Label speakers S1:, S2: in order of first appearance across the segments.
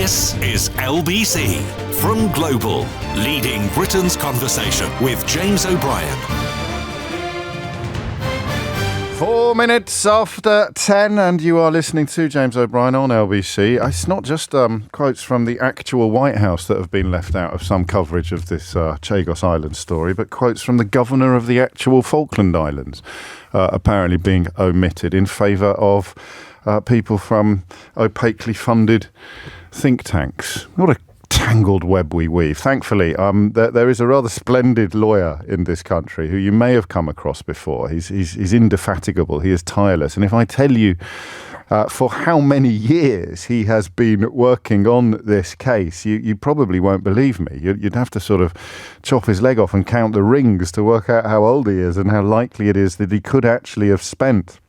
S1: This is LBC from Global, leading Britain's conversation with James O'Brien.
S2: 4 minutes after 10, and you are listening to James O'Brien on LBC. It's not just quotes from the actual White House that have been left out of some coverage of this Chagos Islands story, but quotes from the governor of the actual Falkland Islands apparently being omitted in favour of people from opaquely funded think tanks. What a tangled web we weave. Thankfully, there is a rather splendid lawyer in this country who you may have come across before. He's indefatigable. He is tireless. And if I tell you for how many years he has been working on this case, you probably won't believe me. You'd have to sort of chop his leg off and count the rings to work out how old he is and how likely it is that he could actually have spent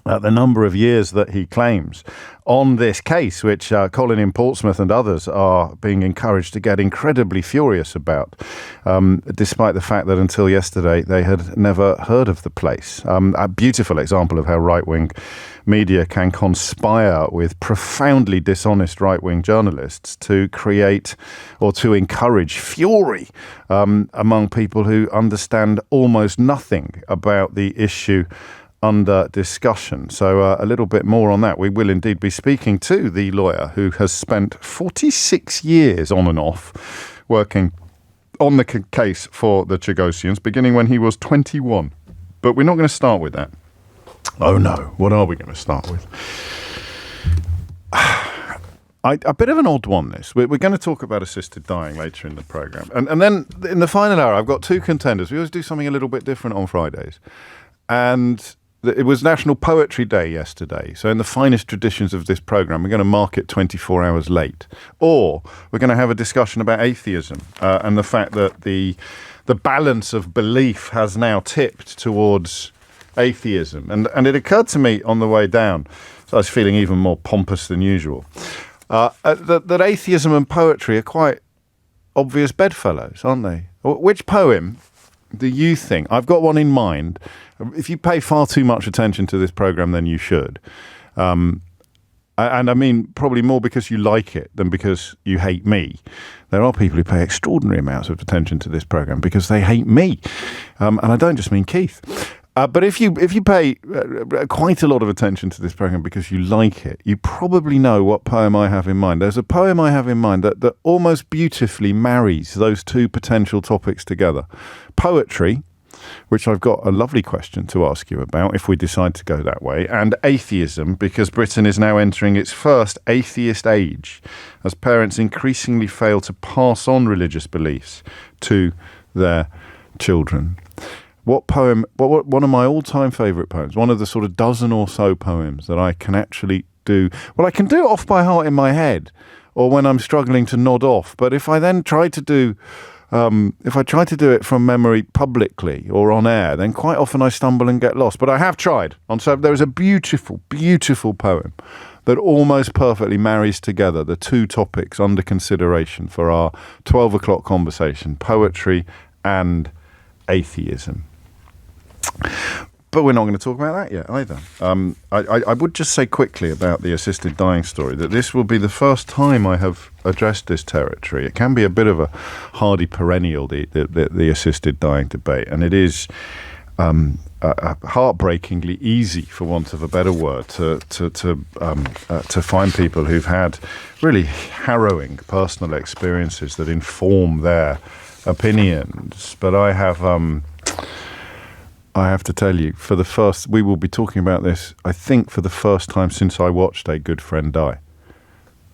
S2: the number of years that he claims on this case, which Colin in Portsmouth and others are being encouraged to get incredibly furious about, despite the fact that until yesterday they had never heard of the place. A beautiful example of how right-wing media can conspire with profoundly dishonest right-wing journalists to create or to encourage fury among people who understand almost nothing about the issue under discussion. So a little bit more on that. We will indeed be speaking to the lawyer who has spent 46 years on and off working on the case for the Chagosians, beginning when he was 21. But we're not going to start with that. Oh no, what are we going to start with? A bit of an odd one, this. We're going to talk about assisted dying later in the programme. And then in the final hour, I've got two contenders. We always do something a little bit different on Fridays. And it was National Poetry Day yesterday. So in the finest traditions of this programme, we're going to mark it 24 hours late. Or we're going to have a discussion about atheism and the fact that the balance of belief has now tipped towards atheism. And it occurred to me on the way down, so I was feeling even more pompous than usual, that atheism and poetry are quite obvious bedfellows, aren't they? Which poem do you think? I've got one in mind. If you pay far too much attention to this programme than you should, and I mean probably more because you like it than because you hate me. There are people who pay extraordinary amounts of attention to this programme because they hate me. And I don't just mean Keith. But if you pay quite a lot of attention to this programme because you like it, you probably know what poem I have in mind. There's a poem I have in mind that almost beautifully marries those two potential topics together. Poetry, which I've got a lovely question to ask you about if we decide to go that way, and atheism, because Britain is now entering its first atheist age as parents increasingly fail to pass on religious beliefs to their children. What poem, one of my all-time favourite poems, one of the sort of dozen or so poems that I can actually do, well, I can do it off by heart in my head or when I'm struggling to nod off, but if I then try to do it from memory publicly or on air, then quite often I stumble and get lost. But I have tried. So there is a beautiful, beautiful poem that almost perfectly marries together the two topics under consideration for our 12 o'clock conversation, poetry and atheism. But we're not going to talk about that yet either. I would just say quickly about the assisted dying story that this will be the first time I have addressed this territory. It can be a bit of a hardy perennial, the assisted dying debate, and it is heartbreakingly easy, for want of a better word, to find people who've had really harrowing personal experiences that inform their opinions. But I have to tell you, we will be talking about this, I think, for the first time since I watched a good friend die.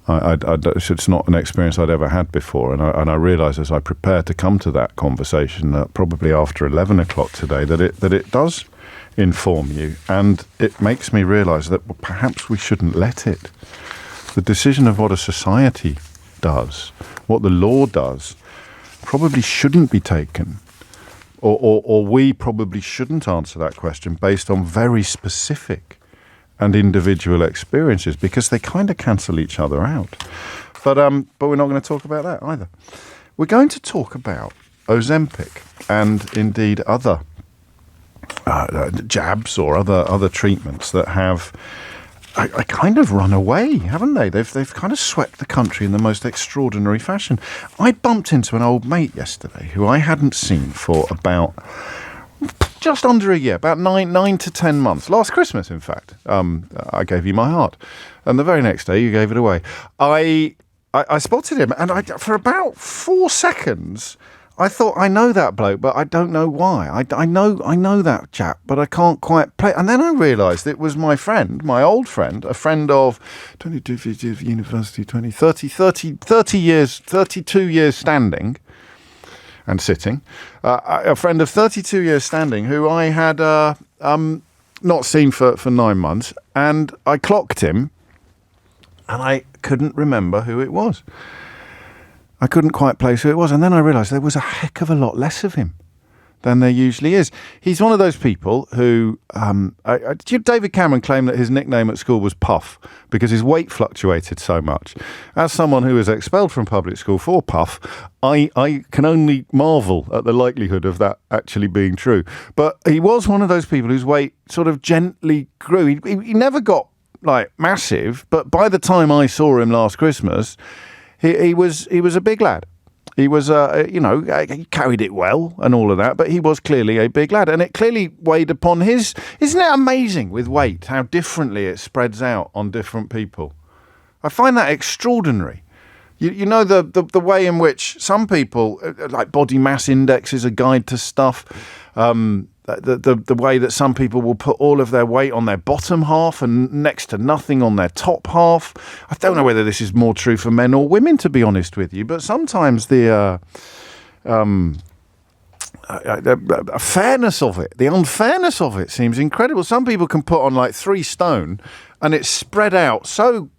S2: It's not an experience I'd ever had before, and I realise as I prepare to come to that conversation, probably after 11 o'clock today, that it does inform you, and it makes me realise that perhaps we shouldn't let it. The decision of what a society does, what the law does, probably shouldn't be taken. Or we probably shouldn't answer that question based on very specific and individual experiences, because they kind of cancel each other out. But we're not going to talk about that either. We're going to talk about Ozempic and indeed other jabs or other treatments that have kind of run away, haven't they? They've kind of swept the country in the most extraordinary fashion. I bumped into an old mate yesterday who I hadn't seen for about just under a year, about 9 to 10 months. Last Christmas, in fact, I gave you my heart, and the very next day you gave it away. I spotted him, and for about 4 seconds, I thought, I know that bloke, but I don't know why. I know that chap, but I can't quite play. And then I realised it was my friend, my old friend, a friend of 22 years of university, 30 years, 32 years standing and sitting. A friend of 32 years standing who I had not seen for 9 months. And I clocked him and I couldn't remember who it was. I couldn't quite place who it was. And then I realised there was a heck of a lot less of him than there usually is. He's one of those people who... David Cameron claimed that his nickname at school was Puff because his weight fluctuated so much. As someone who was expelled from public school for Puff, I can only marvel at the likelihood of that actually being true. But he was one of those people whose weight sort of gently grew. He never got, like, massive, but by the time I saw him last Christmas... He was a big lad. He was, he carried it well and all of that, but he was clearly a big lad. And it clearly weighed upon his... Isn't it amazing with weight, how differently it spreads out on different people? I find that extraordinary. You know, the way in which some people, like body mass index is a guide to stuff, the way that some people will put all of their weight on their bottom half and next to nothing on their top half. I don't know whether this is more true for men or women, to be honest with you, but sometimes the fairness of it, the unfairness of it seems incredible. Some people can put on like 3 stone and it's spread out so,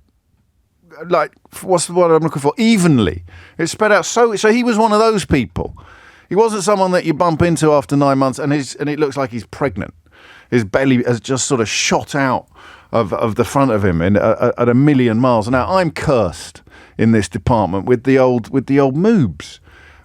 S2: like, what's the word I'm looking for? Evenly. It's spread out so he was one of those people. He wasn't someone that you bump into after 9 months and it looks like he's pregnant. His belly has just sort of shot out of the front of him at a million miles an hour. I'm cursed in this department with the old moobs.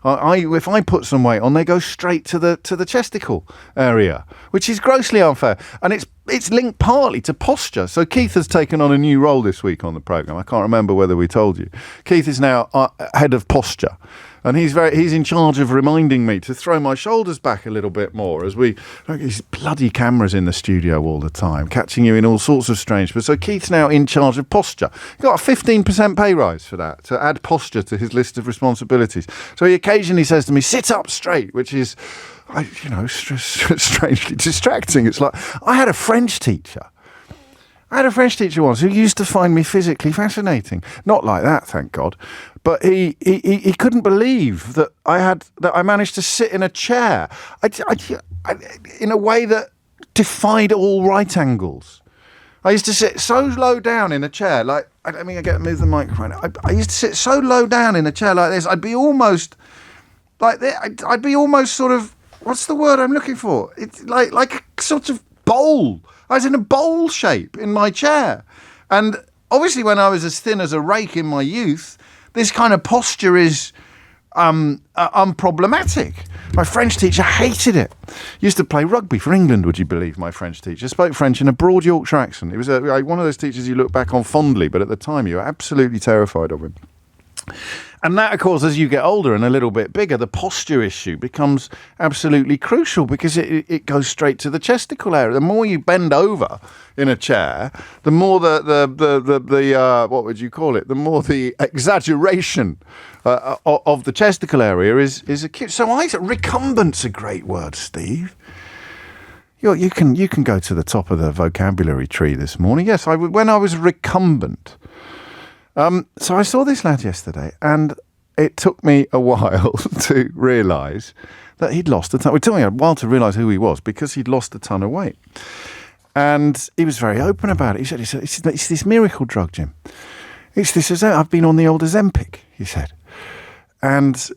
S2: If I put some weight on, they go straight to the chesticle area, which is grossly unfair. And it's linked partly to posture. So Keith has taken on a new role this week on the programme. I can't remember whether we told you. Keith is now head of posture. And he's in charge of reminding me to throw my shoulders back a little bit more as these bloody cameras in the studio all the time, catching you in all sorts of strange. But so Keith's now in charge of posture. He got a 15% pay rise for that, to add posture to his list of responsibilities. So he occasionally says to me, sit up straight, which is, strangely distracting. It's like, I had a French teacher once who used to find me physically fascinating. Not like that, thank God. But he couldn't believe that I managed to sit in a chair in a way that defied all right angles. I used to sit so low down in a chair, like, I get to move the microphone. I used to sit so low down in a chair like this, I'd be almost like this. I'd be almost sort of, what's the word I'm looking for? It's like a sort of bowl. I was in a bowl shape in my chair. And obviously when I was as thin as a rake in my youth, this kind of posture is unproblematic. My French teacher hated it. Used to play rugby for England, would you believe, my French teacher. Spoke French in a broad Yorkshire accent. He was one of those teachers you look back on fondly, but at the time you were absolutely terrified of him. And that, of course, as you get older and a little bit bigger, the posture issue becomes absolutely crucial because it goes straight to the chesticle area. The more you bend over in a chair, the more the what would you call it? The more the exaggeration of the chesticle area is acute. So recumbent's a great word, Steve. You can go to the top of the vocabulary tree this morning. Yes, when I was recumbent. So I saw this lad yesterday, and it took me a while to realise that he'd lost a ton. It took me a while to realise who he was because he'd lost a ton of weight. And he was very open about it. He said, it's this miracle drug, Jim. It's this, I've been on the old Ozempic, he said. And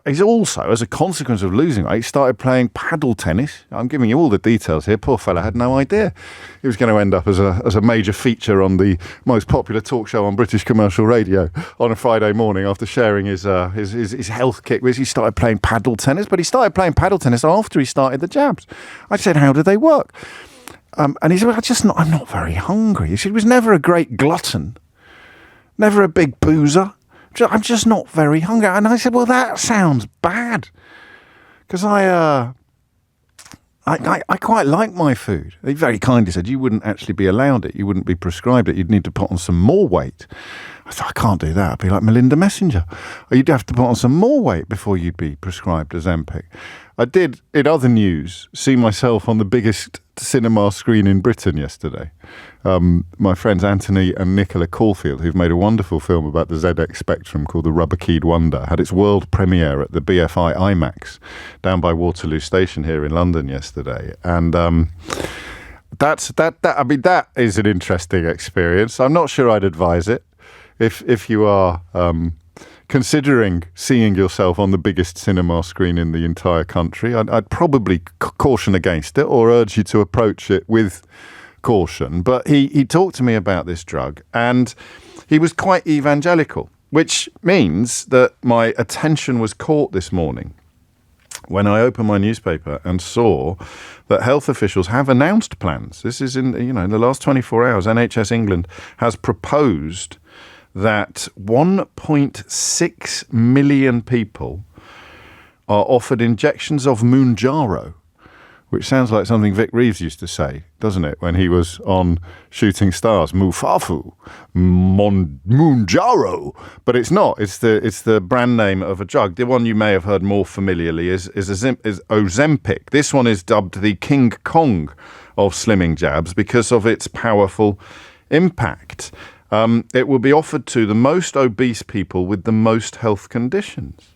S2: he's also, as a consequence of losing weight, started playing paddle tennis. I'm giving you all the details here. Poor fella had no idea he was going to end up as a major feature on the most popular talk show on British commercial radio on a Friday morning after sharing his health kit. He started playing paddle tennis, but he started playing paddle tennis after he started the jabs. I said, how do they work? And he said, well, I'm not very hungry. He said, he was never a great glutton, never a big boozer. I'm just not very hungry. And I said, well, that sounds bad. Because I quite like my food. He very kindly said, you wouldn't actually be allowed it. You wouldn't be prescribed it. You'd need to put on some more weight. I thought, I can't do that. I'd be like Melinda Messenger. Or you'd have to put on some more weight before you'd be prescribed Ozempic. I did, in other news, see myself on the biggest cinema screen in Britain yesterday. My friends Anthony and Nicola Caulfield, who've made a wonderful film about the ZX Spectrum called The Rubber-Keyed Wonder, had its world premiere at the BFI IMAX down by Waterloo Station here in London yesterday. And that is an interesting experience. I'm not sure I'd advise it. If you are considering seeing yourself on the biggest cinema screen in the entire country, I'd probably caution against it or urge you to approach it with caution. But he talked to me about this drug and he was quite evangelical, which means that my attention was caught this morning when I opened my newspaper and saw that health officials have announced plans. This is in the last 24 hours, NHS England has proposed that 1.6 million people are offered injections of Mounjaro, which sounds like something Vic Reeves used to say, doesn't it, when he was on Shooting Stars? Mufafu, Mounjaro. But it's not. It's the brand name of a drug. The one you may have heard more familiarly is Ozempic. This one is dubbed the King Kong of slimming jabs because of its powerful impact. It will be offered to the most obese people with the most health conditions.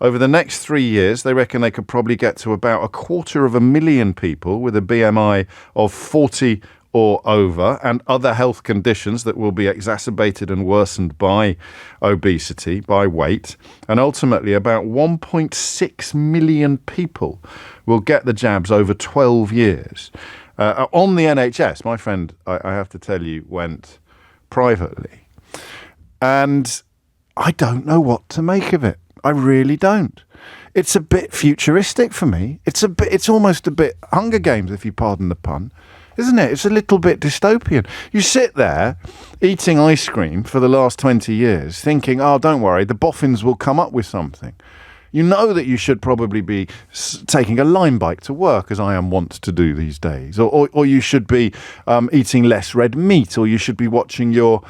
S2: Over the next 3 years, they reckon they could probably get to about 250,000 people with a BMI of 40 or over and other health conditions that will be exacerbated and worsened by obesity, by weight. And ultimately, about 1.6 million people will get the jabs over 12 years. On the NHS, my friend, I have to tell you, went privately. And I don't know what to make of it. I really don't. It's a bit futuristic for me. It's almost a bit Hunger Games, if you pardon the pun, isn't it? It's a little bit dystopian. You sit there eating ice cream for the last 20 years thinking, oh, don't worry, the boffins will come up with something. You know that you should probably be taking a Lime bike to work, as I am wont to do these days. Or you should be eating less red meat, or you should be watching your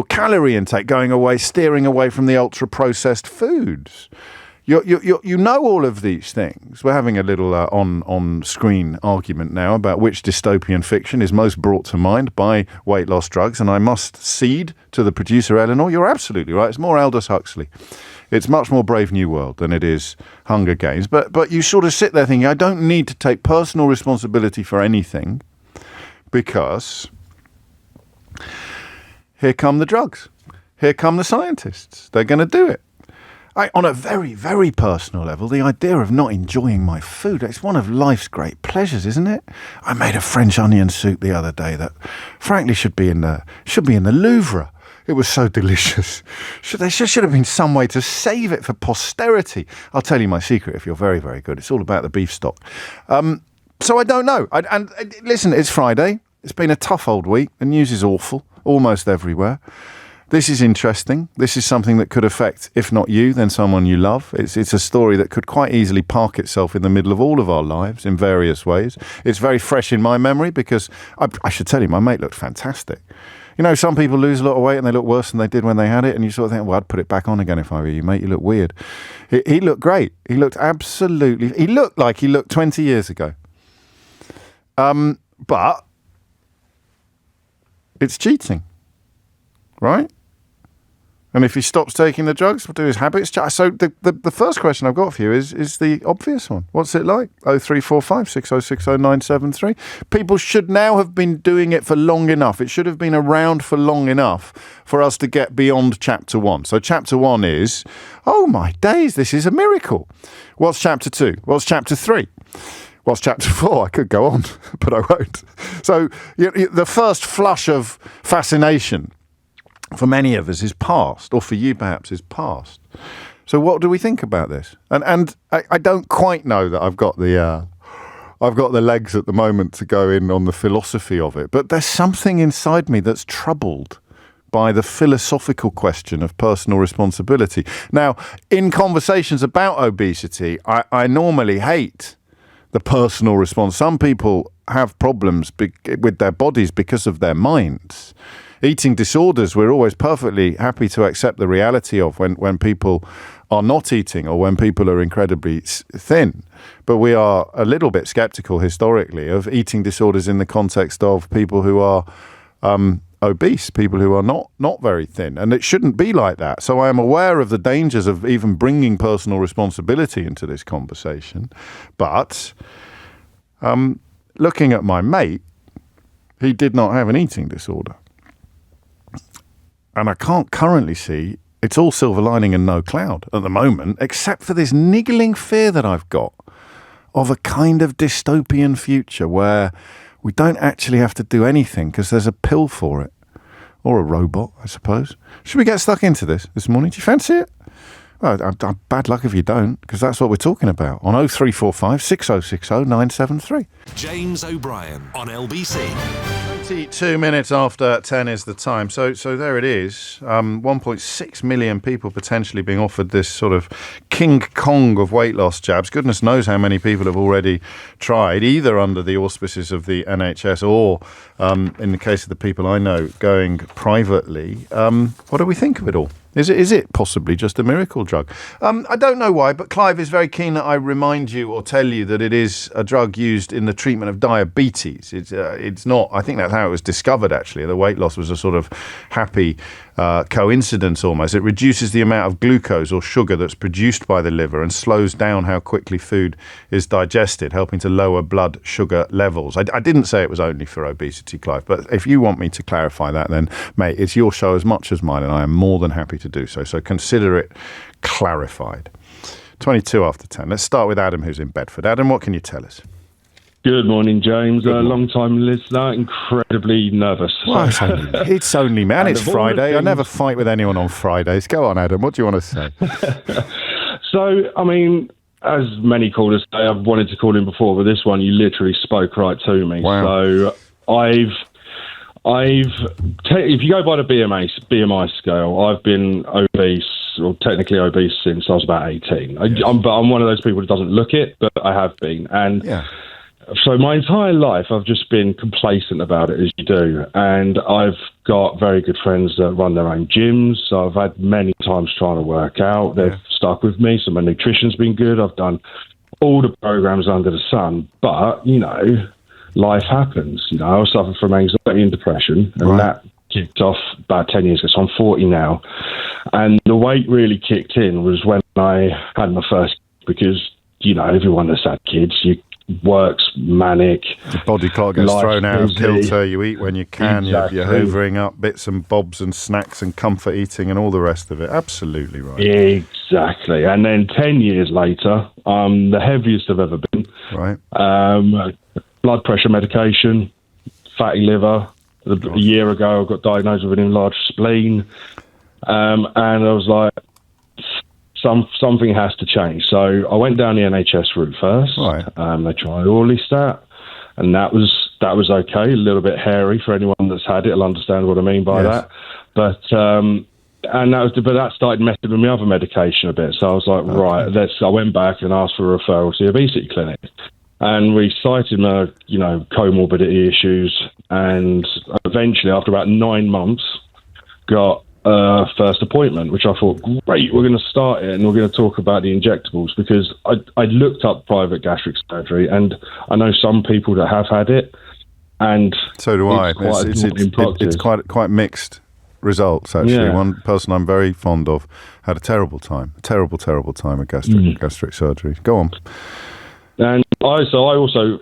S2: calorie intake, steering away from the ultra-processed foods. You know all of these things. We're having a little on-screen argument now about which dystopian fiction is most brought to mind by weight loss drugs, and I must cede to the producer, Eleanor. You're absolutely right. It's more Aldous Huxley. It's much more Brave New World than it is Hunger Games. But you sort of sit there thinking, I don't need to take personal responsibility for anything because here come the drugs. Here come the scientists. They're going to do it. On a very, very personal level, the idea of not enjoying my food, it's one of life's great pleasures, isn't it? I made a French onion soup the other day that frankly should be in the Louvre. It was so delicious. There should have been some way to save it for posterity. I'll tell you my secret if you're very, very good. It's all about the beef stock. So I don't know. And listen, it's Friday. It's been a tough old week. The news is awful, almost everywhere. This is interesting. This is something that could affect, if not you, then someone you love. It's a story that could quite easily park itself in the middle of all of our lives in various ways. It's very fresh in my memory because I should tell you, my mate looked fantastic. You know, some people lose a lot of weight and they look worse than they did when they had it. And you sort of think, well, I'd put it back on again if I were you, mate. You look weird. He looked great. He looked he looked like he looked 20 years ago. But it's cheating, right? And if he stops taking the drugs, we'll do his habits. So the first question I've got for you is the obvious one. What's it like? 0345 6060 973. People should now have been doing it for long enough. It should have been around for long enough for us to get beyond chapter 1. So chapter 1 is, oh my days, this is a miracle. What's chapter 2? What's chapter 3? What's chapter 4? I could go on, but I won't. So the first flush of fascination for many of us is past, or for you perhaps is past. So what do we think about this? And I don't quite know that I've got the I've got the legs at the moment to go in on the philosophy of it. But there's something inside me that's troubled by the philosophical question of personal responsibility. Now, in conversations about obesity, I normally hate the personal response. Some people have problems with their bodies because of their minds. Eating disorders, we're always perfectly happy to accept the reality of when people are not eating or when people are incredibly thin. But we are a little bit skeptical historically of eating disorders in the context of people who are obese, people who are not very thin. And it shouldn't be like that. So I am aware of the dangers of even bringing personal responsibility into this conversation. But looking at my mate, he did not have an eating disorder. And I can't currently see, it's all silver lining and no cloud at the moment, except for this niggling fear that I've got of a kind of dystopian future where we don't actually have to do anything because there's a pill for it. Or a robot, I suppose. Should we get stuck into this morning? Do you fancy it? Well, bad luck if you don't, because that's what we're talking about on 0345 6060 973.
S1: James O'Brien on LBC.
S2: 22 minutes after 10 is the time. So there it is. 1.6 million people potentially being offered this sort of King Kong of weight loss jabs. Goodness knows how many people have already tried, either under the auspices of the NHS or, in the case of the people I know, going privately. What do we think of it all? Is it possibly just a miracle drug? I don't know why, but Clive is very keen that I remind you or tell you that it is a drug used in the treatment of diabetes. It's not. I think that's how it was discovered, actually. The weight loss was a sort of happy coincidence almost. It reduces the amount of glucose or sugar that's produced by the liver and slows down how quickly food is digested, helping to lower blood sugar levels. I didn't say it was only for obesity, Clive, but if you want me to clarify that, then, mate, it's your show as much as mine, and I am more than happy to do so. So consider it clarified. 22 after 10. Let's start with Adam, who's in Bedford. Adam, what can you tell us?
S3: Good morning, James.
S2: Good morning.
S3: Long-time listener, incredibly nervous.
S2: Well, it's only, man, it's Friday. I never fight with anyone on Fridays. Go on, Adam. What do you want to say?
S3: So, I mean, as many callers say, I've wanted to call in before, but this one, you literally spoke right to me.
S2: Wow.
S3: So, if you go by the BMI scale, I've been obese, or technically obese, since I was about 18.
S2: Yes.
S3: I'm one of those people that doesn't look it, but I have been. And
S2: yeah.
S3: So my entire life, I've just been complacent about it, as you do. And I've got very good friends that run their own gyms. So I've had many times trying to work out. They've stuck with me. So my nutrition's been good. I've done all the programs under the sun. But, you know, life happens. You know, I suffer from anxiety and depression. And that kicked off about 10 years ago. So I'm 40 now. And the weight really kicked in was when I had my first, because, you know, everyone that's had kids, works manic.
S2: The body clock gets thrown out of kilter. You eat when you can.
S3: Exactly.
S2: You're hoovering up bits and bobs and snacks and comfort eating and all the rest of it. Absolutely right.
S3: Exactly. And then 10 years later, the heaviest I've ever been.
S2: Right.
S3: Blood pressure medication, fatty liver. A year ago, I got diagnosed with an enlarged spleen. And I was like, something has to change. So I went down the NHS route first.
S2: Right.
S3: They tried Orlistat, and that was okay. A little bit hairy for anyone that's had it. Will understand what I mean by that. But that started messing with my other medication a bit. So I was like, I went back and asked for a referral to the obesity clinic, and we cited my comorbidity issues, and eventually, after about 9 months, got first appointment, which I thought, great, we're going to start it and we're going to talk about the injectables, because I looked up private gastric surgery, and I know some people that have had it, and
S2: so do I. It's quite mixed results, actually. Yeah. One person I'm very fond of had a terrible time with gastric surgery. Go on.
S3: And I also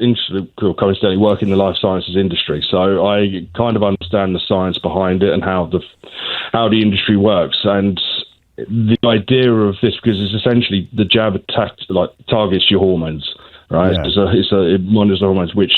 S3: coincidentally work in the life sciences industry, so I kind of understand the science behind it and how the industry works. And the idea of this, because it's essentially the jab targets your hormones, right? Yeah. It monitors the hormones, which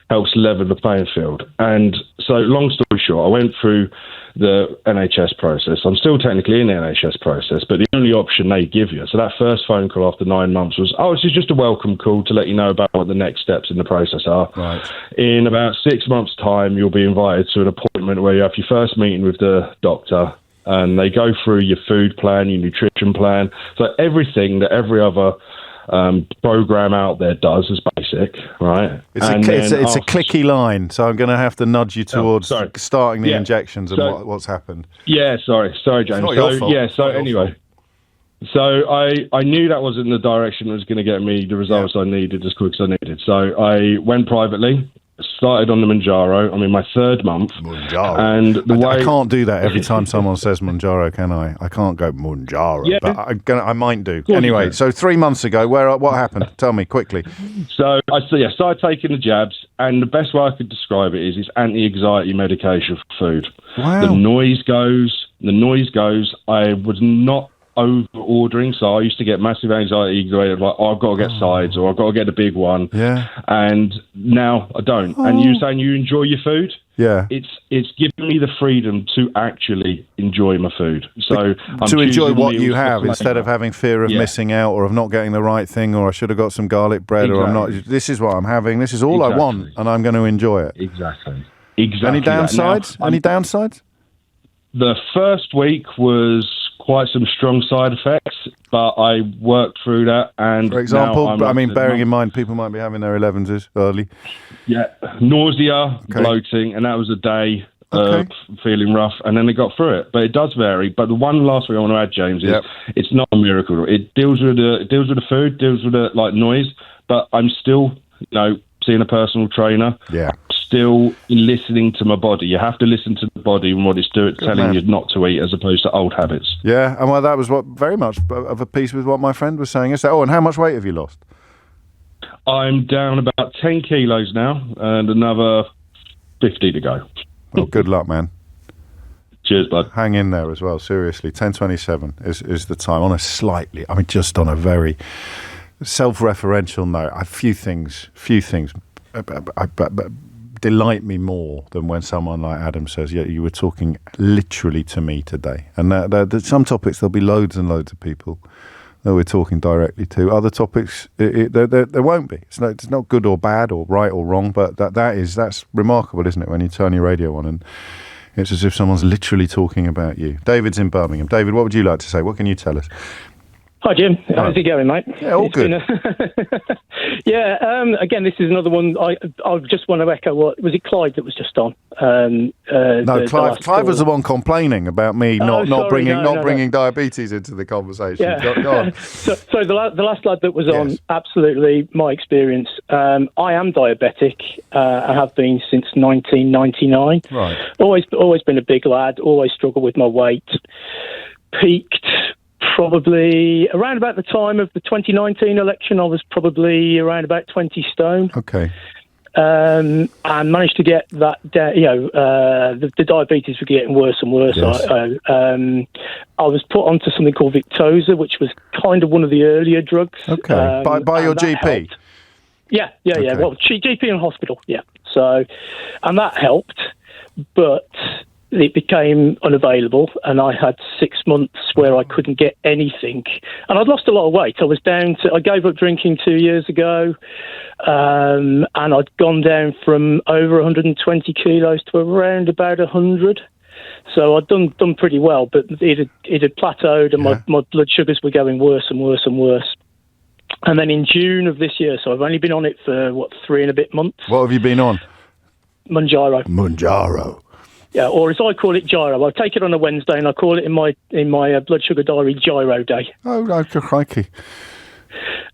S3: helps level the playing field. And so, long story short, I went through the NHS process. I'm still technically in the NHS process, but the only option they give you, so that first phone call after 9 months was, this is just a welcome call to let you know about what the next steps in the process are.
S2: Right.
S3: In about 6 months' time, you'll be invited to an appointment where you have your first meeting with the doctor, and they go through your food plan, your nutrition plan, so everything that every other program out there does is basic, right?
S2: It's a clicky line, so I'm going to have to nudge you towards starting the injections and what's happened.
S3: Yeah, sorry, James.
S2: It's not your fault.
S3: Yeah, so anyway, so I knew that wasn't the direction that was going to get me the results I needed as quick as I needed. So I went privately. Started on the Manjaro. I'm in my 3rd month.
S2: Manjaro.
S3: And
S2: I can't do that every time someone says Manjaro, can I? I can't go Manjaro, but I might do. Anyway, so 3 months ago, what happened? Tell me quickly.
S3: So I started taking the jabs, and the best way I could describe it is it's anti-anxiety medication for food.
S2: Wow.
S3: The noise goes. I was not over-ordering, so I used to get massive anxiety, like, I've got to get sides, or I've got to get a big one.
S2: Yeah.
S3: And now I don't. And you're saying you enjoy your food?
S2: Yeah.
S3: It's giving me the freedom to actually enjoy my food. So
S2: to enjoy what you have instead of having fear of missing out or of not getting the right thing, or I should have got some garlic bread, or I'm not. This is what I'm having. This is all I want, and I'm going to enjoy it.
S3: Exactly.
S2: Any downsides? Any downsides?
S3: The first week was quite some strong side effects, but I worked through that. And
S2: for example, bearing in mind people might be having their 11s early.
S3: Yeah, nausea, bloating, and that was a day of feeling rough, and then they got through it. But it does vary. But the one last thing I want to add, James, is it's not a miracle. It deals with the food, deals with the noise, but I'm still, seeing a personal trainer.
S2: Yeah.
S3: Still listening to my body. You have to listen to the body and what it's doing, telling you not to eat, as opposed to old habits.
S2: Yeah, and that was very much of a piece with what my friend was saying. And how much weight have you lost?
S3: I'm down about 10 kilos now, and another 50 to go.
S2: Well, good luck, man.
S3: Cheers, bud.
S2: Hang in there as well. Seriously, 10:27 is the time. Just on a very self-referential note. A few things delight me more than when someone like Adam says, you were talking literally to me today. And some topics, there'll be loads and loads of people that we're talking directly to. Other topics, there won't be. It's not good or bad or right or wrong, but that's remarkable, isn't it, when you turn your radio on and it's as if someone's literally talking about you. David's in Birmingham. David, what would you like to say? What can you tell us?
S4: Hi, Jim. How's it going, mate?
S2: Yeah, all good.
S4: Again, this is another one. I just want to echo was it Clyde that was just on?
S2: No, Clive was the one complaining about me not bringing diabetes into the conversation.
S4: Yeah.
S2: Go on.
S4: so the last lad that was on, absolutely my experience. I am diabetic. I have been since 1999.
S2: Right.
S4: Always been a big lad. Always struggled with my weight. Peaked probably around about the time of the 2019 election. I was probably around about 20 stone.
S2: Okay.
S4: And managed to get that down. The diabetes was getting worse and worse.
S2: Yes.
S4: I was put onto something called Victoza, which was kind of one of the earlier drugs.
S2: Okay. By your GP?
S4: Helped. Yeah.
S2: Okay.
S4: Well, GP and hospital, yeah. So, and that helped, but it became unavailable, and I had 6 months where I couldn't get anything, and I'd lost a lot of weight. I gave up drinking 2 years ago, and I'd gone down from over 120 kilos to around about 100. So I'd done pretty well, but it had plateaued, and my blood sugars were going worse and worse and worse. And then in June of this year, so I've only been on it for 3 and a bit months.
S2: What have you been on?
S4: Manjaro. Yeah, or as I call it, gyro. I take it on a Wednesday, and I call it in my blood sugar diary gyro day.
S2: Oh, crikey!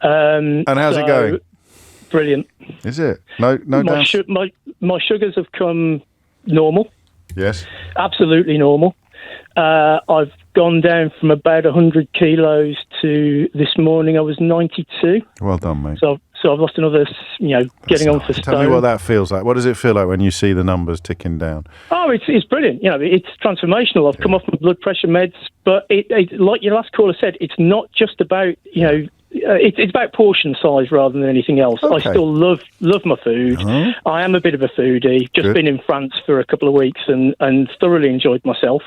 S2: And how's it going?
S4: Brilliant.
S2: Is it? No doubt.
S4: My sugars have come normal.
S2: Yes.
S4: Absolutely normal. I've gone down from about 100 kilos to this morning I was 92.
S2: Well done, mate.
S4: So I've lost another, getting on for stone.
S2: Tell me what that feels like. What does it feel like when you see the numbers ticking down?
S4: Oh, it's brilliant. It's transformational. I've come off my blood pressure meds, but it like your last caller said, it's not just about, it's about portion size rather than anything else.
S2: Okay.
S4: I still love my food.
S2: Uh-huh.
S4: I am a bit of a foodie. Just
S2: Good.
S4: been in France for a couple of weeks and thoroughly enjoyed myself.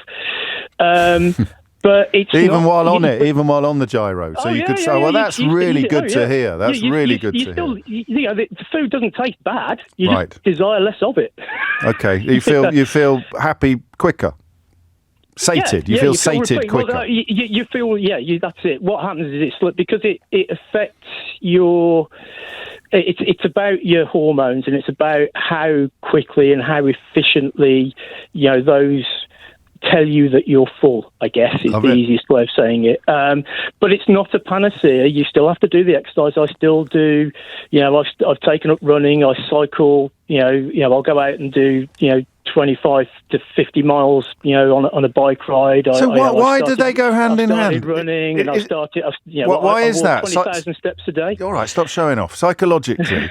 S4: But it's
S2: even
S4: not,
S2: while on the gyro, so you could say, "Well, that's really good to hear. That's really good to hear."
S4: The food doesn't taste bad. You
S2: Right.
S4: just desire less of it.
S2: Okay, you feel happy quicker, sated. You feel sated quicker.
S4: Well, you feel that's it. What happens is it's because it affects your. It's about your hormones, and it's about how quickly and how efficiently those tell you that you're full, I guess, is the easiest way of saying it. But it's not a panacea. You still have to do the exercise. I still do, I've taken up running. I cycle, I'll go out and do, 25 to 50 miles, on a bike ride.
S2: So why do they go hand in hand?
S4: I started running and I started,
S2: why is that?
S4: 20,000 steps a day.
S2: All right, stop showing off. Psychologically,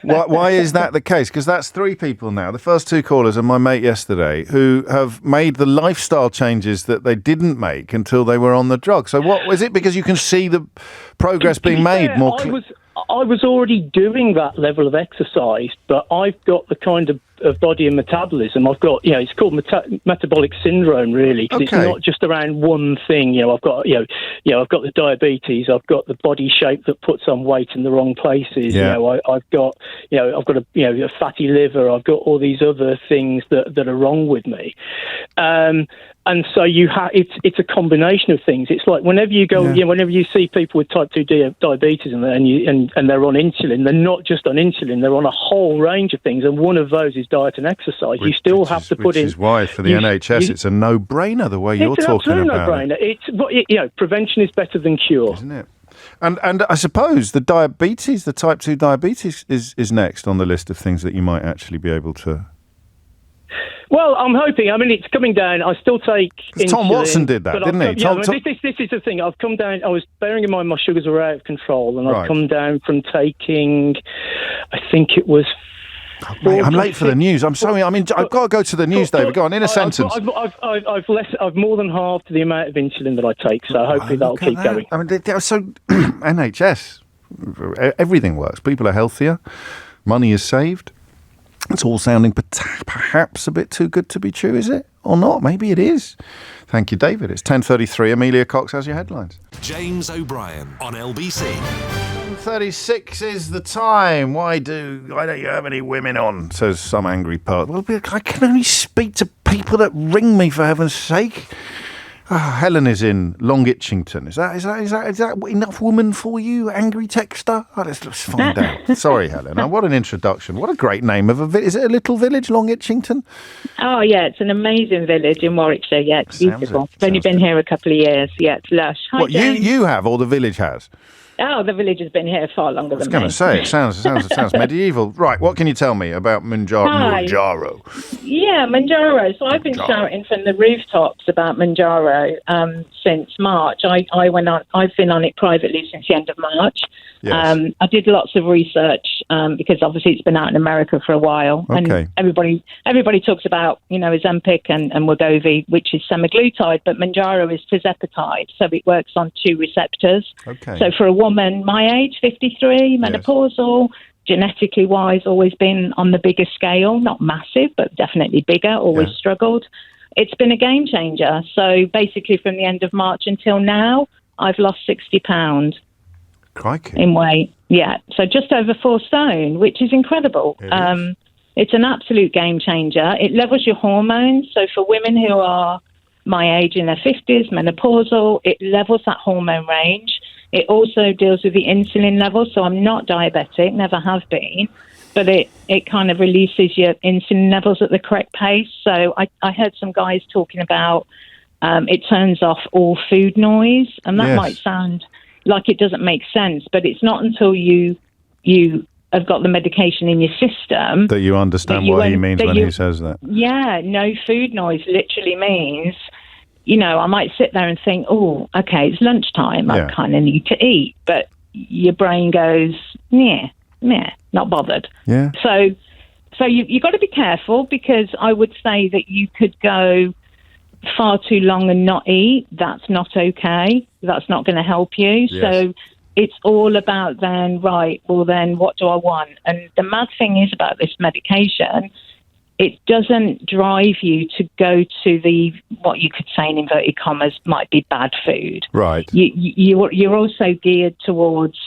S2: why is that the case? Because that's 3 people now. The first 2 callers are my mate yesterday who have made the lifestyle changes that they didn't make until they were on the drug. So what was it? Because you can see the progress being made more clearly.
S4: I was already doing that level of exercise, but I've got the kind of body and metabolism. I've got, it's called metabolic syndrome, really, because it's not just around one thing. I've got, I've got the diabetes. I've got the body shape that puts on weight in the wrong places.
S2: Yeah.
S4: I've got a fatty liver. I've got all these other things that are wrong with me. And so it's a combination of things. It's like whenever you go, whenever you see people with type 2 diabetes and they're on insulin, they're not just on insulin, they're on a whole range of things. And one of those is diet and exercise. You still have to put in. Which
S2: is why for the NHS it's a no-brainer the way you're talking about it.
S4: It's an absolute no-brainer. Prevention is better than cure.
S2: Isn't it? And I suppose the type 2 diabetes is next on the list of things that you might actually be able to.
S4: Well, I'm hoping. I mean, it's coming down. I still take insulin.
S2: Tom Watson did that, didn't he?
S4: This is the thing. I've come down. I was bearing in mind my sugars were out of control, and I've come down from taking, I think it was.
S2: Oh, mate, I'm late for the news. I'm sorry. I mean, I've got to go to the news, David. Go on, in a sentence.
S4: I've more than halved the amount of insulin that I take, so hopefully that'll keep going.
S2: I mean, so NHS, everything works. People are healthier. Money is saved. It's all sounding perhaps a bit too good to be true, is it? Or not? Maybe it is. Thank you, David. It's 10:33. Amelia Cox has your headlines.
S1: James O'Brien on LBC.
S2: 36 is the time. Why don't you have any women on? Says some angry part. Well, I can only speak to people that ring me, for heaven's sake. Helen is in Long Itchington. Is that enough woman for you, angry texter? Let's find out. Sorry, Helen. What an introduction. What a great name of a village. Is it a little village, Long Itchington?
S5: Oh, yeah, it's an amazing village in Warwickshire. Yeah, it's beautiful. I've only been here a couple of years. Yeah, it's lush. Hi,
S2: what, you have or the village has?
S5: Oh, the village has been here far longer than me.
S2: I was going to say, it sounds medieval. Right, what can you tell me about Manjaro?
S5: Yeah, Manjaro. So I've been shouting from the rooftops about Manjaro since March. I've been on it privately since the end of March.
S2: Yes.
S5: I did lots of research because obviously it's been out in America for a while.
S2: Okay.
S5: And everybody talks about, Ozempic and Wegovy, which is semaglutide, but Manjaro is tirzepatide, so it works on 2 receptors.
S2: Okay.
S5: So for a woman my age, 53, menopausal, genetically wise, always been on the bigger scale, not massive, but definitely bigger, always struggled. It's been a game changer. So basically from the end of March until now, I've lost 60 pounds.
S2: Crikey.
S5: In weight. Yeah. So just over 4 stone, which is incredible. It's an absolute game changer. It levels your hormones. So for women who are my age in their 50s, menopausal, it levels that hormone range. It also deals with the insulin level. So I'm not diabetic, never have been, but it kind of releases your insulin levels at the correct pace. So I heard some guys talking about it turns off all food noise, and that might sound like it doesn't make sense, but it's not until you have got the medication in your system
S2: that you understand what he means when he says that.
S5: Yeah, no food noise literally means, I might sit there and think, oh, okay, it's lunchtime, I kind of need to eat, but your brain goes, not bothered.
S2: Yeah.
S5: So you got to be careful, because I would say that you could go far too long and not eat. That's not okay. That's not going to help you.
S2: Yes.
S5: So it's all about then, right, well then what do I want? And the mad thing is about this medication, it doesn't drive you to go to the, what you could say in inverted commas, might be bad food.
S2: Right.
S5: You're also geared towards,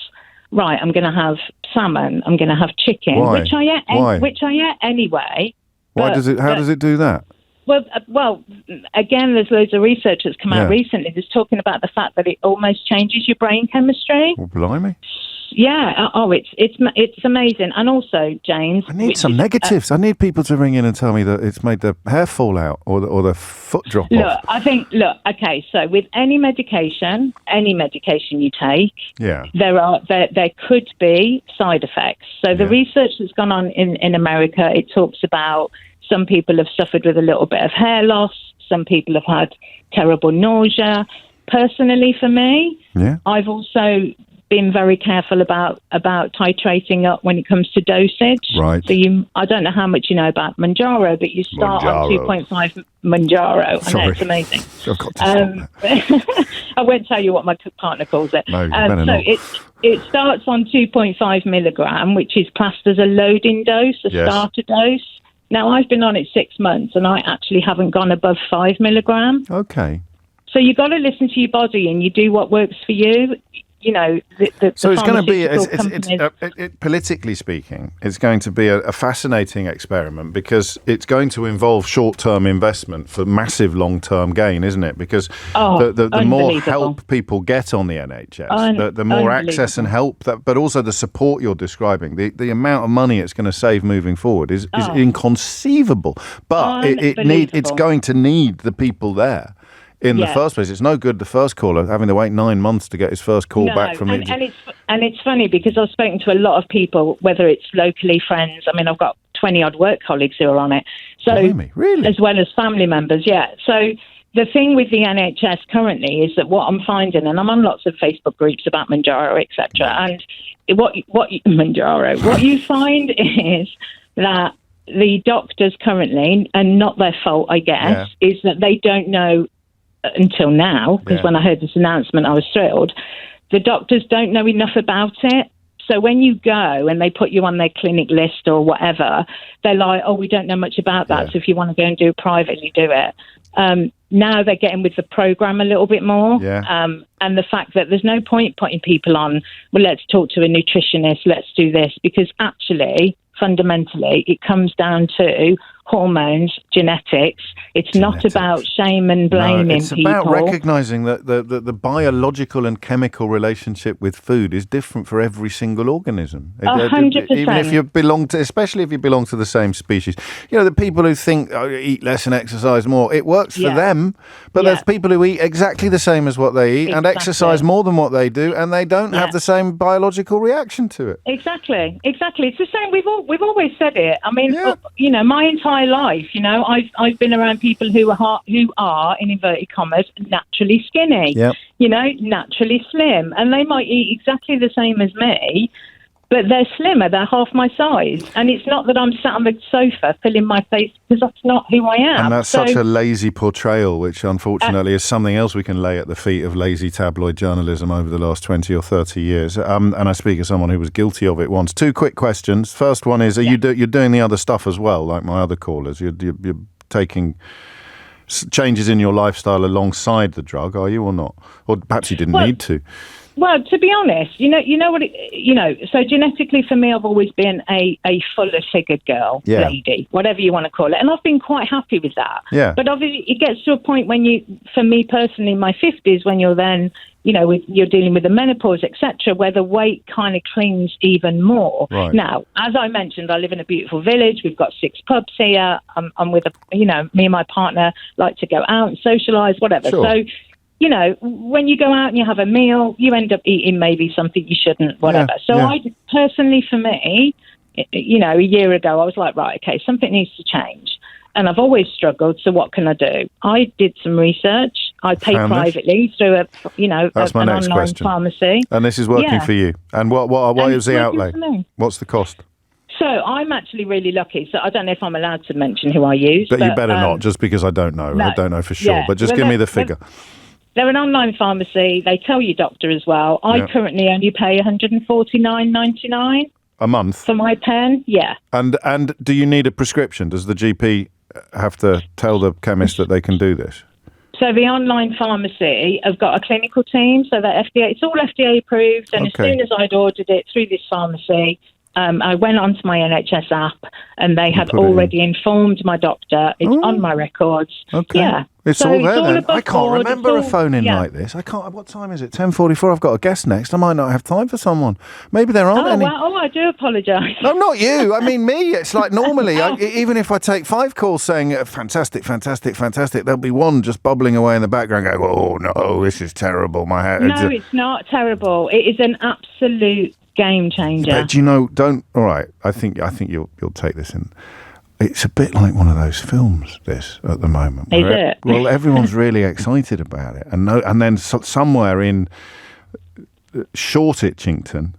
S5: right, I'm going to have salmon, I'm going to have chicken,
S2: Why?
S5: which I eat anyway.
S2: Why does it? How does it do that?
S5: Well, again, there's loads of research that's come out recently that's talking about the fact that it almost changes your brain chemistry.
S2: Oh, blimey.
S5: Yeah. Oh, it's amazing. And also, James,
S2: I need some negatives. I need people to ring in and tell me that it's made their hair fall out or the foot drop off.
S5: Okay. So with any medication you take, there could be side effects. So the research that's gone on in America, it talks about some people have suffered with a little bit of hair loss. Some people have had terrible nausea. Personally, for me, I've also been very careful about titrating up when it comes to dosage.
S2: Right.
S5: So I don't know how much you know about Manjaro, but you start on 2.5 Manjaro.
S2: Sorry.
S5: I know, it's amazing.
S2: I've got to stop that.
S5: I won't tell you what my partner calls it.
S2: No, you better not.
S5: It starts on 2.5 milligram, which is classed as a loading dose, starter dose. Now, I've been on it 6 months, and I actually haven't gone above 5 milligram.
S2: Okay.
S5: So you've got to listen to your body, and you do what works for you. You know,
S2: so it's going to be,
S5: companies...
S2: politically speaking, it's going to be a fascinating experiment because it's going to involve short-term investment for massive long-term gain, isn't it? Because the more help people get on the NHS, the more access and help, but also the support you're describing, the amount of money it's going to save moving forward is inconceivable. But it's going to need the people there. In the first place, it's no good the first caller having to wait 9 months to get his first call back from
S5: and it's funny because I've spoken to a lot of people, whether it's locally friends. I mean, I've got 20-odd work colleagues who are on it. So,
S2: really?
S5: As well as family members, So the thing with the NHS currently is that what I'm finding, and I'm on lots of Facebook groups about Manjaro, etc. And what you find is that the doctors currently, and not their fault, I guess, is that they don't know. Until now, because when I heard this announcement, I was thrilled. The doctors don't know enough about it. So when you go and they put you on their clinic list or whatever, they're like, oh, we don't know much about that. So if you want to go and do it privately, do it. Now they're getting with the program a little bit more. And the fact that there's no point putting people on, well, let's talk to a nutritionist, let's do this, because actually, fundamentally, it comes down to hormones, genetics. It's not about shame and blaming people.
S2: It's about recognising that the biological and chemical relationship with food is different for every single organism.
S5: 100%.
S2: Even if you belong to, especially if you belong to the same species. You know, the people who think, eat less and exercise more, it works for them. But there's people who eat exactly the same as what they eat and exercise more than what they do, and they don't have the same biological reaction to it.
S5: Exactly. It's the same. We've always said it. I mean, you know, my entire life, you know, I've been around people who are in inverted commas naturally skinny, you know, naturally slim, and they might eat exactly the same as me, but they're slimmer, they're half my size. And it's not that I'm sat on the sofa filling my face, because that's not who I am.
S2: And that's such a lazy portrayal, which unfortunately is something else we can lay at the feet of lazy tabloid journalism over the last 20 or 30 years. And I speak as someone who was guilty of it once. 2 quick questions. First one is, you're doing the other stuff as well, like my other callers? You're taking changes in your lifestyle alongside the drug, are you, or not? Or perhaps you didn't need to.
S5: Well, to be honest, you know what, so genetically for me, I've always been a fuller figured girl, lady, whatever you want to call it. And I've been quite happy with that. Yeah. But obviously it gets to a point when for me personally, in my 50s, when you're then, you know, you're dealing with the menopause, etc., where the weight kind of clings even more. Right. Now, as I mentioned, I live in a beautiful village. We've got 6 pubs here. I'm with, me and my partner like to go out and socialise, whatever. Sure. So, you know, when you go out and you have a meal, you end up eating maybe something you shouldn't, whatever. I personally, for me, you know, a year ago, I was like, right, okay, something needs to change. And I've always struggled, so what can I do? I did some research. I pay privately through an online pharmacy.
S2: And this is working for you. And what is the outlay? What's the cost?
S5: So I'm actually really lucky. So I don't know if I'm allowed to mention who I use.
S2: But you better not, just because I don't know. No, I don't know for sure. But just give me the figure.
S5: They're an online pharmacy. They tell your doctor as well. I currently only pay $149.99
S2: a month
S5: for my pen. Yeah.
S2: And do you need a prescription? Does the GP have to tell the chemist that they can do this?
S5: So the online pharmacy have got a clinical team, so that FDA, it's all FDA approved. And as soon as I'd ordered it through this pharmacy, I went onto my NHS app, and they had already informed my doctor. It's on my records.
S2: Okay.
S5: Yeah.
S2: It's
S5: so
S2: all there
S5: it's all
S2: then. I can't remember a phone in like this. I can't. What time is it? 10:44. I've got a guest next. I might not have time for someone. Maybe there aren't any.
S5: Well, I do apologise.
S2: No, not you. I mean me. It's like normally, even if I take 5 calls saying fantastic, fantastic, fantastic, there'll be one just bubbling away in the background going, oh no, this is terrible. My head.
S5: No, it's not terrible. It is an absolute game changer.
S2: But you know, all right. I think you'll take this in. It's a bit like one of those films, this, at the moment.
S5: Is it?
S2: Well, everyone's really excited about it. And then somewhere in Short Itchington,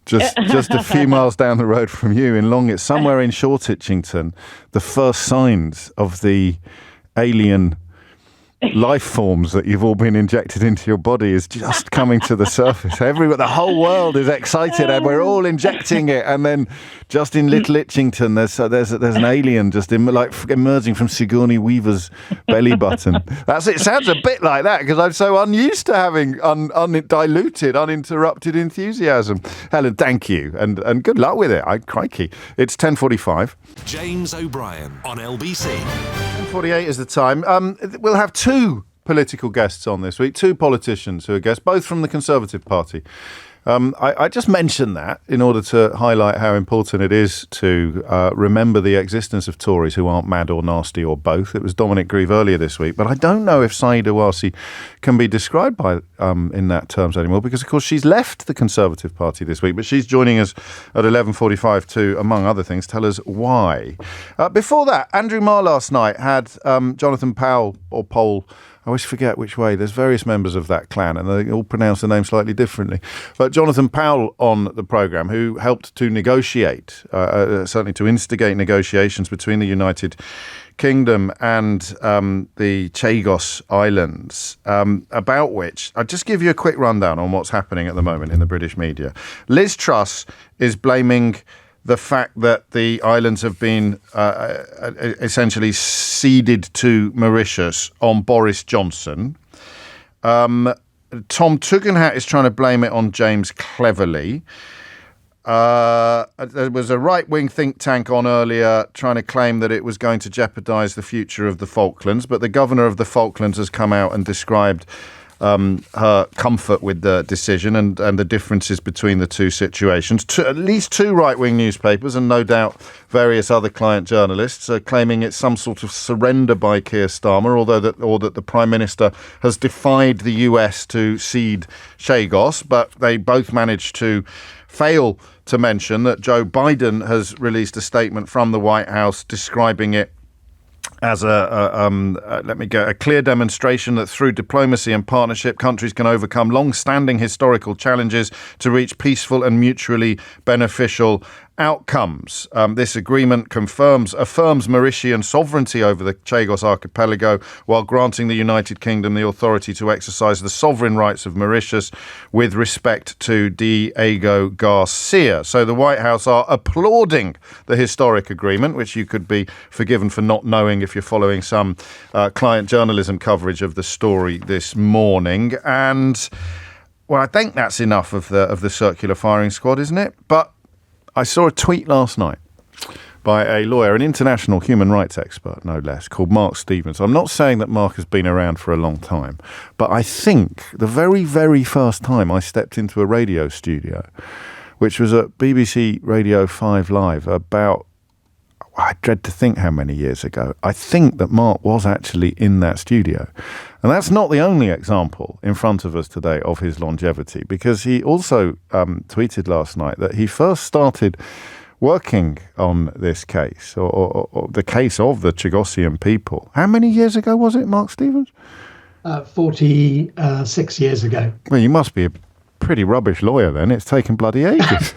S2: just a few miles down the road from you in Long, it's somewhere in Short Itchington, the first signs of the alien life forms that you've all been injected into your body is just coming to the surface. The whole world is excited, and we're all injecting it. And then, just in Little Itchington, there's an alien just emerging from Sigourney Weaver's belly button. It sounds a bit like that because I'm so unused to having undiluted, uninterrupted enthusiasm. Helen, thank you, and good luck with it. Crikey, it's 10:45.
S1: James O'Brien on LBC.
S2: 10:48 is the time. We'll have 2 political guests on this week, 2 politicians who are guests, both from the Conservative Party. I just mentioned that in order to highlight how important it is to remember the existence of Tories who aren't mad or nasty or both. It was Dominic Grieve earlier this week, but I don't know if Sayeeda Warsi can be described in that terms anymore because, of course, she's left the Conservative Party this week, but she's joining us at 11:45 to, among other things, tell us why. Before that, Andrew Marr last night had Jonathan Powell or Pole. I always forget which way. There's various members of that clan, and they all pronounce the name slightly differently. But Jonathan Powell on the programme, who helped to negotiate, certainly to instigate negotiations between the United Kingdom and the Chagos Islands, about which I'll just give you a quick rundown on what's happening at the moment in the British media. Liz Truss is blaming the fact that the islands have been essentially ceded to Mauritius on Boris Johnson. Tom Tugendhat is trying to blame it on James Cleverly. There was a right-wing think tank on earlier trying to claim that it was going to jeopardise the future of the Falklands, but the governor of the Falklands has come out and described her comfort with the decision and the differences between the 2 situations. At least 2 right-wing newspapers and no doubt various other client journalists are claiming it's some sort of surrender by Keir Starmer, or that the Prime Minister has defied the US to cede Chagos, but they both managed to fail to mention that Joe Biden has released a statement from the White House describing it as a clear demonstration that through diplomacy and partnership, countries can overcome long-standing historical challenges to reach peaceful and mutually beneficial outcomes. This agreement affirms Mauritian sovereignty over the Chagos archipelago while granting the United Kingdom the authority to exercise the sovereign rights of Mauritius with respect to Diego Garcia. So the White House are applauding the historic agreement, which you could be forgiven for not knowing if you're following some client journalism coverage of the story this morning. And, well, I think that's enough of the circular firing squad, isn't it? But I saw a tweet last night by a lawyer, an international human rights expert, no less, called Mark Stevens. I'm not saying that Mark has been around for a long time, but I think the very, very first time I stepped into a radio studio, which was at BBC Radio 5 Live about, I dread to think how many years ago, I think that Mark was actually in that studio. And that's not the only example in front of us today of his longevity, because he also tweeted last night that he first started working on this case, or the case of the Chagosian people. How many years ago was it, Mark Stevens?
S6: 46 years ago.
S2: Well, you must be a pretty rubbish lawyer then. It's taken bloody ages.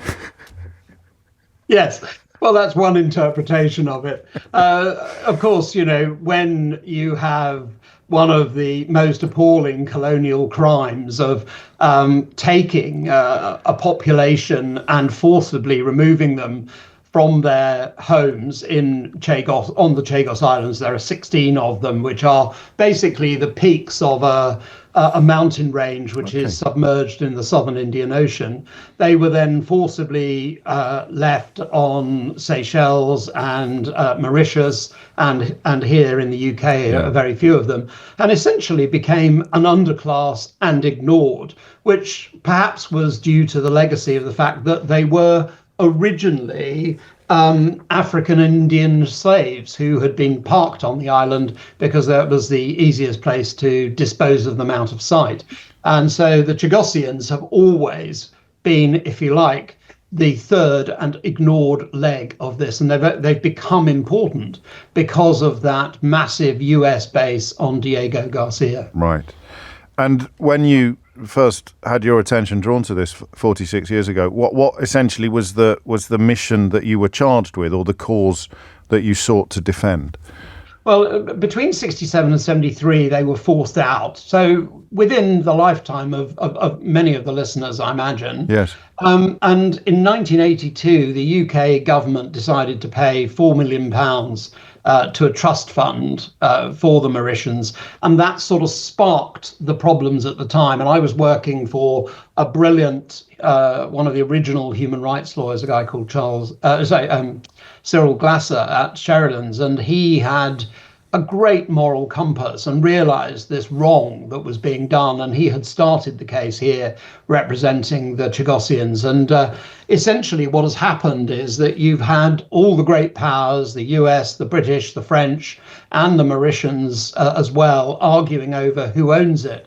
S6: Yes. Well, that's one interpretation of it. Of course, when you have one of the most appalling colonial crimes of taking a population and forcibly removing them from their homes in Chagos, on the Chagos Islands. There are 16 of them, which are basically the peaks of a mountain range which is submerged in the southern Indian Ocean. They were then forcibly left on Seychelles and Mauritius and here in the UK, very few of them, and essentially became an underclass and ignored, which perhaps was due to the legacy of the fact that they were originally African Indian slaves who had been parked on the island because that was the easiest place to dispose of them out of sight. And so the Chagosians have always been, if you like, the third and ignored leg of this. And they've become important because of that massive US base on Diego Garcia.
S2: Right. And when you first had your attention drawn to this 46 years ago, what essentially was the mission that you were charged with, or the cause that you sought to defend?
S6: Well, between 67 and 73, they were forced out. So within the lifetime of many of the listeners, I imagine.
S2: Yes.
S6: And in 1982, the UK government decided to pay £4 million to a trust fund for the Mauritians. And that sort of sparked the problems at the time. And I was working for a brilliant, one of the original human rights lawyers, a guy called Cyril Glasser at Sheridan's. And he had a great moral compass and realized this wrong that was being done. And he had started the case here representing the Chagosians. And essentially what has happened is that you've had all the great powers, the US, the British, the French, and the Mauritians as well, arguing over who owns it.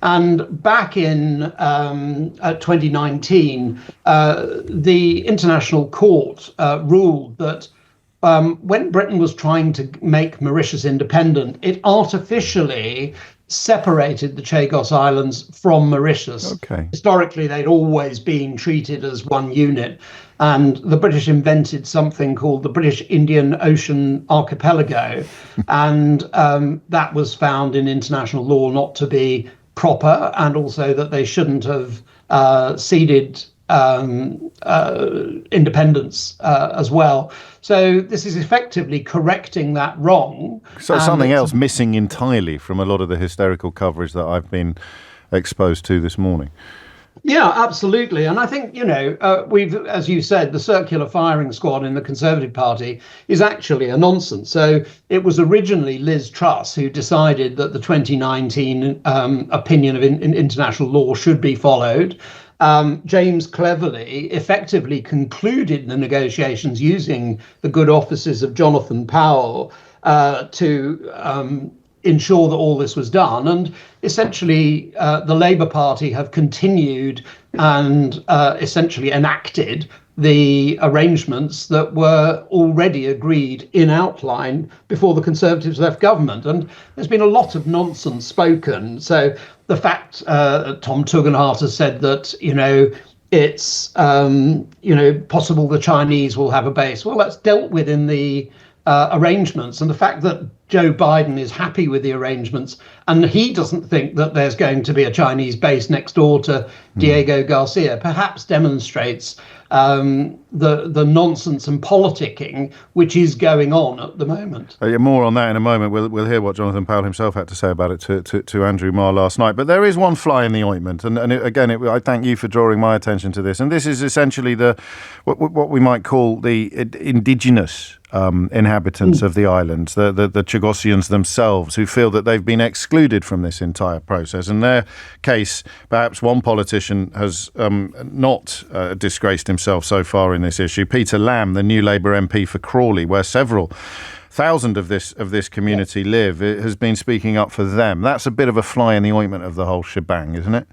S6: And back in 2019, the International Court ruled that when Britain was trying to make Mauritius independent, it artificially separated the Chagos Islands from Mauritius.
S2: Okay.
S6: Historically, they'd always been treated as one unit. And the British invented something called the British Indian Ocean Archipelago. And that was found in international law not to be proper, and also that they shouldn't have ceded independence as well. So this is effectively correcting that wrong.
S2: So something else missing entirely from a lot of the hysterical coverage that I've been exposed to this morning.
S6: Yeah, absolutely. And I think, we've, as you said, the circular firing squad in the Conservative Party is actually a nonsense. So it was originally Liz Truss who decided that the 2019 opinion of international law should be followed. James cleverly effectively concluded the negotiations using the good offices of Jonathan Powell to ensure that all this was done. And essentially, the Labour Party have continued and essentially enacted the arrangements that were already agreed in outline before the Conservatives left government. And there's been a lot of nonsense spoken. So the fact Tom Tugendhat has said that, it's, possible the Chinese will have a base. Well, that's dealt with in the arrangements. And the fact that Joe Biden is happy with the arrangements and he doesn't think that there's going to be a Chinese base next door to Diego Garcia perhaps demonstrates the nonsense and politicking which is going on at the moment.
S2: More on that in a moment. We'll hear what Jonathan Powell himself had to say about it to Andrew Marr last night. But there is one fly in the ointment, and I thank you for drawing my attention to this. And this is essentially what we might call the indigenous inhabitants of the islands, the Chagosians themselves, who feel that they've been excluded from this entire process. In their case, perhaps one politician has not disgraced himself so far in this issue. Peter Lamb, the new Labour MP for Crawley, where several thousand of this community live, has been speaking up for them. That's a bit of a fly in the ointment of the whole shebang, isn't it?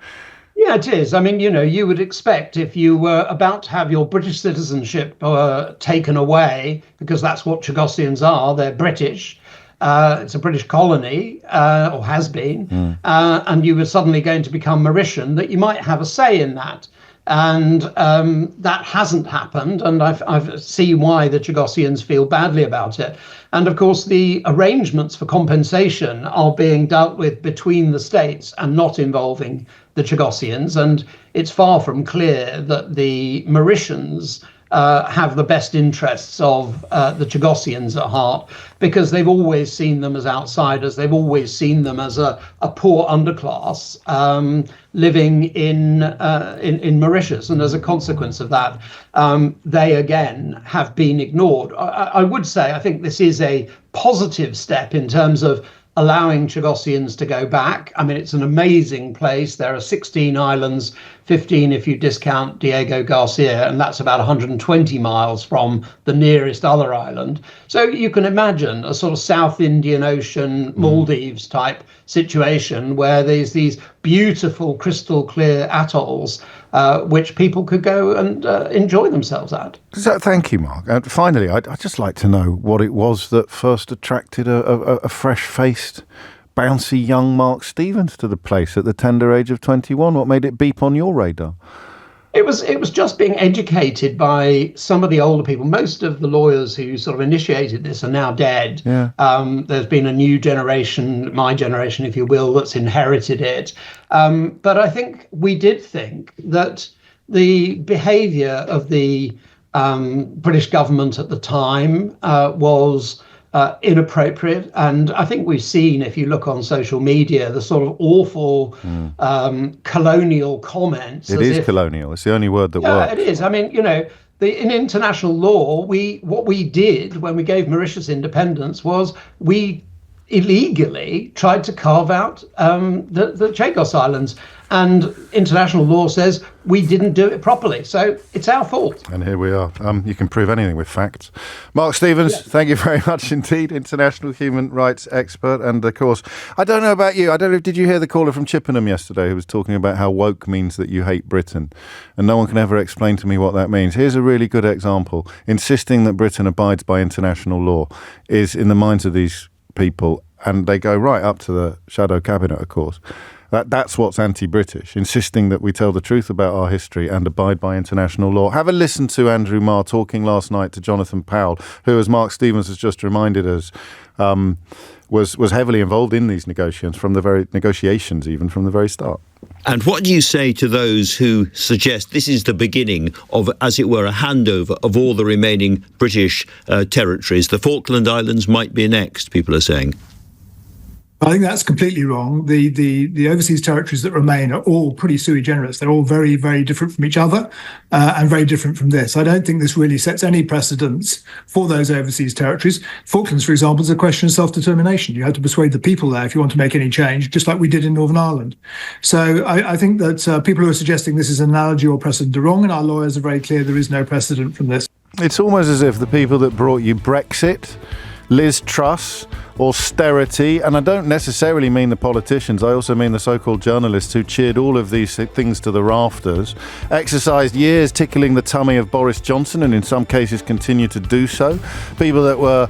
S6: Yeah, it is. I mean, you would expect if you were about to have your British citizenship taken away, because that's what Chagosians are, they're British. It's a British colony, or has been, and you were suddenly going to become Mauritian, that you might have a say in that. And that hasn't happened, and I've seen why the Chagosians feel badly about it. And of course, the arrangements for compensation are being dealt with between the states and not involving the Chagosians. And it's far from clear that the Mauritians have the best interests of the Chagosians at heart, because they've always seen them as outsiders. They've always seen them as a poor underclass living in Mauritius, and as a consequence of that, they again have been ignored. I would say I think this is a positive step in terms of allowing Chagosians to go back. I mean, it's an amazing place. There are 16 islands, 15 if you discount Diego Garcia, and that's about 120 miles from the nearest other island. So you can imagine a sort of South Indian Ocean, Maldives type situation where there's these beautiful crystal clear atolls which people could go and enjoy themselves at.
S2: So, thank you, Mark. And finally, I'd just like to know what it was that first attracted a fresh-faced, bouncy young Mark Stevens to the place at the tender age of 21. What made it beep on your radar?
S6: It was just being educated by some of the older people. Most of the lawyers who sort of initiated this are now dead. Yeah. There's been a new generation, my generation, if you will, that's inherited it. But I think we did think that the behaviour of the British government at the time was inappropriate. And I think we've seen, if you look on social media, the sort of awful colonial comments.
S2: It is colonial. It's the only word that works.
S6: Yeah, it is. I mean, you know, in international law, what we did when we gave Mauritius independence was we illegally tried to carve out the Chagos Islands. And international law says we didn't do it properly. So it's our fault.
S2: And here we are. You can prove anything with facts. Mark Stevens, Thank you very much indeed. International human rights expert. And of course, I don't know about you. I don't know. Did you hear the caller from Chippenham yesterday who was talking about how woke means that you hate Britain? And no one can ever explain to me what that means. Here's a really good example. Insisting that Britain abides by international law is in the minds of these people. And they go right up to the shadow cabinet, of course. That's what's anti-British, insisting that we tell the truth about our history and abide by international law. Have a listen to Andrew Marr talking last night to Jonathan Powell, who, as Mark Stevens has just reminded us, was heavily involved in these negotiations from the very start.
S7: And what do you say to those who suggest this is the beginning of, as it were, a handover of all the remaining British territories? The Falkland Islands might be next, people are saying.
S8: I think that's completely wrong. The overseas territories that remain are all pretty sui generis. They're all very, very different from each other and very different from this. I don't think this really sets any precedents for those overseas territories. Falklands, for example, is a question of self-determination. You have to persuade the people there if you want to make any change, just like we did in Northern Ireland. So I think that people who are suggesting this is an analogy or precedent are wrong, and our lawyers are very clear there is no precedent from this.
S2: It's almost as if the people that brought you Brexit, Liz Truss, austerity, and I don't necessarily mean the politicians, I also mean the so-called journalists who cheered all of these things to the rafters, exercised years tickling the tummy of Boris Johnson and in some cases continue to do so, people that were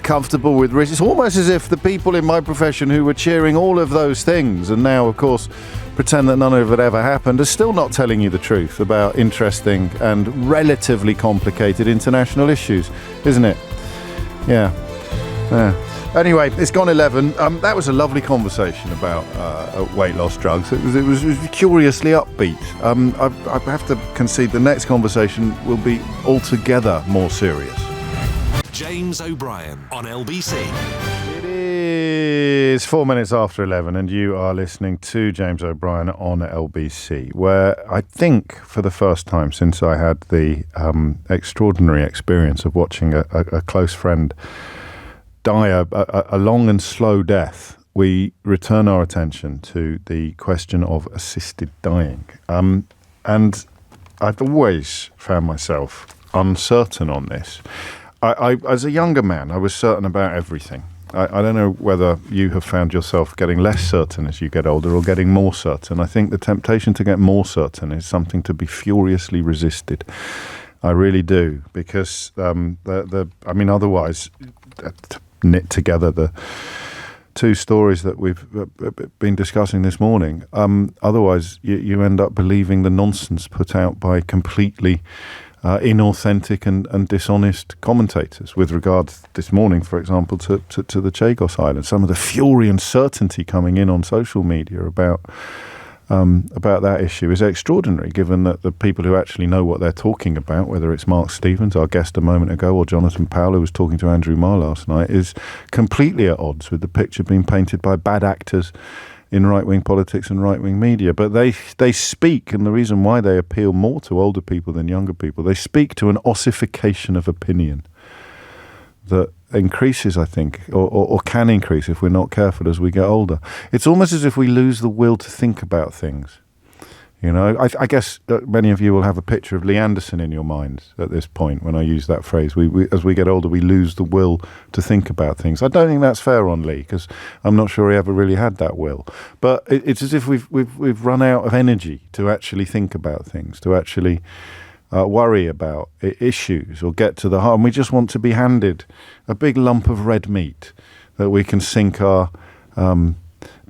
S2: comfortable with risk. It's almost as if the people in my profession who were cheering all of those things and now, of course, pretend that none of it ever happened, are still not telling you the truth about interesting and relatively complicated international issues, isn't it? Yeah. Anyway, it's gone 11. That was a lovely conversation about weight loss drugs. It was curiously upbeat. I have to concede the next conversation will be altogether more serious.
S1: James O'Brien on LBC.
S2: It is 4 minutes after 11 and you are listening to James O'Brien on LBC, where I think for the first time since I had the extraordinary experience of watching a close friend die a long and slow death, we return our attention to the question of assisted dying. And I've always found myself uncertain on this. I as a younger man, I was certain about everything. I don't know whether you have found yourself getting less certain as you get older or getting more certain. I think the temptation to get more certain is something to be furiously resisted. I really do, because otherwise, knit together two stories that we've been discussing this morning. Otherwise, you end up believing the nonsense put out by completely inauthentic and dishonest commentators with regard this morning, for example, to the Chagos Islands. Some of the fury and certainty coming in on social media about that issue is extraordinary, given that the people who actually know what they're talking about, whether it's Mark Stevens, our guest a moment ago, or Jonathan Powell, who was talking to Andrew Marr last night, is completely at odds with the picture being painted by bad actors in right-wing politics and right-wing media. But they speak, and the reason why they appeal more to older people than younger people, they speak to an ossification of opinion that increases, I think, or can increase if we're not careful as we get older. It's almost as if we lose the will to think about things. You know, I guess that many of you will have a picture of Lee Anderson in your minds at this point when I use that phrase. We as we get older, we lose the will to think about things. I don't think that's fair on Lee, because I'm not sure he ever really had that will. But it's as if we've run out of energy to actually think about things, to actually worry about issues or get to the heart. And we just want to be handed a big lump of red meat that we can sink our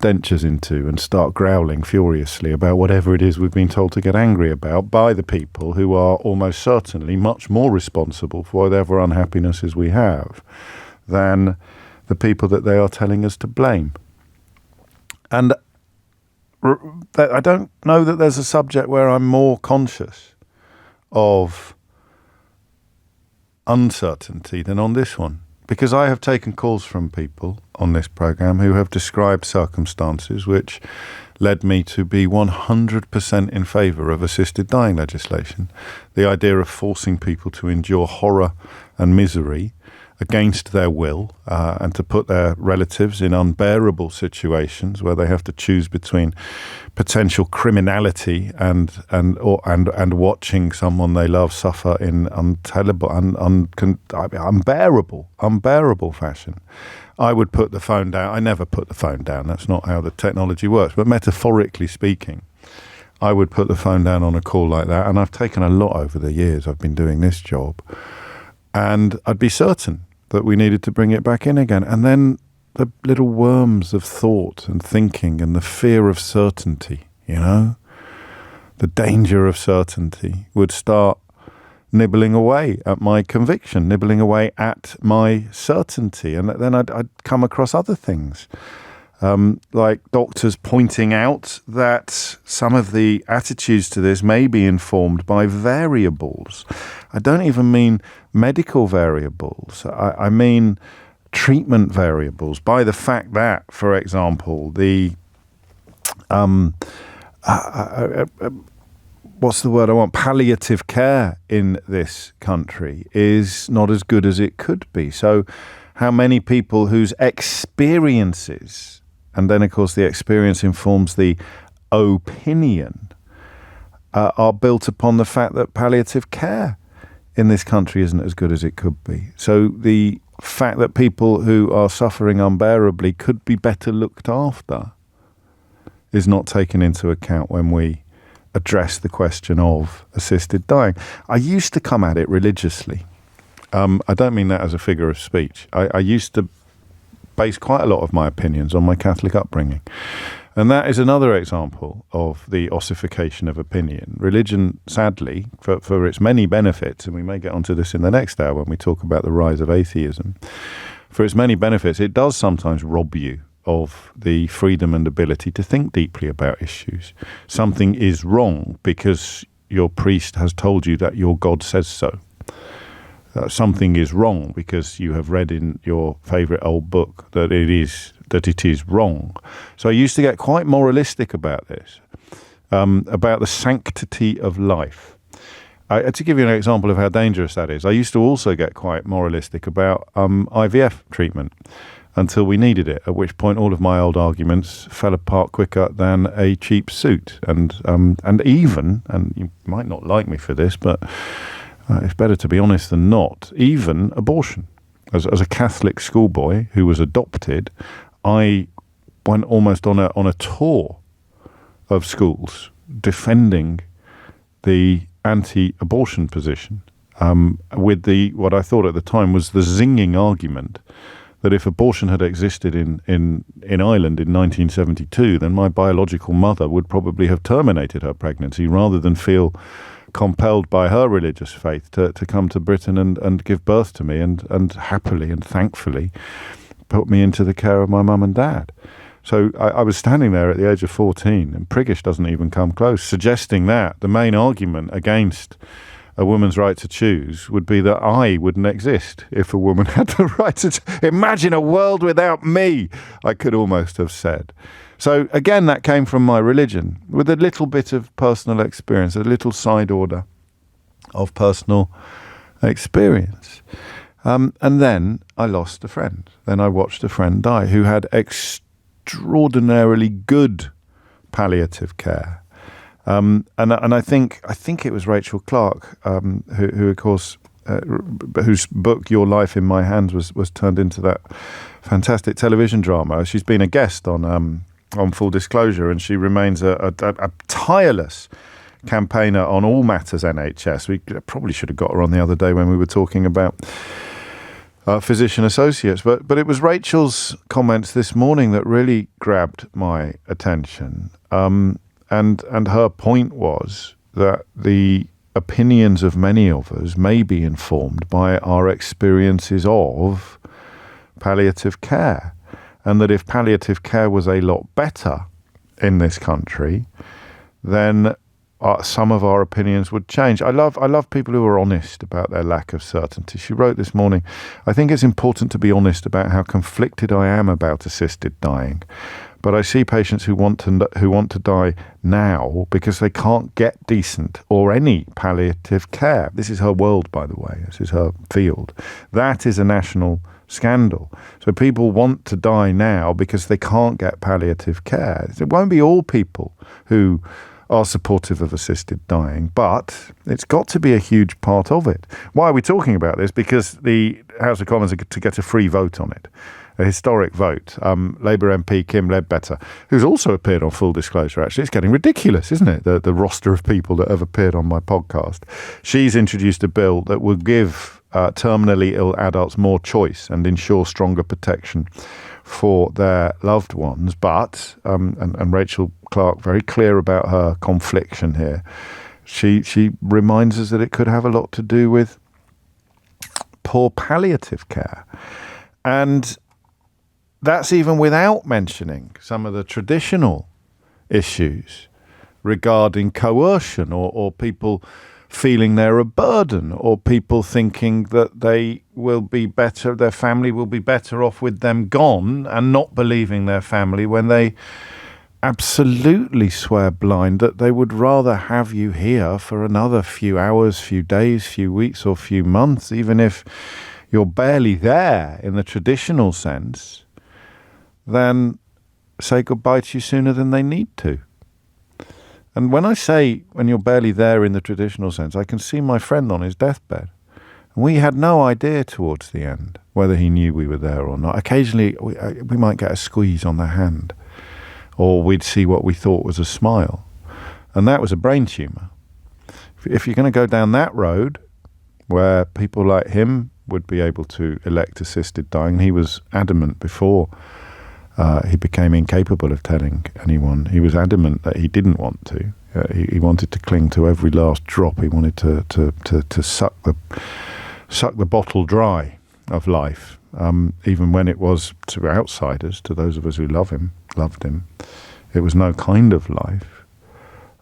S2: dentures into and start growling furiously about whatever it is we've been told to get angry about by the people who are almost certainly much more responsible for whatever unhappinesses we have than the people that they are telling us to blame. And I don't know that there's a subject where I'm more conscious of uncertainty than on this one, because I have taken calls from people on this programme who have described circumstances which led me to be 100% in favour of assisted dying legislation. The idea of forcing people to endure horror and misery against their will, and to put their relatives in unbearable situations where they have to choose between potential criminality and watching someone they love suffer in unbearable fashion. I would put the phone down. I never put the phone down. That's not how the technology works. But metaphorically speaking, I would put the phone down on a call like that. And I've taken a lot over the years I've been doing this job. And I'd be certain that we needed to bring it back in again. And then the little worms of thought and thinking and the fear of certainty, you know, the danger of certainty would start nibbling away at my conviction, nibbling away at my certainty. And then I'd come across other things, like doctors pointing out that some of the attitudes to this may be informed by variables. I don't even mean medical variables. I mean treatment variables, by the fact that, for example, the what's the word I want? Palliative care in this country is not as good as it could be. So how many people whose experiences, and then of course the experience informs the opinion, are built upon the fact that palliative care in this country isn't as good as it could be. So the fact that people who are suffering unbearably could be better looked after is not taken into account when we address the question of assisted dying. I used to come at it religiously. I don't mean that as a figure of speech. I used to base quite a lot of my opinions on my Catholic upbringing. And that is another example of the ossification of opinion. Religion, sadly, for its many benefits, and we may get onto this in the next hour when we talk about the rise of atheism, for its many benefits, it does sometimes rob you of the freedom and ability to think deeply about issues. Something is wrong because your priest has told you that your God says so. Something is wrong because you have read in your favourite old book that it is wrong. So I used to get quite moralistic about this, about the sanctity of life. To give you an example of how dangerous that is, I used to also get quite moralistic about IVF treatment until we needed it, at which point all of my old arguments fell apart quicker than a cheap suit. And even, and you might not like me for this, but it's better to be honest than not, even abortion. As a Catholic schoolboy who was adopted, I went almost on a tour of schools defending the anti-abortion position, with what I thought at the time was the zinging argument that if abortion had existed in Ireland in 1972, then my biological mother would probably have terminated her pregnancy rather than feel compelled by her religious faith to come to Britain and give birth to me and happily and thankfully put me into the care of my mum and dad. So I was standing there at the age of 14, and priggish doesn't even come close, suggesting that the main argument against a woman's right to choose would be that I wouldn't exist if a woman had the right to imagine a world without me, I could almost have said. So again, that came from my religion, with a little bit of personal experience, a little side order of personal experience. And then I lost a friend. Then I watched a friend die who had extraordinarily good palliative care. And I think it was Rachel Clark, who of course, whose book "Your Life in My Hands" was turned into that fantastic television drama. She's been a guest on Full Disclosure, and she remains a tireless campaigner on all matters NHS. We probably should have got her on the other day when we were talking about physician associates, but it was Rachel's comments this morning that really grabbed my attention. And her point was that the opinions of many of us may be informed by our experiences of palliative care, and that if palliative care was a lot better in this country, then some of our opinions would change. I love people who are honest about their lack of certainty. She wrote this morning, "I think it's important to be honest about how conflicted I am about assisted dying. But I see patients who want to die now because they can't get decent or any palliative care." This is her world, by the way. This is her field. That is a national scandal. So people want to die now because they can't get palliative care. It won't be all people who are supportive of assisted dying, but it's got to be a huge part of it. Why are we talking about this? Because the House of Commons are to get a free vote on it. A historic vote. Labour MP Kim Ledbetter, who's also appeared on Full Disclosure, actually. It's getting ridiculous, isn't it? The roster of people that have appeared on my podcast. She's introduced a bill that will give terminally ill adults more choice and ensure stronger protection for their loved ones. But, and Rachel Clark, very clear about her confliction here, she reminds us that it could have a lot to do with poor palliative care. And that's even without mentioning some of the traditional issues regarding coercion or people feeling they're a burden, or people thinking that they will be better, their family will be better off with them gone, and not believing their family when they absolutely swear blind that they would rather have you here for another few hours, few days, few weeks, or few months, even if you're barely there in the traditional sense, than say goodbye to you sooner than they need to. And when I say when you're barely there in the traditional sense, I can see my friend on his deathbed. And we had no idea towards the end whether he knew we were there or not. Occasionally we might get a squeeze on the hand, or we'd see what we thought was a smile. And that was a brain tumour. If you're going to go down that road where people like him would be able to elect assisted dying, he was adamant before he became incapable of telling anyone. He was adamant that he didn't want to. He wanted to cling to every last drop. He wanted to suck the bottle dry of life, even when it was to outsiders, to those of us who loved him. It was no kind of life.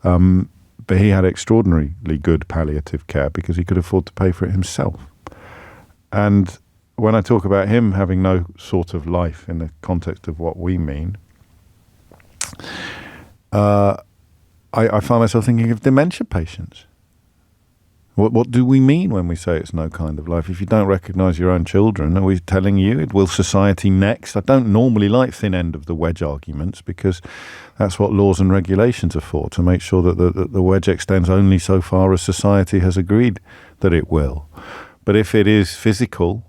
S2: But he had extraordinarily good palliative care because he could afford to pay for it himself. And when I talk about him having no sort of life in the context of what we mean, I find myself thinking of dementia patients. What do we mean when we say it's no kind of life? If you don't recognise your own children, are we telling you, will society next? I don't normally like thin end of the wedge arguments, because that's what laws and regulations are for, to make sure that the wedge extends only so far as society has agreed that it will. But if it is physical,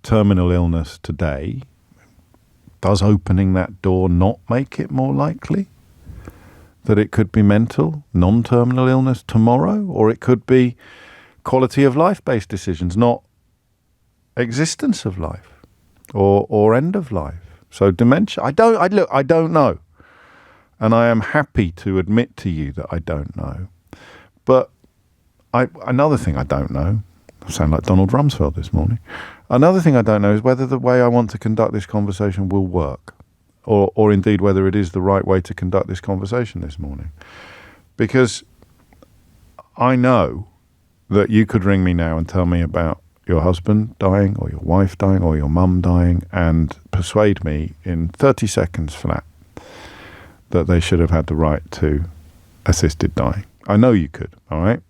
S2: terminal illness today, does opening that door not make it more likely that it could be mental, non-terminal illness tomorrow? Or it could be quality of life-based decisions, not existence of life. or end of life. So dementia, I don't know. And I am happy to admit to you that I don't know. But another thing I don't know, I sound like Donald Rumsfeld this morning. Another thing I don't know is whether the way I want to conduct this conversation will work, or indeed whether it is the right way to conduct this conversation this morning. Because I know that you could ring me now and tell me about your husband dying, or your wife dying, or your mum dying, and persuade me in 30 seconds flat that they should have had the right to assisted dying. I know you could, all right?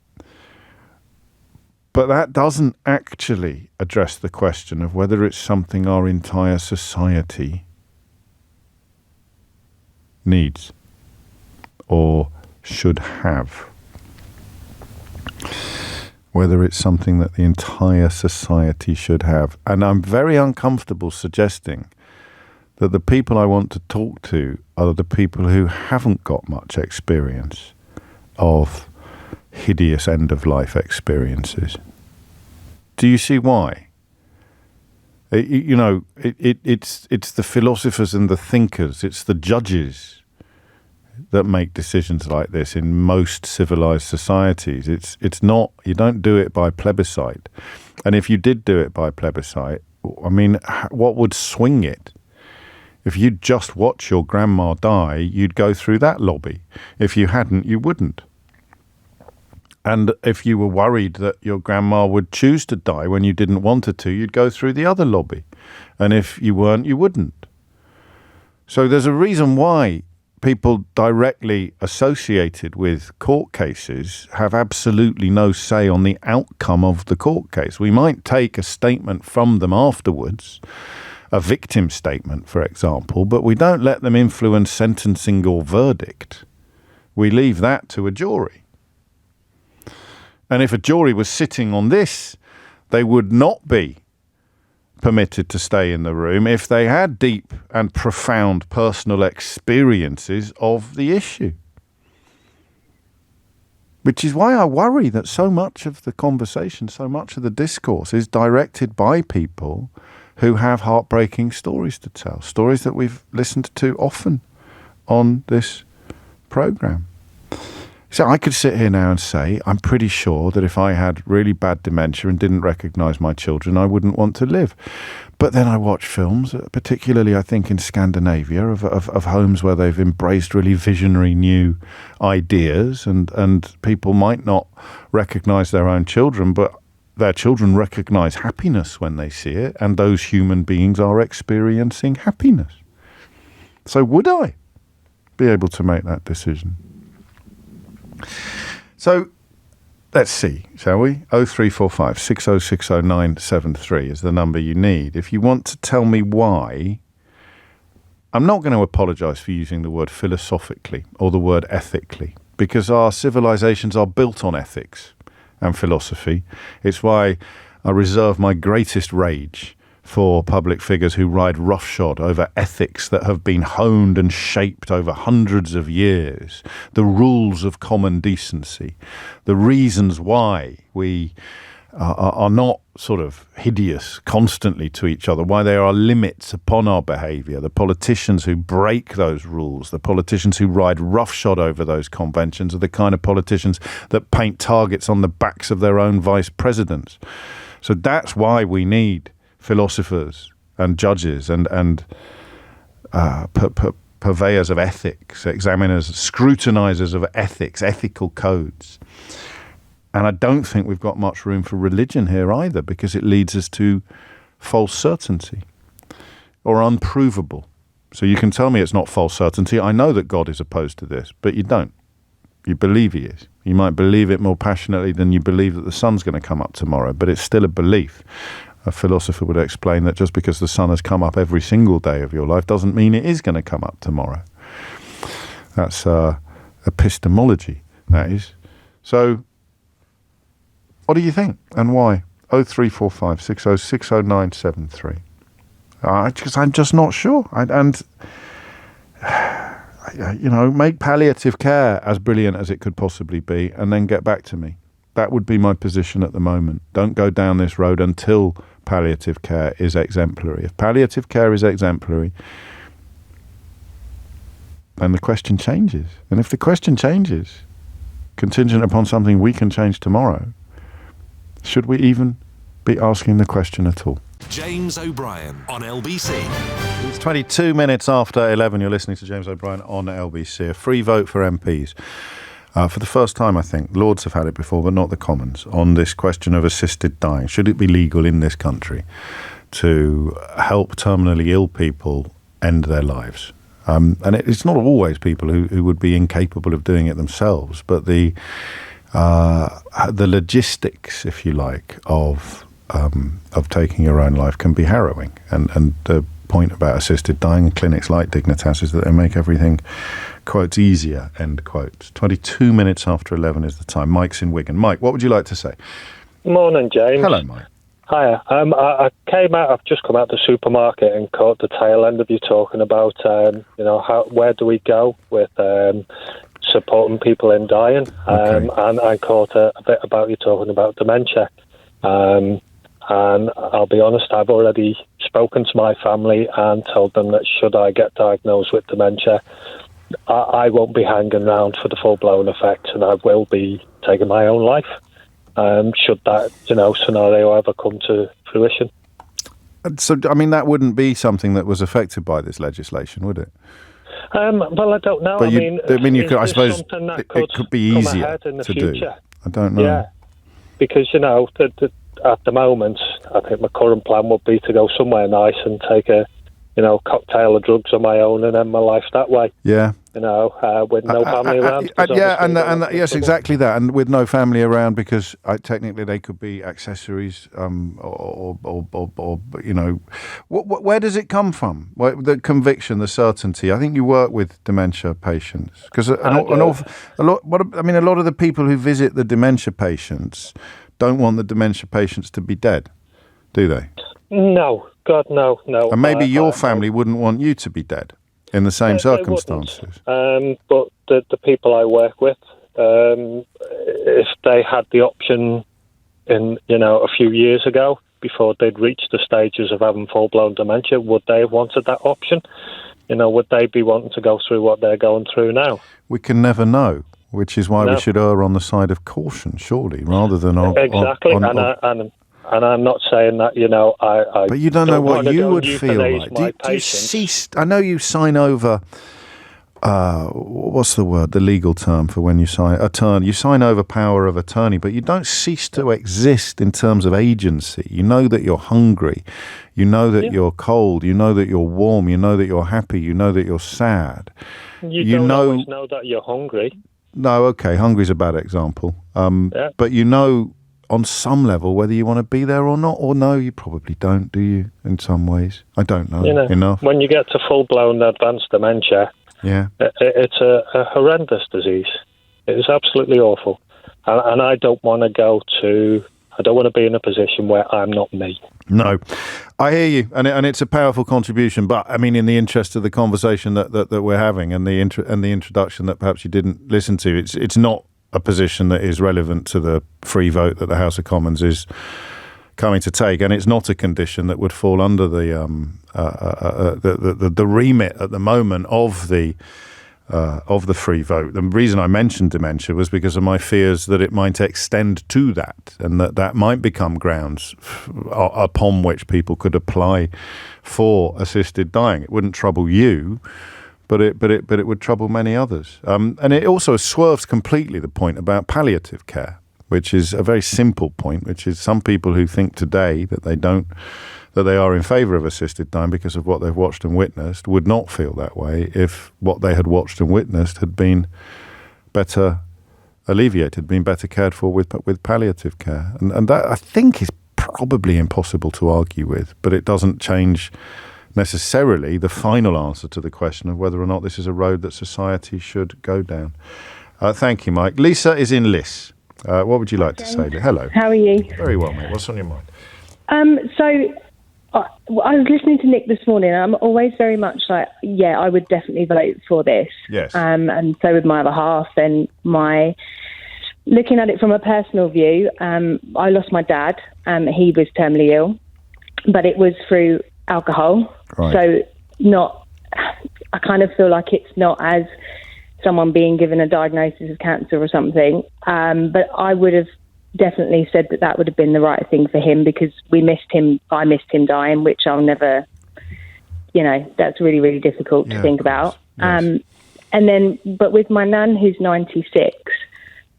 S2: But that doesn't actually address the question of whether it's something our entire society needs or should have. Whether it's something that the entire society should have. And I'm very uncomfortable suggesting that the people I want to talk to are the people who haven't got much experience of hideous end-of-life experiences. Do you see why? It's the philosophers and the thinkers, it's the judges that make decisions like this in most civilized societies. It's not, you don't do it by plebiscite. And if you did do it by plebiscite, I mean, what would swing it? If you'd just watch your grandma die, you'd go through that lobby. If you hadn't, you wouldn't. And if you were worried that your grandma would choose to die when you didn't want her to, you'd go through the other lobby. And if you weren't, you wouldn't. So there's a reason why people directly associated with court cases have absolutely no say on the outcome of the court case. We might take a statement from them afterwards, a victim statement, for example, but we don't let them influence sentencing or verdict. We leave that to a jury. And if a jury was sitting on this, they would not be permitted to stay in the room if they had deep and profound personal experiences of the issue. Which is why I worry that so much of the conversation, so much of the discourse is directed by people who have heartbreaking stories to tell, stories that we've listened to often on this programme. So I could sit here now and say, I'm pretty sure that if I had really bad dementia and didn't recognise my children, I wouldn't want to live. But then I watch films, particularly I think in Scandinavia, of homes where they've embraced really visionary new ideas, and people might not recognise their own children, but their children recognise happiness when they see it, and those human beings are experiencing happiness. So would I be able to make that decision? So let's see, shall we? 0345 6060 973 is the number you need. If you want to tell me why, I'm not going to apologise for using the word philosophically or the word ethically, because our civilizations are built on ethics and philosophy. It's why I reserve my greatest rage for public figures who ride roughshod over ethics that have been honed and shaped over hundreds of years, the rules of common decency, the reasons why we are not sort of hideous constantly to each other, why there are limits upon our behaviour, the politicians who break those rules, the politicians who ride roughshod over those conventions are the kind of politicians that paint targets on the backs of their own vice presidents. So that's why we need philosophers and judges and purveyors of ethics, examiners, scrutinizers of ethics, ethical codes. And I don't think we've got much room for religion here either, because it leads us to false certainty or unprovable. So you can tell me it's not false certainty. I know that God is opposed to this, but you don't. You believe he is. You might believe it more passionately than you believe that the sun's going to come up tomorrow, but it's still a belief. A philosopher would explain that just because the sun has come up every single day of your life doesn't mean it is going to come up tomorrow. That's epistemology, that is. So what do you think and why? 0345 6060 973. Because I'm just not sure. Make palliative care as brilliant as it could possibly be and then get back to me. That would be my position at the moment. Don't go down this road until palliative care is exemplary. If palliative care is exemplary, then the question changes. And if the question changes, contingent upon something we can change tomorrow, should we even be asking the question at all?
S1: James O'Brien on LBC.
S2: It's 22 minutes after 11. You're listening to James O'Brien on LBC. A free vote for MPs. For the first time, I think. Lords have had it before, but not the Commons, on this question of assisted dying. Should it be legal in this country to help terminally ill people end their lives? And it's not always people who would be incapable of doing it themselves, but the logistics, if you like, of taking your own life can be harrowing. And the point about assisted dying and clinics like Dignitas is that they make everything, quotes, easier, end quotes. 22 minutes after 11 is the time. Mike's in Wigan. Mike, what would you like to say?
S9: Morning, James.
S2: Hello, Mike.
S9: Hiya. I've just come out of the supermarket and caught the tail end of you talking about, where do we go with supporting people in dying?
S2: Okay.
S9: And I caught a bit about you talking about dementia. And I'll be honest, I've already spoken to my family and told them that should I get diagnosed with dementia, I won't be hanging around for the full-blown effects, and I will be taking my own life. Should that, scenario ever come to fruition.
S2: So, I mean, that wouldn't be something that was affected by this legislation, would it?
S9: Well, I don't know.
S2: But you could, I suppose,
S9: it
S2: could be easier to do. I don't know.
S9: Yeah, because, at the moment, I think my current plan would be to go somewhere nice and take a, cocktail of drugs on my own and end my life that way.
S2: Yeah.
S9: With no family around.
S2: Yes, exactly that, and with no family around, because technically they could be accessories, or where does it come from? The conviction, the certainty. I think you work with dementia patients, because a lot of the people who visit the dementia patients don't want the dementia patients to be dead, do they?
S9: No, God, no.
S2: And maybe your family wouldn't want you to be dead in the same circumstances.
S9: But the people I work with, if they had the option in, a few years ago, before they'd reached the stages of having full-blown dementia, would they have wanted that option? Would they be wanting to go through what they're going through now?
S2: We can never know, which is why we should err on the side of caution, surely, rather than
S9: exactly. And I'm not saying that, I
S2: but you don't know what you would feel like. Do you cease? I know you sign over. What's the word? The legal term for when you sign attorney. You sign over power of attorney, but you don't cease to exist in terms of agency. You know that you're hungry. You know that you're cold. You know that you're warm. You know that you're happy. You know that you're sad.
S9: You don't always know that you're hungry.
S2: No, okay, hungry's a bad example. But on some level whether you want to be there or not, or no, you probably don't, do you, in some ways? I don't know enough.
S9: When you get to full-blown advanced dementia, it's a horrendous disease. It is absolutely awful. And I don't want to be in a position where I'm not me. No,
S2: I hear you, and it's a powerful contribution. But I mean, in the interest of the conversation that we're having, and the introduction that perhaps you didn't listen to, it's not a position that is relevant to the free vote that the House of Commons is coming to take, and it's not a condition that would fall under the remit at the moment of the free vote. The reason I mentioned dementia was because of my fears that it might extend to that, and that might become grounds upon which people could apply for assisted dying. It wouldn't trouble you, but it would trouble many others. And it also swerves completely the point about palliative care, which is a very simple point, which is some people who think today that they are in favour of assisted dying because of what they've watched and witnessed would not feel that way if what they had watched and witnessed had been better alleviated, been better cared for with palliative care. And that, I think, is probably impossible to argue with, but it doesn't change necessarily the final answer to the question of whether or not this is a road that society should go down. Thank you, Mike. Lisa is in Liss. What would you like to say? Hello.
S10: How are you?
S2: Very well, mate. What's on your mind?
S10: I was listening to Nick this morning. I'm always very much like, yeah, I would definitely vote for this.
S2: Yes.
S10: And so would my other half. And looking at it from a personal view, I lost my dad. He was terminally ill. but it was through alcohol.
S2: Right.
S10: So I kind of feel like it's not as someone being given a diagnosis of cancer or something, but I would have definitely said that would have been the right thing for him, because I missed him dying, which I'll never, that's really, really difficult to think about. Yes. And then, but with my nan, who's 96,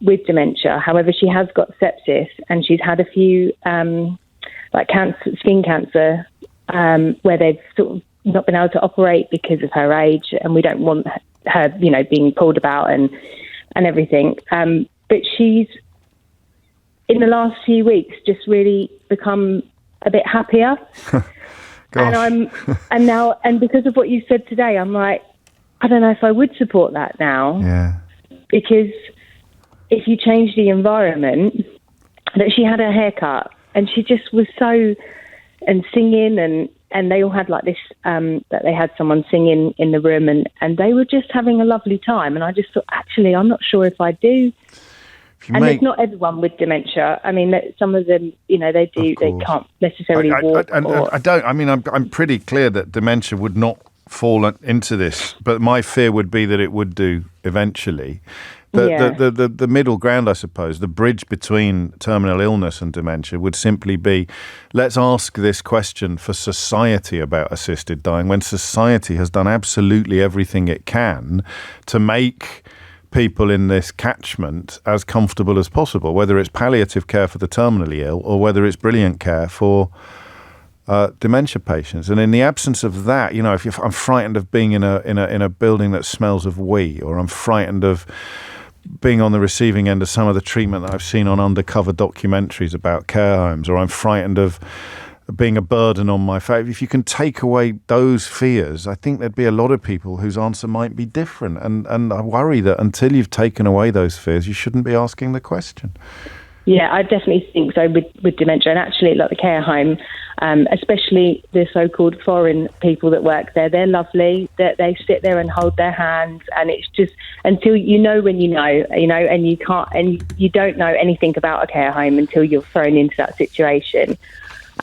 S10: with dementia, however, she has got sepsis, and she's had a few, skin cancer, where they've sort of not been able to operate because of her age, and we don't want her, being pulled about and everything. But she's, in the last few weeks, just really become a bit happier. And and because of what you said today, I'm like, I don't know if I would support that now.
S2: Yeah.
S10: Because if you change the environment, that she had her hair cut, and she just was so, and singing, and they all had like this, that they had someone singing in the room, and they were just having a lovely time. And I just thought, actually, I'm not sure if I do. And it's not everyone with dementia. I mean, some of them, they can't necessarily walk.
S2: I'm pretty clear that dementia would not fall into this, but my fear would be that it would do eventually. The middle ground, I suppose, the bridge between terminal illness and dementia would simply be, let's ask this question for society about assisted dying, when society has done absolutely everything it can to make people in this catchment as comfortable as possible, whether it's palliative care for the terminally ill or whether it's brilliant care for dementia patients. And in the absence of that, if I'm frightened of being in a building that smells of wee, or I'm frightened of being on the receiving end of some of the treatment that I've seen on undercover documentaries about care homes, or I'm frightened of being a burden on my family. If you can take away those fears, I think there'd be a lot of people whose answer might be different. And I worry that until you've taken away those fears, you shouldn't be asking the question.
S10: Yeah, I definitely think so with dementia. And actually, like the care home, especially the so-called foreign people that work there, they're lovely. They sit there and hold their hands, and it's just until when you know, and you can't, and you don't know anything about a care home until you're thrown into that situation,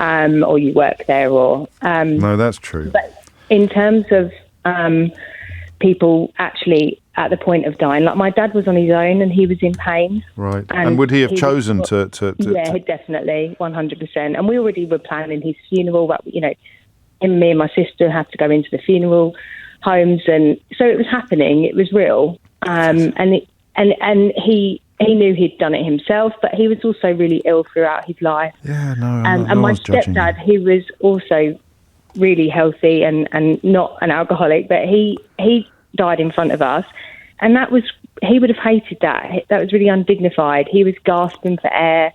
S10: or you work there, or
S2: no, that's true.
S10: But in terms of people actually at the point of dying, like my dad was on his own and he was in pain.
S2: Right. And would he have chosen to?
S10: Yeah, definitely, 100%. And we already were planning his funeral, but me and my sister had to go into the funeral homes, and so it was happening. It was real. And he knew he'd done it himself, but he was also really ill throughout his life.
S2: Yeah, no.
S10: And my stepdad, he was also really healthy and not an alcoholic, but he died in front of us, and he would have hated that. That was really undignified. He was gasping for air,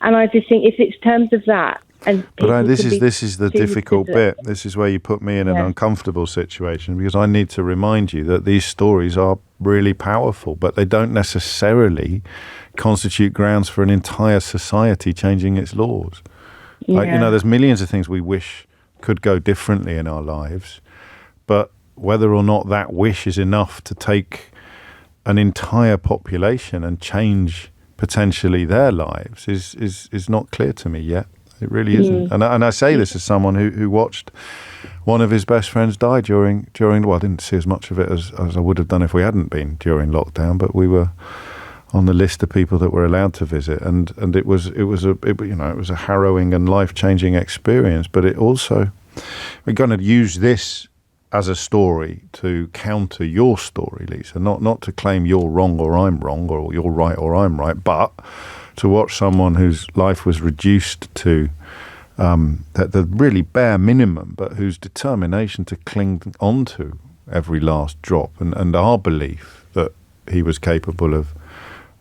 S10: and I just think if it's terms of that, but
S2: this is the difficult bit. This is where you put me in an uncomfortable situation, because I need to remind you that these stories are really powerful, but they don't necessarily constitute grounds for an entire society changing its laws. Yeah. There's millions of things we wish could go differently in our lives, but whether or not that wish is enough to take an entire population and change potentially their lives is not clear to me yet. It really isn't. And I say this as someone who watched one of his best friends die during well, I didn't see as much of it as I would have done if we hadn't been during lockdown, but we were on the list of people that were allowed to visit, and it was a harrowing and life-changing experience. But it also, we're going to use this as a story to counter your story, Lisa, not to claim you're wrong or I'm wrong, or you're right or I'm right, but to watch someone whose life was reduced to the really bare minimum, but whose determination to cling onto every last drop, and our belief that he was capable of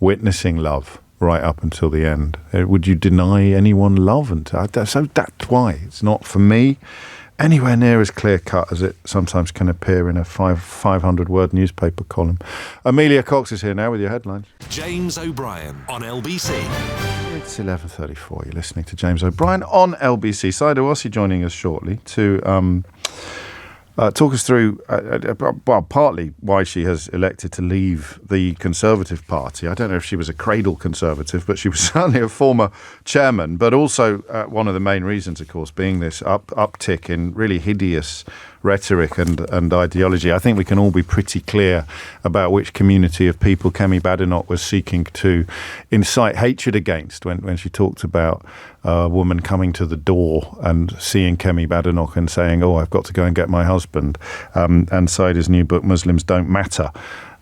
S2: witnessing love right up until the end. Would you deny anyone love? So that's why it's not, for me, anywhere near as clear-cut as it sometimes can appear in a 500-word newspaper column. Amelia Cox is here now with your headlines.
S1: James O'Brien on LBC.
S2: It's 11:34. You're listening to James O'Brien on LBC. Sayeeda Warsi joining us shortly to Talk us through, partly why she has elected to leave the Conservative Party. I don't know if she was a cradle Conservative, but she was certainly a former chairman. But also one of the main reasons, of course, being this uptick in really hideous rhetoric and ideology. I think we can all be pretty clear about which community of people Kemi Badenoch was seeking to incite hatred against when she talked about a woman coming to the door and seeing Kemi Badenoch and saying, "Oh, I've got to go and get my husband." And Sayeeda's new book, Muslims Don't Matter.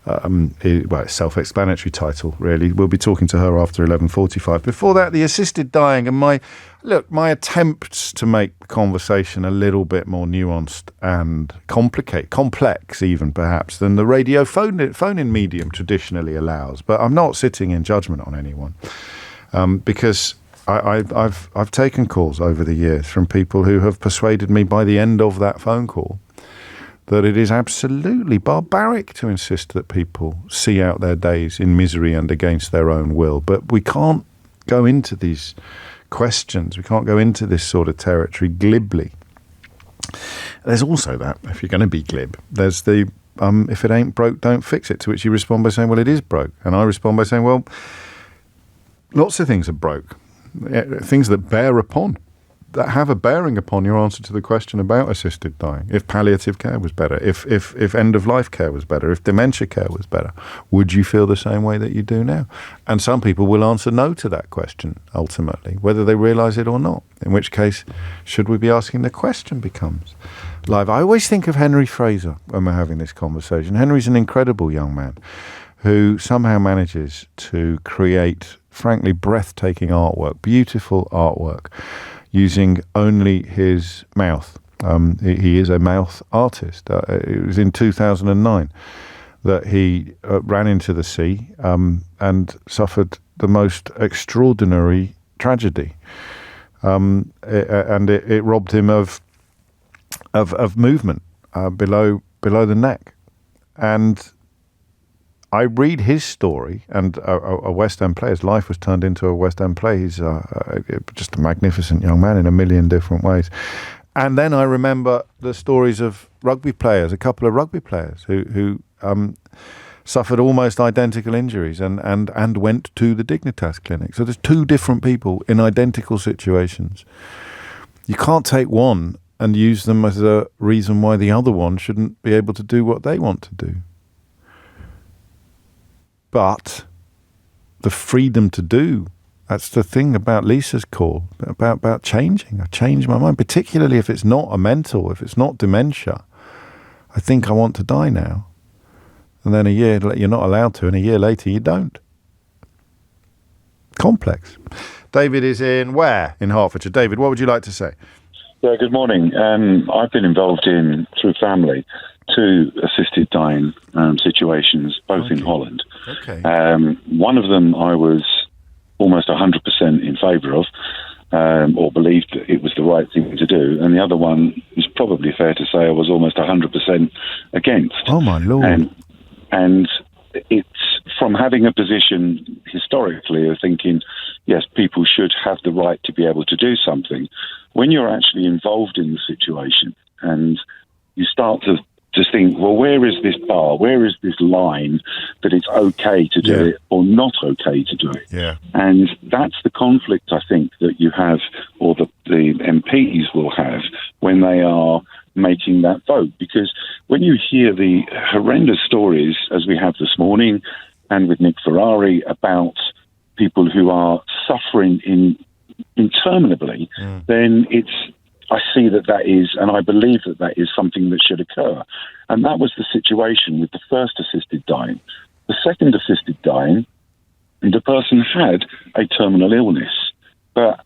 S2: It's self-explanatory title, really. We'll be talking to her after 11:45. Before that, the assisted dying and my attempts to make the conversation a little bit more nuanced and complex even perhaps than the radio phone-in medium traditionally allows. But I'm not sitting in judgment on anyone because I've taken calls over the years from people who have persuaded me by the end of that phone call that it is absolutely barbaric to insist that people see out their days in misery and against their own will. But we can't go into these questions. We can't go into this sort of territory glibly. There's also that, if you're going to be glib, there's the if it ain't broke, don't fix it, to which you respond by saying, well, it is broke. And I respond by saying, well, lots of things are broke. Things that have a bearing upon your answer to the question about assisted dying. If palliative care was better, if end-of-life care was better, if dementia care was better, would you feel the same way that you do now? And some people will answer no to that question, ultimately, whether they realise it or not, in which case, should we be asking the question becomes live. I always think of Henry Fraser when we're having this conversation. Henry's an incredible young man who somehow manages to create, frankly, breathtaking artwork, beautiful artwork, using only his mouth. He is a mouth artist. It was in 2009 that he ran into the sea and suffered the most extraordinary tragedy. And it robbed him of movement below the neck. And I read his story, and a West End play. His life was turned into a West End play. He's just a magnificent young man in a million different ways. And then I remember the stories of rugby players, a couple of rugby players who suffered almost identical injuries and went to the Dignitas clinic. So there's two different people in identical situations. You can't take one and use them as a reason why the other one shouldn't be able to do what they want to do. But the freedom to do, that's the thing about Lisa's call, about changing. I change my mind, particularly if it's not a mental, if it's not dementia. I think I want to die now. And then a year, you're not allowed to, and a year later you don't. Complex. David is in where? In Hertfordshire. David, what would you like to say?
S11: Yeah, good morning. I've been involved through family, 2 assisted dying situations, both in Holland.
S2: Okay.
S11: One of them I was almost 100% in favour of, or believed that it was the right thing to do, and the other one is probably fair to say I was almost 100% against.
S2: Oh my Lord.
S11: And it's from having a position historically of thinking, yes, people should have the right to be able to do something. When you're actually involved in the situation and you start to think, well, where is this bar? Where is this line that it's okay to do it or not okay to do it?
S2: Yeah.
S11: And that's the conflict, I think, that you have, or the MPs will have when they are making that vote. Because when you hear the horrendous stories, as we have this morning, and with Nick Ferrari, about people who are suffering interminably, then I see that is, and I believe that is something that should occur. And that was the situation with the first assisted dying. The second assisted dying, the person had a terminal illness, but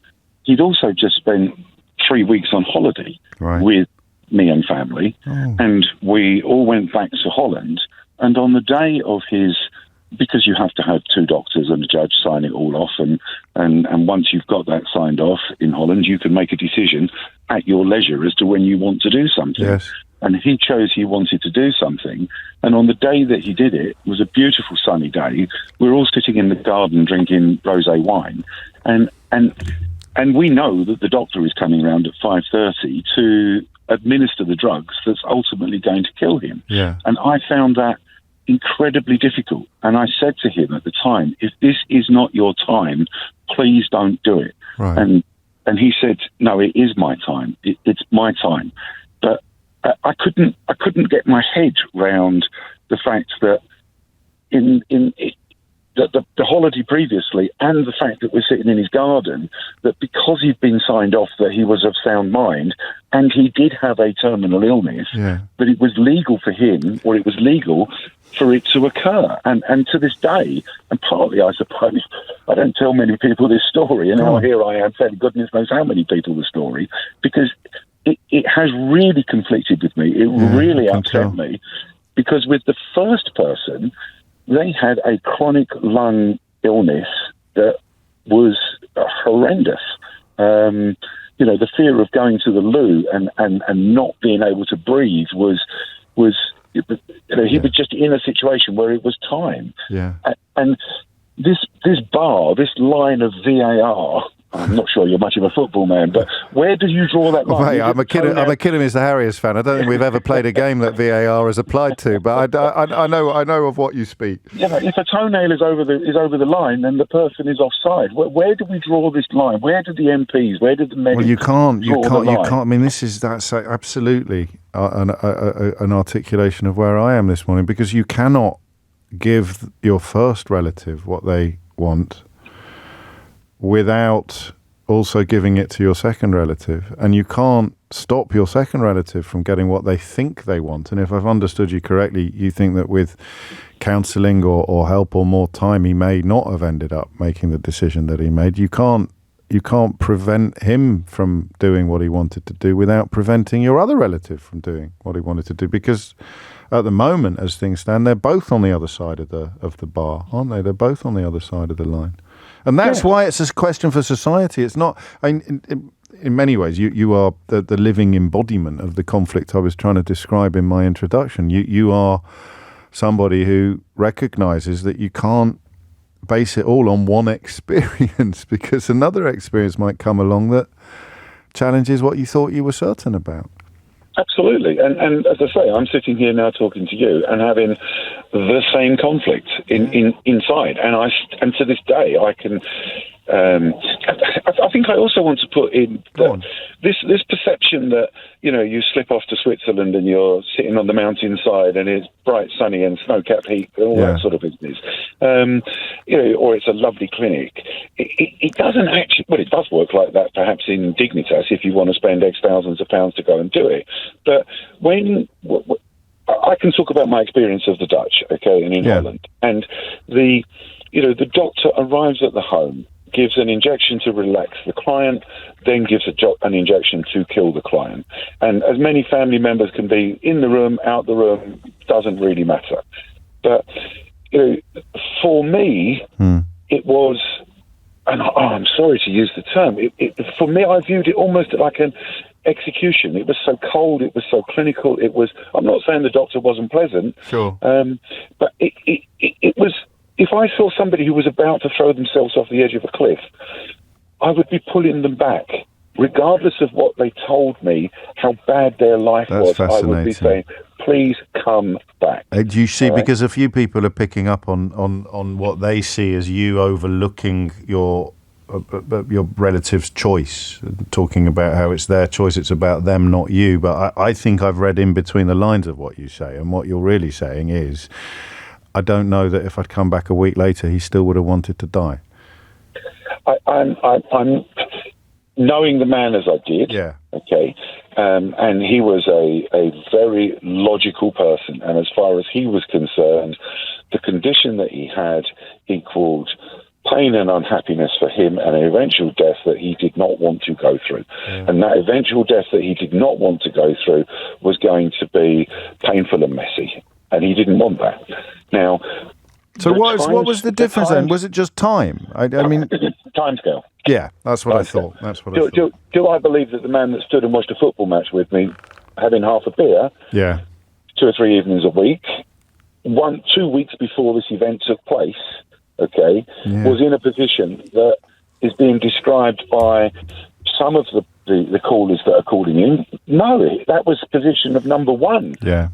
S11: he'd also just spent 3 weeks on holiday with me and family, and we all went back to Holland. And on the day of his, because you have to have 2 doctors and a judge sign it all off, and once you've got that signed off in Holland, you can make a decision at your leisure as to when you want to do something.
S2: Yes.
S11: And he chose he wanted to do something, and on the day that he did it, was a beautiful sunny day. We were all sitting in the garden drinking rosé wine, and we know that the doctor is coming around at 5:30 to administer the drugs that's ultimately going to kill him.
S2: Yeah.
S11: And I found that incredibly difficult. And I said to him at the time, if this is not your time, please don't do it.
S2: Right.
S11: And he said, no, it is my time. It's my time. But I couldn't get my head round the fact that the holiday previously, and the fact that we're sitting in his garden, that because he'd been signed off that he was of sound mind, and he did have a terminal illness, that it was legal for him, or it was legal for it to occur. And to this day, and partly, I suppose, I don't tell many people this story, and now here I am telling goodness knows how many people the story, because it has really conflicted with me. It really upset me, because with the first person, they had a chronic lung illness that was horrendous. The fear of going to the loo and not being able to breathe was he was just in a situation where it was time.
S2: Yeah.
S11: And this line of VAR, I'm not sure you're much of a football man, but where do you draw that line?
S2: Well, mate, I'm a Kidderminster Harriers fan. I don't think we've ever played a game that VAR has applied to, but I know of what you speak.
S11: Yeah, if a toenail is over the line, then the person is offside. Where do we draw this line? Where do the MPs? Where do the medics?
S2: Well, you can't. I mean, that's absolutely an articulation of where I am this morning, because you cannot give your first relative what they want without also giving it to your second relative, and you can't stop your second relative from getting what they think they want. And if I've understood you correctly, you think that with counselling or help or more time, he may not have ended up making the decision that he made. You can't prevent him from doing what he wanted to do without preventing your other relative from doing what he wanted to do, because at the moment, as things stand, they're both on the other side of the bar, aren't they? They're both on the other side of the line. And that's why it's a question for society. It's not, in many ways, you are the living embodiment of the conflict I was trying to describe in my introduction. You are somebody who recognises that you can't base it all on one experience, because another experience might come along that challenges what you thought you were certain about.
S11: Absolutely. And as I say, I'm sitting here now talking to you and having the same conflict inside. And to this day, I can... I think I also want to put in this perception that, you slip off to Switzerland and you're sitting on the mountainside and it's bright, sunny and snow-capped heat and all that sort of business, or it's a lovely clinic. It doesn't actually... Well, it does work like that perhaps in Dignitas if you want to spend X thousands of pounds to go and do it. But when... I can talk about my experience of the Dutch, and in Holland. And the doctor arrives at the home, gives an injection to relax the client, then gives an injection to kill the client. And as many family members can be in the room, out the room, doesn't really matter. But, for me, it was, and I'm sorry to use the term, for me, I viewed it almost like an execution. It was so cold, it was so clinical, it was, I'm not saying the doctor wasn't pleasant,
S2: sure,
S11: but it was, if I saw somebody who was about to throw themselves off the edge of a cliff, I would be pulling them back, regardless of what they told me, how bad their life was. I would be saying, please come back.
S2: Do you see, because a few people are picking up on what they see as you overlooking your relative's choice, talking about how it's their choice, it's about them, not you. But I think I've read in between the lines of what you say, and what you're really saying is, I don't know that if I'd come back a week later, he still would have wanted to die.
S11: I'm knowing the man as I did.
S2: Yeah.
S11: Okay. And he was a very logical person. And as far as he was concerned, the condition that he had equaled pain and unhappiness for him, and an eventual death that he did not want to go through. Yeah. And that eventual death that he did not want to go through was going to be painful and messy. And he didn't want that. Now,
S2: so what was the difference then? Was it just time? I mean,
S11: timescale.
S2: Yeah, that's what I thought. That's what I thought.
S11: Do I believe that the man that stood and watched a football match with me, having half a beer, 2 or 3 evenings a week, 2 weeks before this event took place, was in a position that is being described by some of the callers that are calling in, No, that was position of number one.
S2: Yeah.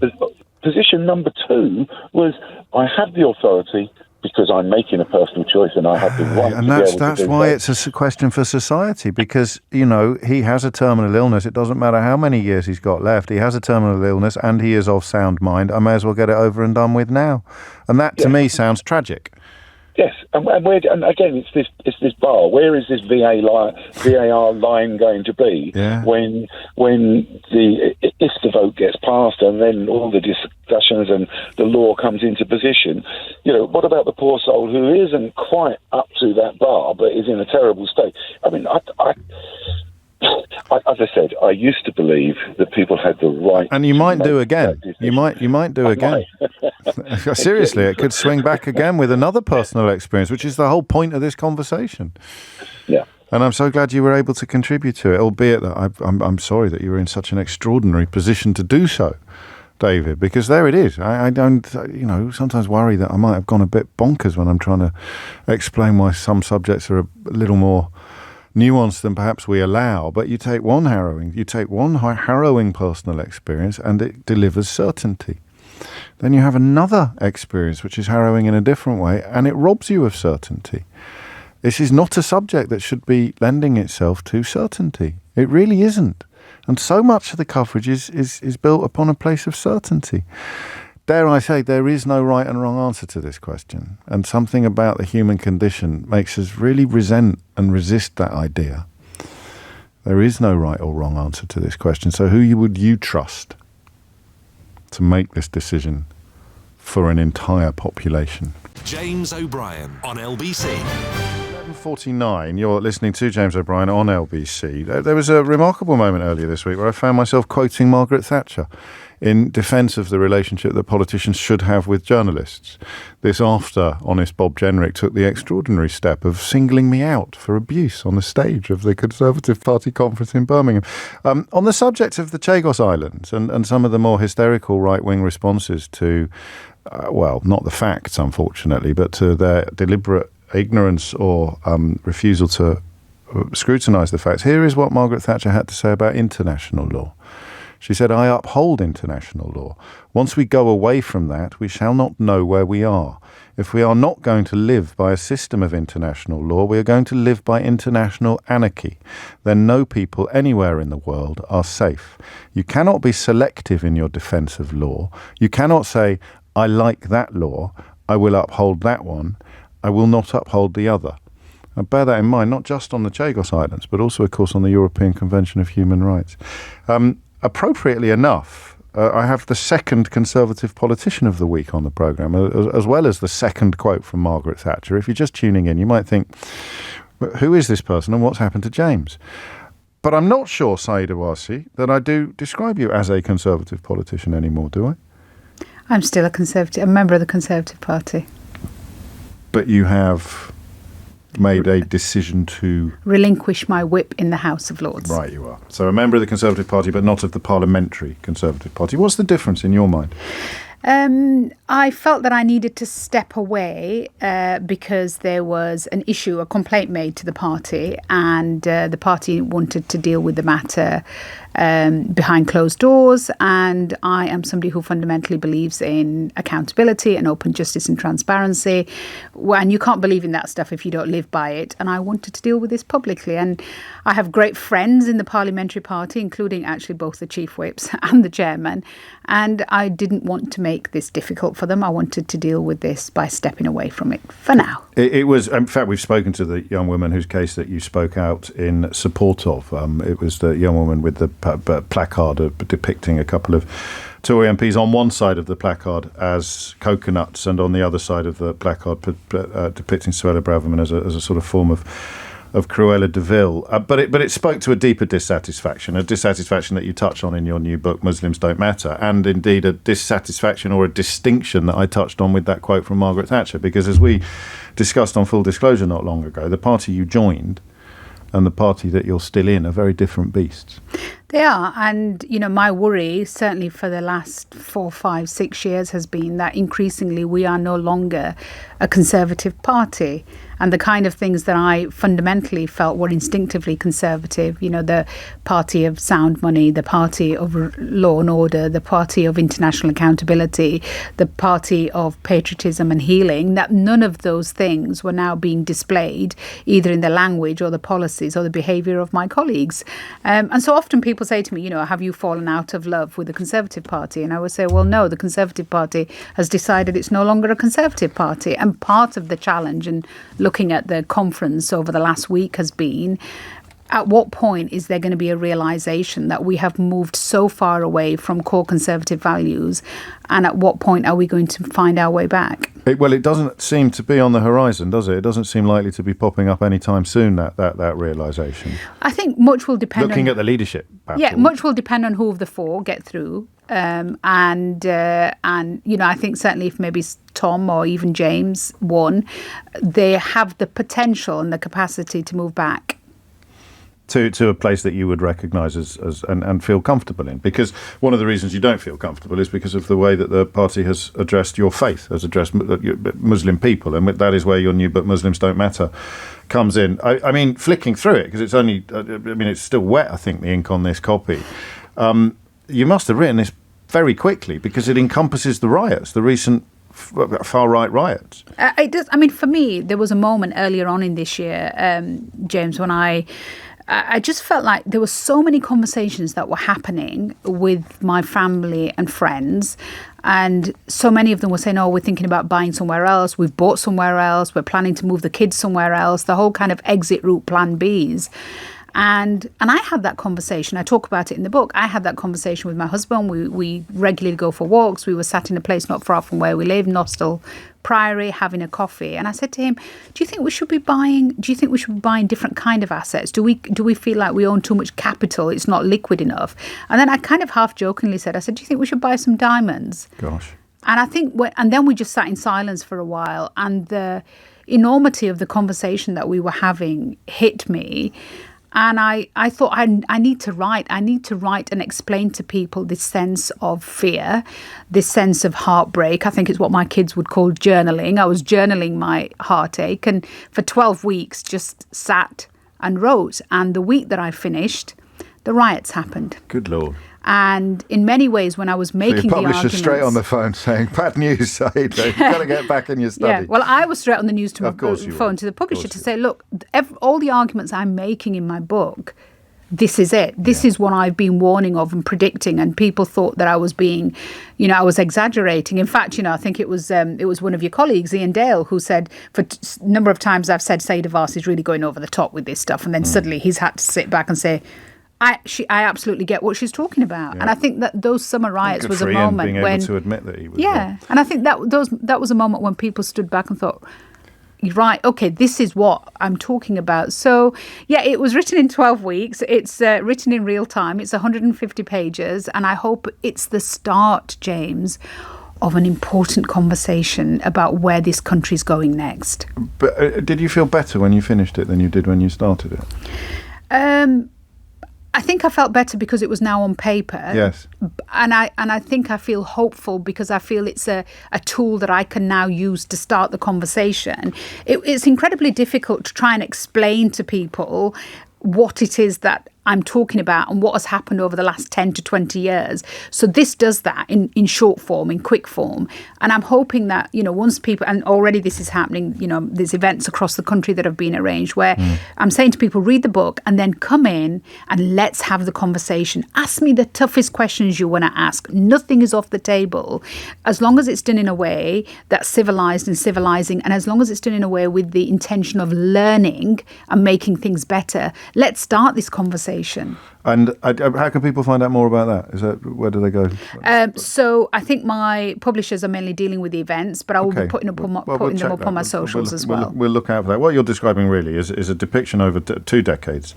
S11: Position number two was, I have the authority because I'm making a personal choice and I have the right
S2: and
S11: to be able to
S2: that's
S11: do
S2: why
S11: that.
S2: it's a question for society, because, you know, he has a terminal illness. It doesn't matter how many years he's got left. He has a terminal illness and he is of sound mind. I may as well get it over and done with now. And that, to me, sounds tragic.
S11: Yes, and again, it's this bar. Where is this VAR line going to be when if the vote gets passed and then all the discussions and the law comes into position? You know, what about the poor soul who isn't quite up to that bar but is in a terrible state? I mean, as I said, I used to believe that people had the right. And
S2: you might do again. You might do again. Seriously, it could swing back again with another personal experience, which is the whole point of this conversation.
S11: Yeah.
S2: And I'm so glad you were able to contribute to it, albeit that I'm sorry that you were in such an extraordinary position to do so, David, because there it is. I don't, sometimes worry that I might have gone a bit bonkers when I'm trying to explain why some subjects are a little more nuanced than perhaps we allow. But you take one harrowing personal experience and it delivers certainty. Then you have another experience which is harrowing in a different way and it robs you of certainty. This is not a subject that should be lending itself to certainty. It really isn't. And so much of the coverage is built upon a place of certainty. Dare I say, there is no right and wrong answer to this question. And something about the human condition makes us really resent and resist that idea. There is no right or wrong answer to this question. So who would you trust to make this decision for an entire population?
S1: James O'Brien on LBC.
S2: 11:49, you're listening to James O'Brien on LBC. There was a remarkable moment earlier this week where I found myself quoting Margaret Thatcher in defence of the relationship that politicians should have with journalists. This after honest Bob Jenrick took the extraordinary step of singling me out for abuse on the stage of the Conservative Party conference in Birmingham. On the subject of the Chagos Islands and some of the more hysterical right-wing responses to, not the facts, unfortunately, but to their deliberate ignorance or refusal to scrutinise the facts, here is what Margaret Thatcher had to say about international law. She said, "I uphold international law. Once we go away from that, we shall not know where we are. If we are not going to live by a system of international law, we are going to live by international anarchy. Then no people anywhere in the world are safe. You cannot be selective in your defence of law. You cannot say, I like that law, I will uphold that one, I will not uphold the other." And bear that in mind, not just on the Chagos Islands, but also, of course, on the European Convention of Human Rights. Appropriately enough, I have the second Conservative politician of the week on the programme, as well as the second quote from Margaret Thatcher. If you're just tuning in, you might think, who is this person and what's happened to James? But I'm not sure, Sayeeda Warsi, that I do describe you as a Conservative politician anymore, do I?
S12: I'm still a member of the Conservative Party.
S2: But you have made a decision to
S12: relinquish my whip in the House of Lords.
S2: Right, you are. So a member of the Conservative Party, but not of the Parliamentary Conservative Party. What's the difference in your mind?
S12: I felt that I needed to step away because there was an issue, a complaint made to the party, and the party wanted to deal with the matter behind closed doors. And I am somebody who fundamentally believes in accountability and open justice and transparency. And you can't believe in that stuff if you don't live by it. And I wanted to deal with this publicly. And I have great friends in the Parliamentary Party, including actually both the chief whips and the chairman. And I didn't want to make this difficult for them. I wanted to deal with this by stepping away from it for now.
S2: It was, in fact, we've spoken to the young woman whose case that you spoke out in support of. It was the young woman with the placard depicting a couple of Tory MPs on one side of the placard as coconuts and on the other side of the placard depicting Suella Braverman as a sort of form of Cruella de Vil. But it spoke to a deeper dissatisfaction that you touch on in your new book, Muslims Don't Matter, and indeed a dissatisfaction or a distinction that I touched on with that quote from Margaret Thatcher, because as we discussed on Full Disclosure not long ago, the party you joined and the party that you're still in are very different beasts.
S12: They are. And, my worry, certainly for the last 4, 5, 6 years, has been that increasingly we are no longer a Conservative party. And the kind of things that I fundamentally felt were instinctively Conservative, the party of sound money, the party of law and order, the party of international accountability, the party of patriotism and healing, that none of those things were now being displayed either in the language or the policies or the behaviour of my colleagues. And so often people say to me, have you fallen out of love with the Conservative Party? And I would say, well, no, the Conservative Party has decided it's no longer a Conservative Party. And part of the challenge and looking at the conference over the last week has been, at what point is there going to be a realisation that we have moved so far away from core Conservative values, and at what point are we going to find our way back?
S2: It doesn't seem to be on the horizon, does it? It doesn't seem likely to be popping up anytime soon, that realisation.
S12: I think much will depend
S2: Looking at the leadership battle.
S12: Yeah, much will depend on who of the four get through. And I think certainly if maybe Tom or even James won, they have the potential and the capacity to move back
S2: to a place that you would recognise as and feel comfortable in. Because one of the reasons you don't feel comfortable is because of the way that the party has addressed your faith, has addressed Muslim people, and that is where your new book Muslims Don't Matter comes in. I mean, flicking through it, because it's only, it's still wet, I think, the ink on this copy. You must have written this very quickly because it encompasses the riots, the recent far-right riots.
S12: It does. I mean, for me, there was a moment earlier on in this year, James, when I just felt like there were so many conversations that were happening with my family and friends, and so many of them were saying, oh, we're thinking about buying somewhere else, we've bought somewhere else, we're planning to move the kids somewhere else, the whole kind of exit route plan Bs. And I had that conversation. I talk about it in the book. I had that conversation with my husband. We regularly go for walks. We were sat in a place not far from where we live, Nostell Priory, having a coffee. And I said to him, do you think we should be buying different kind of assets? Do we feel like we own too much capital? It's not liquid enough. And then I kind of half jokingly said, do you think we should buy some diamonds?
S2: Gosh.
S12: And I think, and then we just sat in silence for a while. And the enormity of the conversation that we were having hit me. And I thought, I need to write. I need to write and explain to people this sense of fear, this sense of heartbreak. I think it's what my kids would call journaling. I was journaling my heartache, and for 12 weeks just sat and wrote. And the week that I finished, the riots happened.
S2: Good Lord.
S12: And in many ways, when I was making the arguments...
S2: So your publisher straight on the phone saying, bad news, Sayeeda, you've got to get back in your study.
S12: Yeah, well, I was straight on the news to my phone to the publisher to say, look, all the arguments I'm making in my book, this is it. This is what I've been warning of and predicting. And people thought that I was being, I was exaggerating. In fact, I think it was one of your colleagues, Ian Dale, who said, for a number of times I've said Sayeeda Warsi is really going over the top with this stuff. And then suddenly he's had to sit back and say, I absolutely get what she's talking about. Yeah. And I think that those summer riots was a moment
S2: being
S12: when...
S2: able to admit that he was
S12: wrong. And I think that was a moment when people stood back and thought, right, okay, this is what I'm talking about. So, yeah, it was written in 12 weeks. It's written in real time. It's 150 pages. And I hope it's the start, James, of an important conversation about where this country's going next.
S2: But did you feel better when you finished it than you did when you started it?
S12: I think I felt better because it was now on paper.
S2: Yes.
S12: And I think I feel hopeful because I feel it's a tool that I can now use to start the conversation. It's incredibly difficult to try and explain to people what it is that I'm talking about and what has happened over the last 10 to 20 years. So this does that in short form, in quick form. And I'm hoping that, once people, and already this is happening, there's events across the country that have been arranged where I'm saying to people, read the book and then come in and let's have the conversation. Ask me the toughest questions you want to ask. Nothing is off the table. As long as it's done in a way that's civilized and civilizing, and as long as it's done in a way with the intention of learning and making things better, let's start this conversation.
S2: And how can people find out more about that? Where do they go?
S12: So I think my publishers are mainly dealing with the events, but I will be putting them up on my socials as well.
S2: We'll look out for that. What you're describing really is a depiction over 2 decades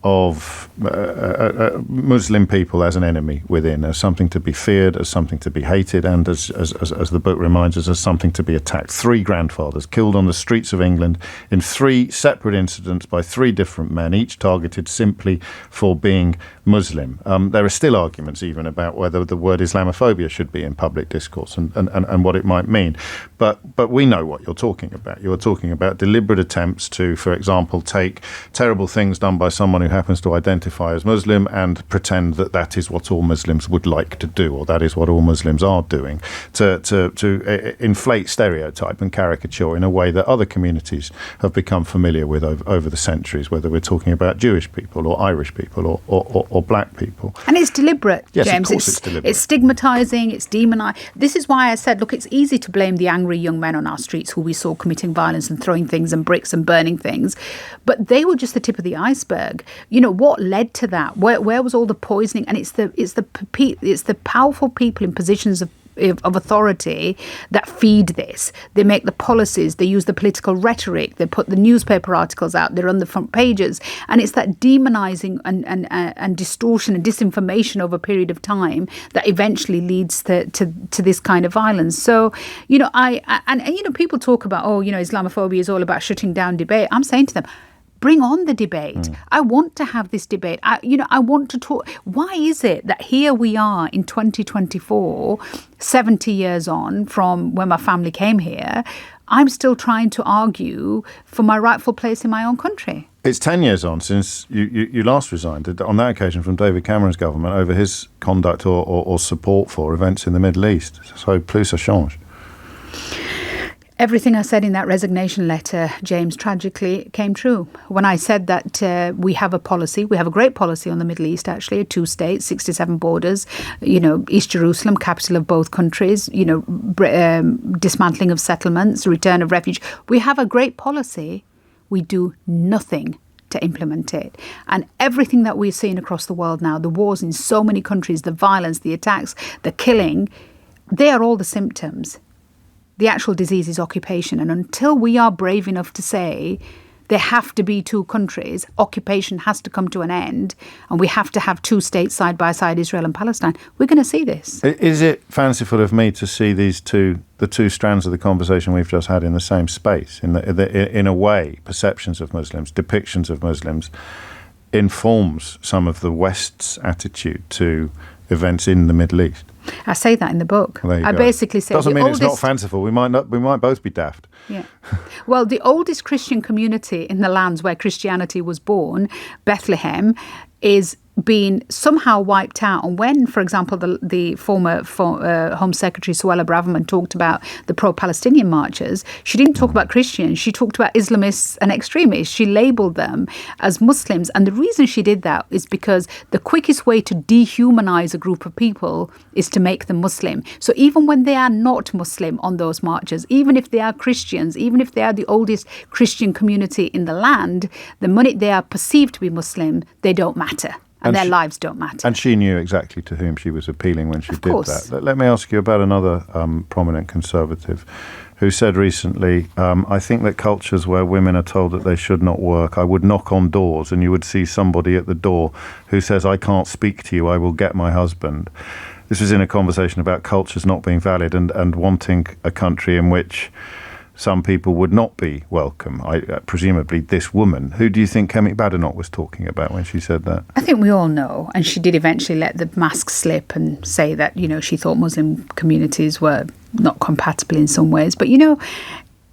S2: of Muslim people as an enemy within, as something to be feared, as something to be hated, and as the book reminds us, as something to be attacked. 3 grandfathers killed on the streets of England in 3 separate incidents by 3 different men, each targeted simply for being Muslim. There are still arguments even about whether the word Islamophobia should be in public discourse and what it might mean. But we know what you're talking about. You're talking about deliberate attempts to, for example, take terrible things done by someone who happens to identify as Muslim and pretend that that is what all Muslims would like to do, or that is what all Muslims are doing, to inflate stereotype and caricature in a way that other communities have become familiar with over the centuries, whether we're talking about Jewish people or Irish people or black people.
S12: And it's deliberate,
S2: yes,
S12: James.
S2: Of course it's deliberate.
S12: It's stigmatising, it's demonising. This is why I said, look, it's easy to blame the angry young men on our streets who we saw committing violence and throwing things and bricks and burning things. But they were just the tip of the iceberg. You know, what led to that? Where was all the poisoning? And it's the powerful people in positions of authority that feed this. They make the policies, they use the political rhetoric, they put the newspaper articles out, they're on the front pages, and it's that demonising and distortion and disinformation over a period of time that eventually leads to this kind of violence. So, you know, people talk about, Islamophobia is all about shutting down debate. I'm saying to them, bring on the debate. I want to have this debate. I want to talk. Why is it that here we are in 2024, 70 years on from when my family came here, I'm still trying to argue for my rightful place in my own country?
S2: It's 10 years on since you last resigned, on that occasion from David Cameron's government, over his conduct or support for events in the Middle East. So plus ça change.
S12: Everything I said in that resignation letter, James, tragically came true. When I said that we have a policy, we have a great policy on the Middle East, actually, 2 states, 67 borders, East Jerusalem, capital of both countries, dismantling of settlements, return of refuge. We have a great policy. We do nothing to implement it. And everything that we're seeing across the world now, the wars in so many countries, the violence, the attacks, the killing, they are all the symptoms. The actual disease is occupation. And until we are brave enough to say there have to be 2 countries, occupation has to come to an end, and we have to have 2 states side by side, Israel and Palestine, we're going to see this.
S2: Is it fanciful of me to see the two strands of the conversation we've just had in the same space? In a way, perceptions of Muslims, depictions of Muslims, informs some of the West's attitude to events in the Middle East?
S12: I say that in the book.
S2: I
S12: basically say
S2: doesn't mean it's not fanciful. We might both be daft.
S12: Yeah. Well, the oldest Christian community in the lands where Christianity was born, Bethlehem, is being somehow wiped out. And when, for example, the former Home Secretary Suella Braverman talked about the pro-Palestinian marchers, she didn't talk about Christians. She talked about Islamists and extremists. She labelled them as Muslims. And the reason she did that is because the quickest way to dehumanize a group of people is to make them Muslim. So even when they are not Muslim on those marches, even if they are Christians, even if they are the oldest Christian community in the land, the minute they are perceived to be Muslim, they don't matter. And their lives don't matter.
S2: And she knew exactly to whom she was appealing when she did that. Let me ask you about another prominent conservative who said recently, I think that cultures where women are told that they should not work, I would knock on doors and you would see somebody at the door who says, I can't speak to you, I will get my husband. This was in a conversation about cultures not being valid and wanting a country in which some people would not be welcome. Presumably this woman. Who do you think Kemi Badenoch was talking about when she said that?
S12: I think we all know. And she did eventually let the mask slip and say that, she thought Muslim communities were not compatible in some ways. But,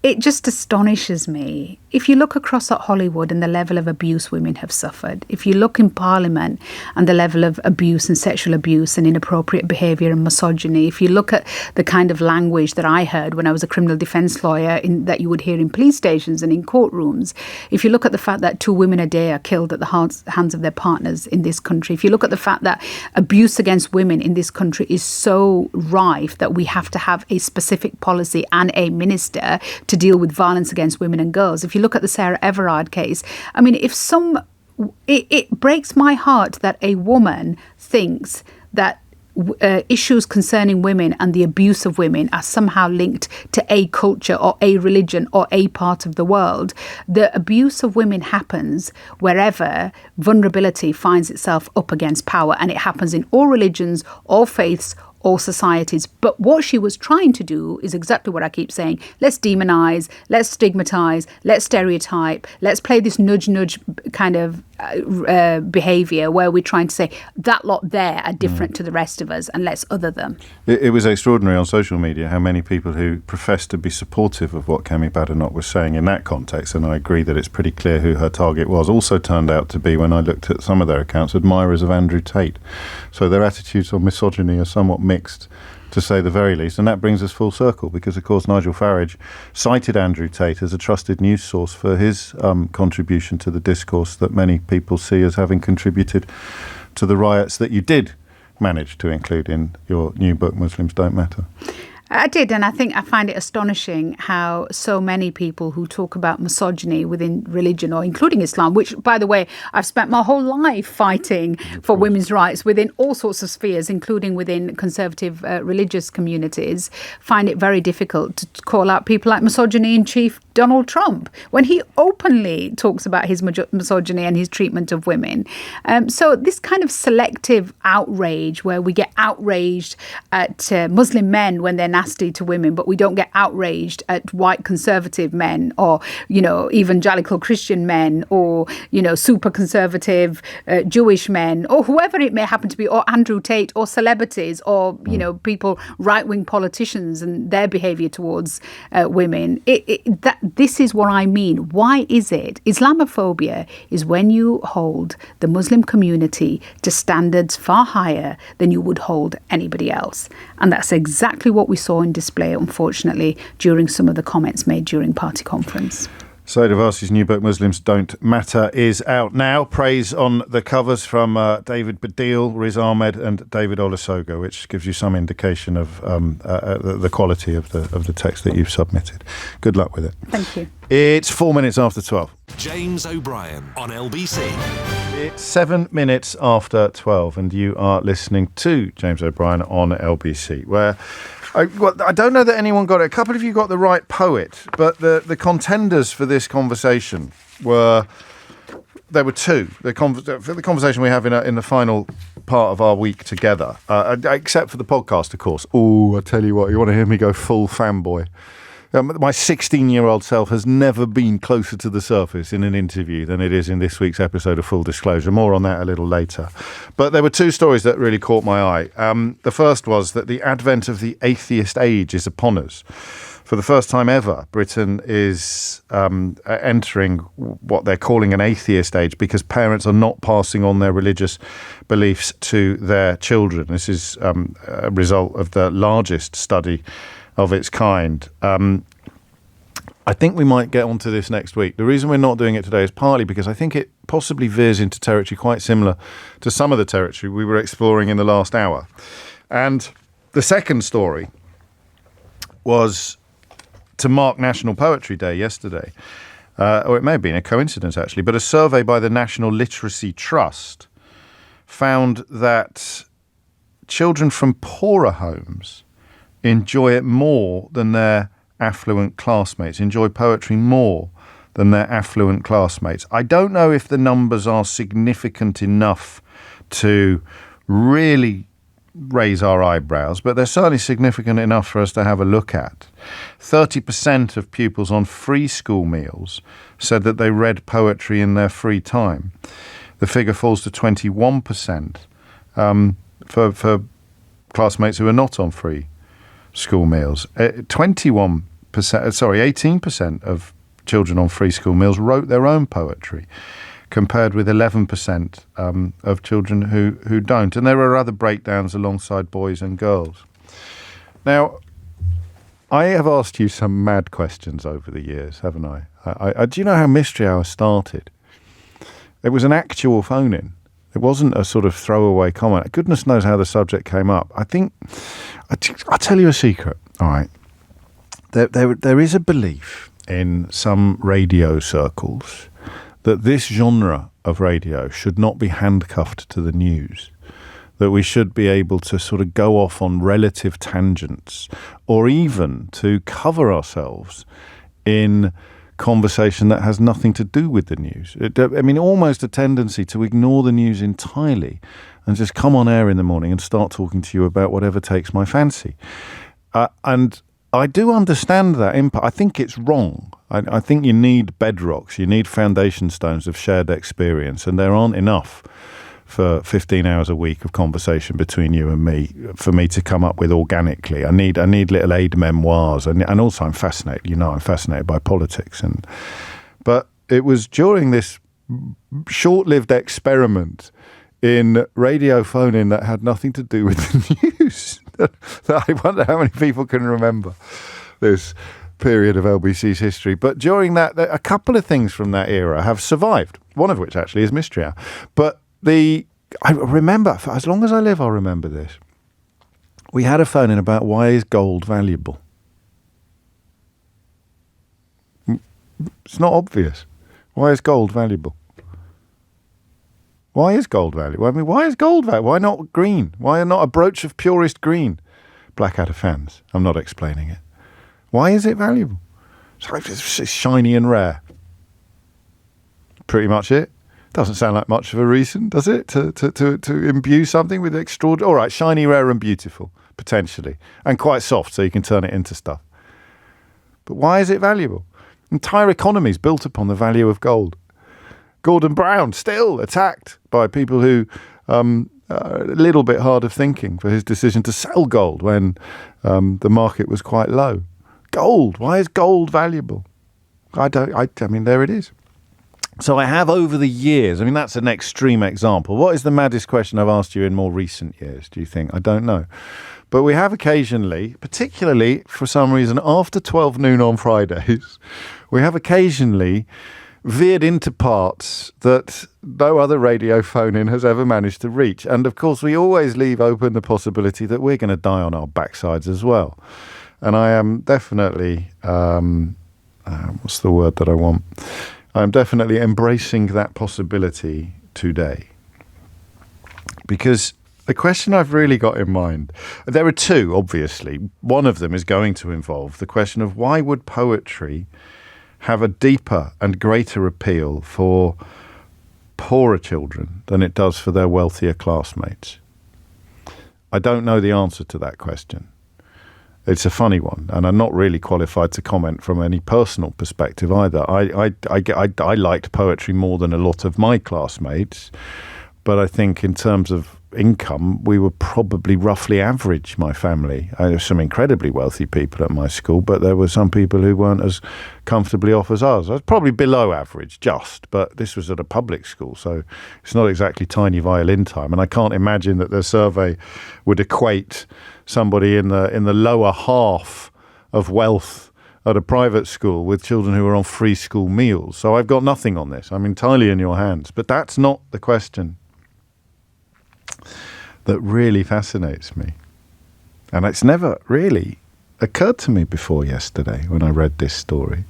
S12: it just astonishes me. If you look across at Hollywood and the level of abuse women have suffered, if you look in Parliament and the level of abuse and sexual abuse and inappropriate behaviour and misogyny, if you look at the kind of language that I heard when I was a criminal defence lawyer that you would hear in police stations and in courtrooms, if you look at the fact that 2 women a day are killed at the hands of their partners in this country, if you look at the fact that abuse against women in this country is so rife that we have to have a specific policy and a minister to deal with violence against women and girls. If you look at the Sarah Everard case, I mean, it breaks my heart that a woman thinks that issues concerning women and the abuse of women are somehow linked to a culture or a religion or a part of the world. The abuse of women happens wherever vulnerability finds itself up against power, and it happens in all religions, all faiths, all societies. But what she was trying to do is exactly what I keep saying. Let's demonize, let's stigmatize, let's stereotype, let's play this nudge kind of behavior where we're trying to say that lot there are different to the rest of us and let's other them.
S2: It was extraordinary on social media how many people who professed to be supportive of what Kemi Badenoch was saying in that context, and I agree that it's pretty clear who her target was, also turned out to be, when I looked at some of their accounts, admirers of Andrew Tate. So their attitudes on misogyny are somewhat mixed, to say the very least. And that brings us full circle because, of course, Nigel Farage cited Andrew Tate as a trusted news source for his contribution to the discourse that many people see as having contributed to the riots that you did manage to include in your new book, Muslims Don't Matter.
S12: I did, and I think I find it astonishing how so many people who talk about misogyny within religion, or including Islam, which, by the way, I've spent my whole life fighting for women's rights within all sorts of spheres, including within conservative religious communities, find it very difficult to call out people like misogyny in chief Donald Trump when he openly talks about his misogyny and his treatment of women. So this kind of selective outrage where we get outraged at Muslim men when they're nasty to women, but we don't get outraged at white conservative men or, evangelical Christian men or, super conservative Jewish men or whoever it may happen to be, or Andrew Tate or celebrities or, people, right-wing politicians and their behaviour towards women. This is what I mean. Why is it? Islamophobia is when you hold the Muslim community to standards far higher than you would hold anybody else. And that's exactly what we saw in display, unfortunately, during some of the comments made during party conference.
S2: Sayeeda Warsi's new book, Muslims Don't Matter, is out now. Praise on the covers from David Baddiel, Riz Ahmed and David Olusoga, which gives you some indication of the quality of the text that you've submitted. Good luck with it.
S12: Thank you.
S2: It's 4 minutes after 12.
S1: James O'Brien on LBC.
S2: It's 7 minutes after 12 and you are listening to James O'Brien on LBC, where I don't know that anyone got it. A couple of you got the right poet, but the contenders for this conversation were two. For the conversation we have in the final part of our week together, except for the podcast, of course. Oh, I tell you what, you want to hear me go full fanboy? My 16-year-old self has never been closer to the surface in an interview than it is in this week's episode of Full Disclosure. More on that a little later. But there were two stories that really caught my eye. The first was that the advent of the atheist age is upon us. For the first time ever, Britain is entering what they're calling an atheist age because parents are not passing on their religious beliefs to their children. This is a result of the largest study of its kind. I think we might get onto this next week. The reason we're not doing it today is partly because I think it possibly veers into territory quite similar to some of the territory we were exploring in the last hour. And the second story was to mark National Poetry Day yesterday, or it may have been a coincidence actually, but a survey by the National Literacy Trust found that children from poorer homes enjoy it more than their affluent classmates, enjoy poetry more than their affluent classmates. I don't know if the numbers are significant enough to really raise our eyebrows, but they're certainly significant enough for us to have a look at. 30% of pupils on free school meals said that they read poetry in their free time. The figure falls to 21% for classmates who are not on free school meals. 18% of children on free school meals wrote their own poetry, compared with 11% of children who don't. And there are other breakdowns alongside boys and girls. Now, I have asked you some mad questions over the years, haven't I? Do you know how Mystery Hour started? It was an actual phone-in. It wasn't a sort of throwaway comment. Goodness knows how the subject came up. I think, I'll tell you a secret, all right? There is a belief in some radio circles that this genre of radio should not be handcuffed to the news, that we should be able to sort of go off on relative tangents or even to cover ourselves in conversation that has nothing to do with the news. Almost a tendency to ignore the news entirely and just come on air in the morning and start talking to you about whatever takes my fancy. And I do understand that impact. I think it's wrong. I think you need bedrocks, you need foundation stones of shared experience, and there aren't enough for 15 hours a week of conversation between you and me for me to come up with organically. I need little aid memoirs, and also I'm fascinated. I'm fascinated by politics, but it was during this short-lived experiment in radio phone-in that had nothing to do with the news that I wonder how many people can remember this period of LBC's history. But during that, a couple of things from that era have survived, one of which actually is Mystery Hour. But I remember, for as long as I live, I'll remember this. We had a phone-in about why is gold valuable. It's not obvious. Why is gold valuable? Why is gold valuable? I mean, why is gold valuable? Why not green? Why not a brooch of purest green? Blackadder fans, I'm not explaining it. Why is it valuable? It's shiny and rare. Pretty much it. Doesn't sound like much of a reason, does it? To imbue something with extraordinary... All right, shiny, rare and beautiful, potentially. And quite soft, so you can turn it into stuff. But why is it valuable? Entire economies built upon the value of gold. Gordon Brown still attacked by people who are a little bit hard of thinking for his decision to sell gold when the market was quite low. Gold. Why is gold valuable? I mean, there it is. So I have over the years, I mean, that's an extreme example. What is the maddest question I've asked you in more recent years, do you think? I don't know. But we have occasionally, particularly for some reason after 12 noon on Fridays, we have occasionally veered into parts that no other radio phone-in has ever managed to reach. And of course, we always leave open the possibility that we're going to die on our backsides as well. And I am definitely, what's the word that I want? I'm definitely embracing that possibility today. Because the question I've really got in mind, there are two, obviously. One of them is going to involve the question of why would poetry have a deeper and greater appeal for poorer children than it does for their wealthier classmates? I don't know the answer to that question. It's a funny one, and I'm not really qualified to comment from any personal perspective either. I liked poetry more than a lot of my classmates, but I think in terms of income, we were probably roughly average, my family. There were some incredibly wealthy people at my school, but there were some people who weren't as comfortably off as us. I was probably below average, but this was at a public school, so it's not exactly tiny violin time, and I can't imagine that the survey would equate somebody in the lower half of wealth at a private school with children who are on free school meals. So I've got nothing on this. I'm entirely in your hands. But that's not the question that really fascinates me. And it's never really occurred to me before yesterday when I read this story.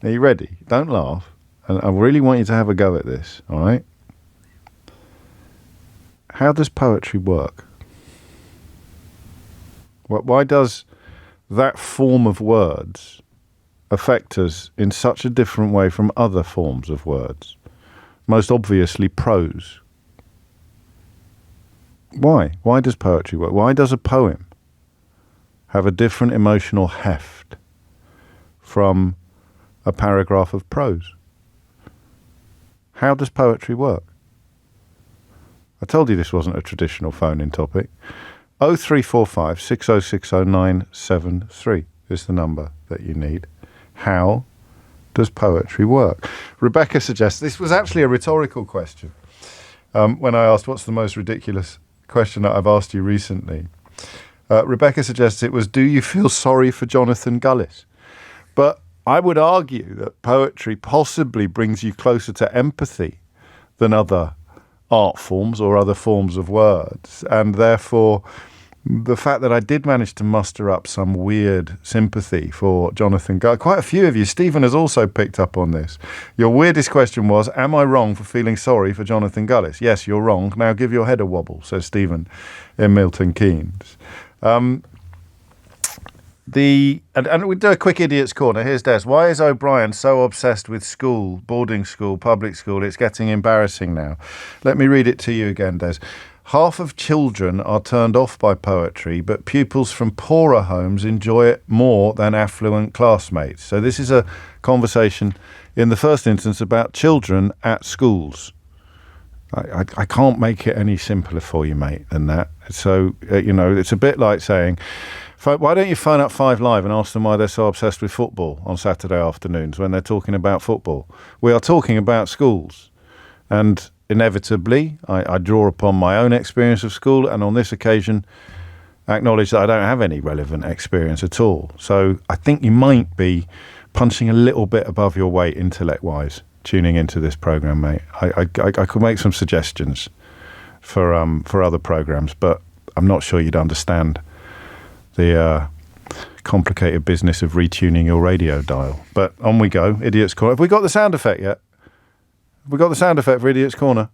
S2: Are you ready? Don't laugh. And I really want you to have a go at this, all right? How does poetry work? Why does that form of words affect us in such a different way from other forms of words? Most obviously prose. Why? Why does poetry work? Why does a poem have a different emotional heft from a paragraph of prose? How does poetry work? I told you this wasn't a traditional phone-in topic. 0345 6060 973 is the number that you need. How does poetry work? Rebecca suggests this was actually a rhetorical question. When I asked what's the most ridiculous question that I've asked you recently, Rebecca suggests it was, do you feel sorry for Jonathan Gullis? But I would argue that poetry possibly brings you closer to empathy than other art forms or other forms of words, and therefore the fact that I did manage to muster up some weird sympathy for Jonathan Gullis. Quite a few of you, Stephen has also picked up on this. Your weirdest question was, am I wrong for feeling sorry for Jonathan Gullis? Yes, you're wrong. Now give your head a wobble, says Stephen in Milton Keynes. And we do a quick Idiot's Corner. Here's Des. Why is O'Brien so obsessed with school, boarding school, public school? It's getting embarrassing now. Let me read it to you again, Des. Half of children are turned off by poetry, but pupils from poorer homes enjoy it more than affluent classmates. So this is a conversation in the first instance about children at schools. I can't make it any simpler for you, mate, than that. So, it's a bit like saying, why don't you phone up 5 Live and ask them why they're so obsessed with football on Saturday afternoons when they're talking about football? We are talking about schools. And inevitably, I draw upon my own experience of school, and on this occasion, acknowledge that I don't have any relevant experience at all. So I think you might be punching a little bit above your weight intellect-wise, tuning into this programme, mate. I could make some suggestions for other programmes, but I'm not sure you'd understand the complicated business of retuning your radio dial. But on we go, Idiot's Corner. Have we got the sound effect yet? Have we got the sound effect for Idiot's Corner?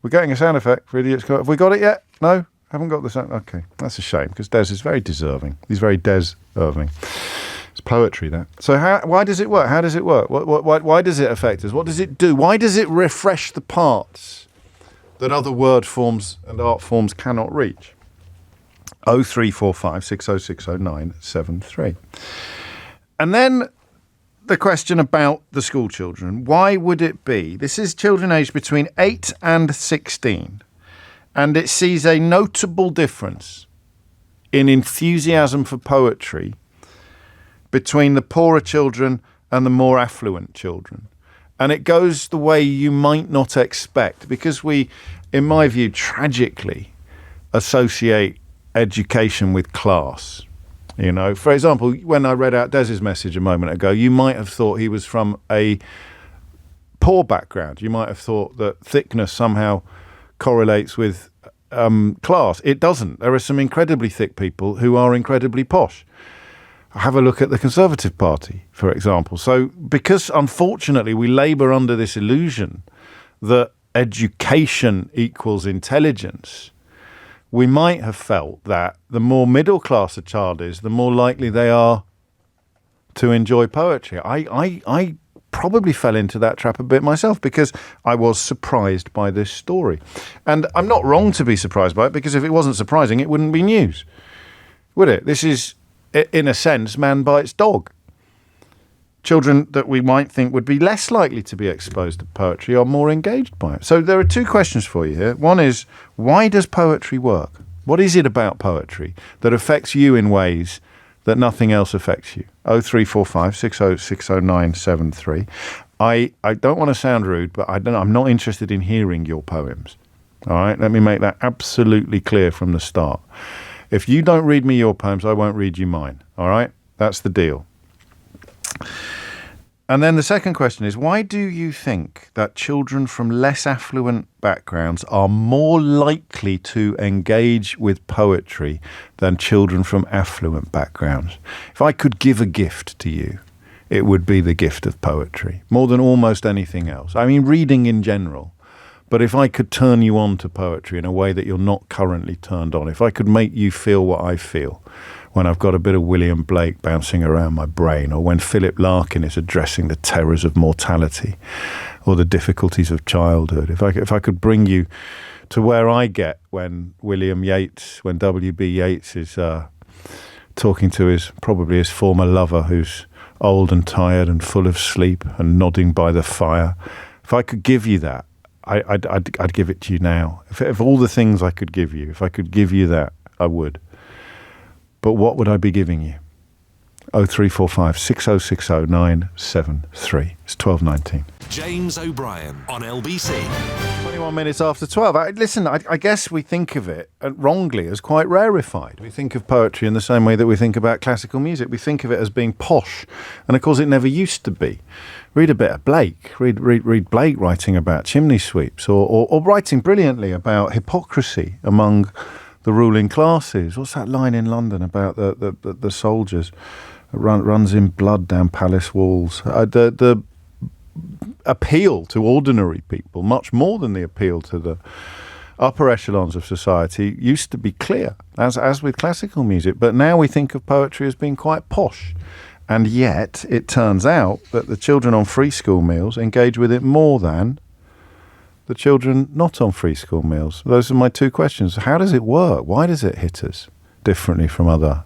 S2: We're getting a sound effect for Idiot's Corner. Have we got it yet? No? Haven't got the sound. Okay, that's a shame, because Des is very deserving. He's very Des-irving. It's poetry, that. So why does it work? How does it work? Why does it affect us? What does it do? Why does it refresh the parts that other word forms and art forms cannot reach? 0345 6060 973. And then the question about the school children. Why would it be? This is children aged between 8 and 16. And it sees a notable difference in enthusiasm for poetry between the poorer children and the more affluent children. And it goes the way you might not expect, because we, in my view, tragically associate education with class. For example, when I read out Des's message a moment ago, you might have thought he was from a poor background. You might have thought that thickness somehow correlates with class. It doesn't. There are some incredibly thick people who are incredibly posh. Have a look at the Conservative Party, for example. So because, unfortunately, we labour under this illusion that education equals intelligence, we might have felt that the more middle class a child is, the more likely they are to enjoy poetry. I probably fell into that trap a bit myself, because I was surprised by this story. And I'm not wrong to be surprised by it, because if it wasn't surprising, it wouldn't be news, would it? This is, in a sense, man bites dog. Children that we might think would be less likely to be exposed to poetry are more engaged by it. So there are 2 questions for you here. One is, why does poetry work? What is it about poetry that affects you in ways that nothing else affects you? 0345 6060 973. I don't want to sound rude, but I'm not interested in hearing your poems. All right? Let me make that absolutely clear from the start. If you don't read me your poems, I won't read you mine. All right? That's the deal. And then the second question is, why do you think that children from less affluent backgrounds are more likely to engage with poetry than children from affluent backgrounds? If I could give a gift to you, it would be the gift of poetry, more than almost anything else. I mean, reading in general. But if I could turn you on to poetry in a way that you're not currently turned on, if I could make you feel what I feel when I've got a bit of William Blake bouncing around my brain, or when Philip Larkin is addressing the terrors of mortality or the difficulties of childhood, if I could bring you to where I get when when W.B. Yeats is talking to his former lover, who's old and tired and full of sleep and nodding by the fire. If I could give you that, I'd give it to you now. If all the things I could give you, if I could give you that, I would. But what would I be giving you? 0345 6060 973. It's 12:19.
S1: James O'Brien on LBC.
S2: 21 minutes after 12. I guess we think of it wrongly as quite rarefied. We think of poetry in the same way that we think about classical music. We think of it as being posh. And of course it never used to be. Read a bit of Blake. Read Blake writing about chimney sweeps, or writing brilliantly about hypocrisy among the ruling classes. What's that line in London about the soldiers? Runs in blood down palace walls. The appeal to ordinary people, much more than the appeal to upper echelons of society used to be clear, as with classical music, but now we think of poetry as being quite posh. And yet it turns out that the children on free school meals engage with it more than the children not on free school meals. Those are my two questions. How does it work? Why does it hit us differently from other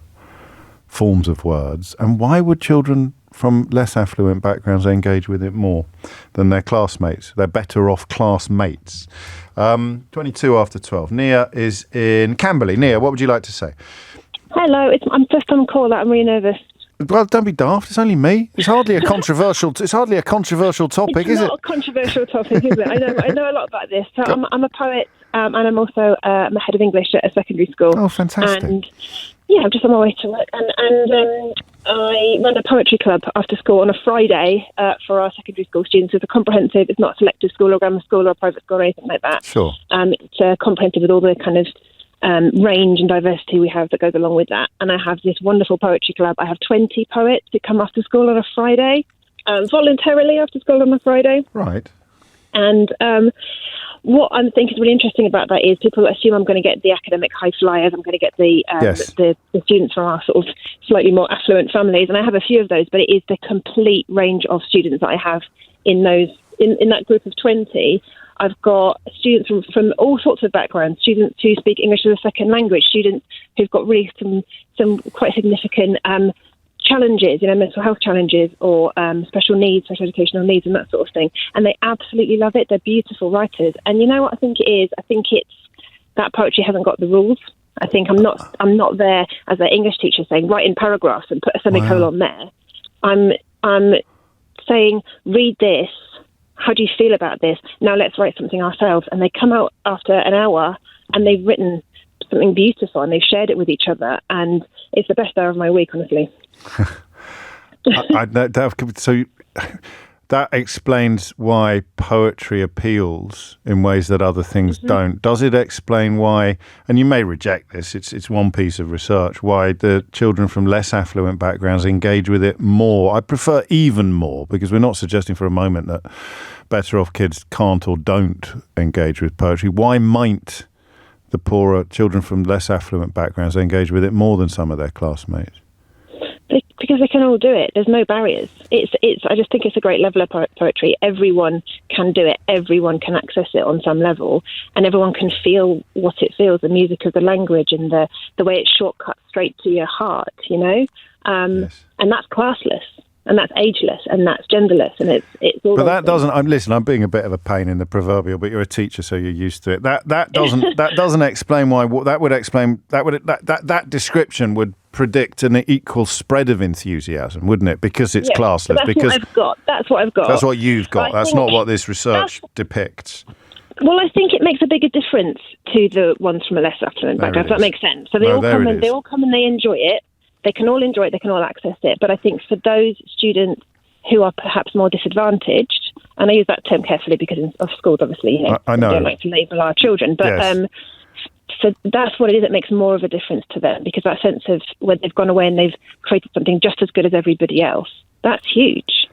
S2: forms of words? And why would children from less affluent backgrounds engage with it more than their classmates, their better off classmates? 22 after 12. Nia is in Camberley. Nia, what would you like to say?
S13: Hello, I'm first on call. I'm really nervous.
S2: Well, don't be daft. It's only me. It's hardly a controversial. It's hardly a controversial topic, is it?
S13: It's not a controversial topic, is it? I know a lot about this. So I'm a poet, and I'm also I'm a head of English at a secondary school.
S2: Oh, fantastic!
S13: And yeah, I'm just on my way to work, and I run a poetry club after school on a Friday for our secondary school students. It's a comprehensive. It's not a selective school or grammar school or a private school or anything like that.
S2: Sure.
S13: It's comprehensive with all the kind of range and diversity we have that goes along with that. And I have this wonderful poetry club. I have 20 poets who come after school on a Friday, voluntarily after school on a Friday.
S2: Right.
S13: And what I think is really interesting about that is people assume I'm going to get the academic high flyers. I'm going to get the students from our sort of slightly more affluent families. And I have a few of those, but it is the complete range of students that I have in those in that group of 20. I've got students from all sorts of backgrounds, students who speak English as a second language, students who've got really some quite significant challenges, mental health challenges or special needs, special educational needs and that sort of thing. And they absolutely love it. They're beautiful writers. And you know what I think it is? I think it's that poetry hasn't got the rules. I think I'm not there as an English teacher saying, write in paragraphs and put a semicolon there. I'm saying, read this. How do you feel about this? Now let's write something ourselves. And they come out after an hour and they've written something beautiful and they've shared it with each other. And it's the best hour of my week, honestly.
S2: So that explains why poetry appeals in ways that other things don't. Does it explain why, and you may reject this, it's one piece of research, why the children from less affluent backgrounds engage with it more? I prefer even more, because we're not suggesting for a moment that better off kids can't or don't engage with poetry. Why might the poorer children from less affluent backgrounds engage with it more than some of their classmates?
S13: Because they can all do it. There's no barriers. I just think it's a great level of poetry. Everyone can do it. Everyone can access it on some level, and everyone can feel what it feels. The music of the language and the way it shortcuts straight to your heart. Yes. And that's classless, and that's ageless, and that's genderless, and it's all. But
S2: that doesn't. I'm being a bit of a pain in the proverbial, but you're a teacher, so you're used to it. That doesn't explain why. That would explain that description would predict an equal spread of enthusiasm, wouldn't it? Because it's classless.
S13: That's what I've got. That's what I've got.
S2: That's what you've got. That's not what this research depicts.
S13: Well, I think it makes a bigger difference to the ones from a less affluent background. If that makes sense. So they all come and they enjoy it. They can all enjoy it. They can all access it. But I think for those students who are perhaps more disadvantaged, and I use that term carefully because of schools, obviously,
S2: I know.
S13: We don't like to label our children, but.
S2: Yes.
S13: So that's what it is that makes more of a difference to them, because that sense of when they've gone away and they've created something just as good as everybody else, that's huge.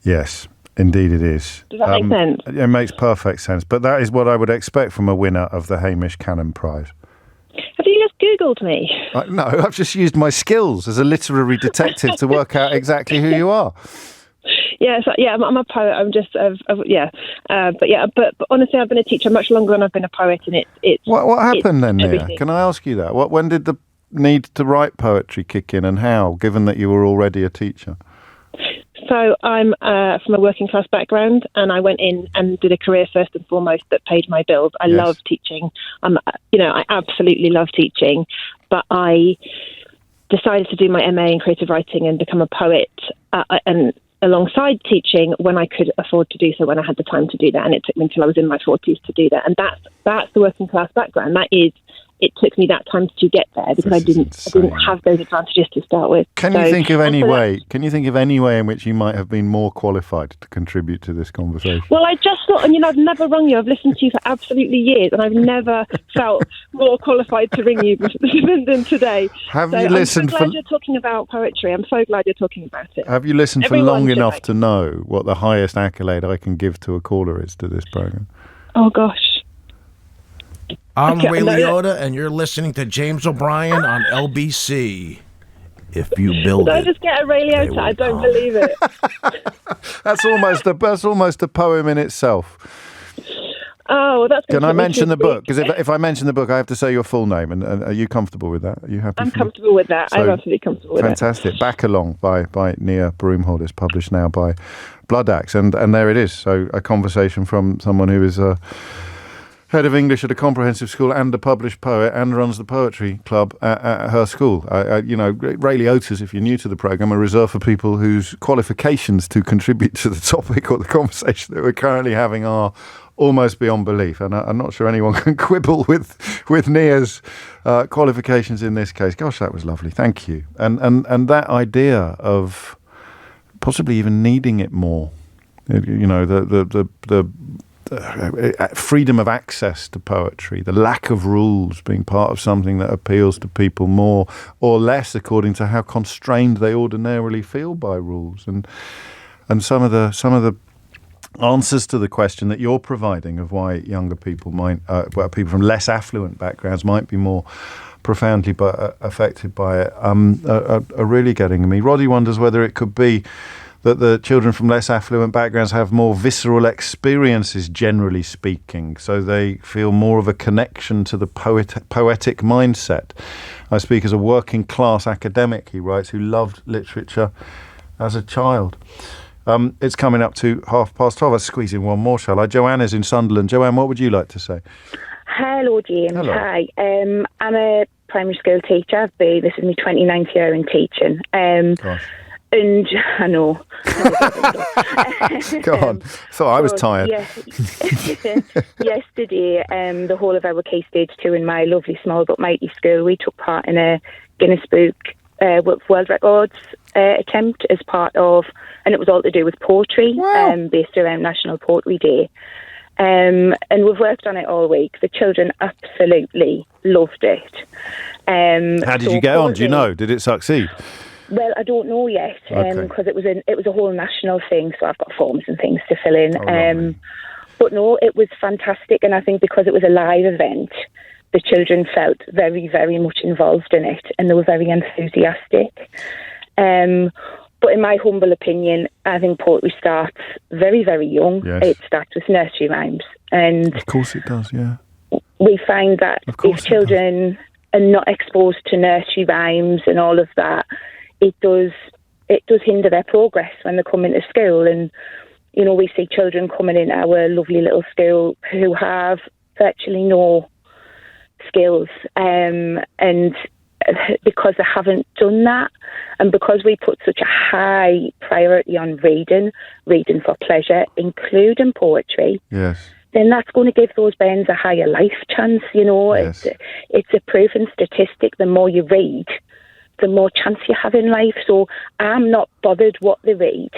S2: Yes, indeed it is.
S13: Does that make sense?
S2: It makes perfect sense. But that is what I would expect from a winner of the Hamish Cannon Prize.
S13: Have you just Googled me?
S2: No, I've just used my skills as a literary detective to work out exactly who you are.
S13: I'm a poet. I'm just, but honestly, I've been a teacher much longer than I've been a poet, and it's.
S2: What happened then, Nia?
S13: Everything.
S2: Can I ask you that? When did the need to write poetry kick in, and how? Given that you were already a teacher.
S13: So I'm from a working class background, and I went in and did a career first and foremost that paid my bills. I love teaching. I absolutely love teaching, but I decided to do my MA in creative writing and become a poet, and alongside teaching when I could afford to do so, when I had the time to do that. And it took me until I was in my 40s to do that. And that's the working class background. It took me that time to get there because I didn't have those advantages to start with.
S2: Can you think of any way in which you might have been more qualified to contribute to this conversation?
S13: Well, I just thought, and I've never rung you. I've listened to you for absolutely years, and I've never felt more qualified to ring you than today.
S2: I'm so glad
S13: you're talking about poetry. I'm so glad you're talking about it.
S2: Have you listened for long enough to know what the highest accolade I can give to a caller is to this program?
S13: Oh gosh.
S14: I'm Ray Liotta, and you're listening to James O'Brien on LBC. If you build
S13: Did I
S14: it,
S13: just get a Ray Liotta? I don't believe it.
S2: That's almost a poem in itself.
S13: Oh, that's.
S2: Can I mention the book? Because if I mention the book, I have to say your full name. And are you comfortable with that? Are you happy?
S13: I'm comfortable with that. I'm absolutely comfortable with
S2: fantastic. Back Along by Nia Broomhold is published now by Blood Axe, and there it is. So a conversation from someone who is head of English at a comprehensive school and a published poet and runs the poetry club at her school. Ray Liotta's, if you're new to the programme, are reserved for people whose qualifications to contribute to the topic or the conversation that we're currently having are almost beyond belief. And I'm not sure anyone can quibble with Nia's qualifications in this case. Gosh, that was lovely. Thank you. And that idea of possibly even needing it more, the freedom of access to poetry, the lack of rules being part of something that appeals to people more or less according to how constrained they ordinarily feel by rules, and some of the answers to the question that you're providing of why younger people people from less affluent backgrounds might be more profoundly affected by it are really getting me. Roddy wonders whether it could be that the children from less affluent backgrounds have more visceral experiences, generally speaking, so they feel more of a connection to the poetic mindset. I speak as a working class academic, he writes, who loved literature as a child. It's coming up to 12:30. I'll squeeze in one more, shall I? Joanna's in Sunderland. Joanne, what would you like to say?
S15: Hello, James.
S2: Hello.
S15: Hi. I'm a primary school teacher. This is my 29th year in teaching.
S2: Gosh.
S15: And I know.
S2: Go on. So I was tired.
S15: Yesterday, the whole of our Key Stage 2 in my lovely small but mighty school, we took part in a Guinness Book World Records attempt as part of, and it was all to do with poetry, based around National Poetry Day. And we've worked on it all week. The children absolutely loved it.
S2: How did you get on? Do you know? Did it succeed?
S15: Well, I don't know yet, because it was a whole national thing, so I've got forms and things to fill in. But no, it was fantastic, and I think because it was a live event, the children felt very, very much involved in it, and they were very enthusiastic. But in my humble opinion, I think poetry starts very, very young.
S2: Yes.
S15: It starts with nursery rhymes, and
S2: of course it does. Yeah,
S15: we find that if children are not exposed to nursery rhymes and all of that, it does hinder their progress when they come into school. And, we see children coming in our lovely little school who have virtually no skills. And because they haven't done that, and because we put such a high priority on reading for pleasure, including poetry,
S2: yes,
S15: then that's going to give those bairns a higher life chance.
S2: Yes.
S15: It's a proven statistic. The more you read, the more chance you have in life. So I'm not bothered what they read.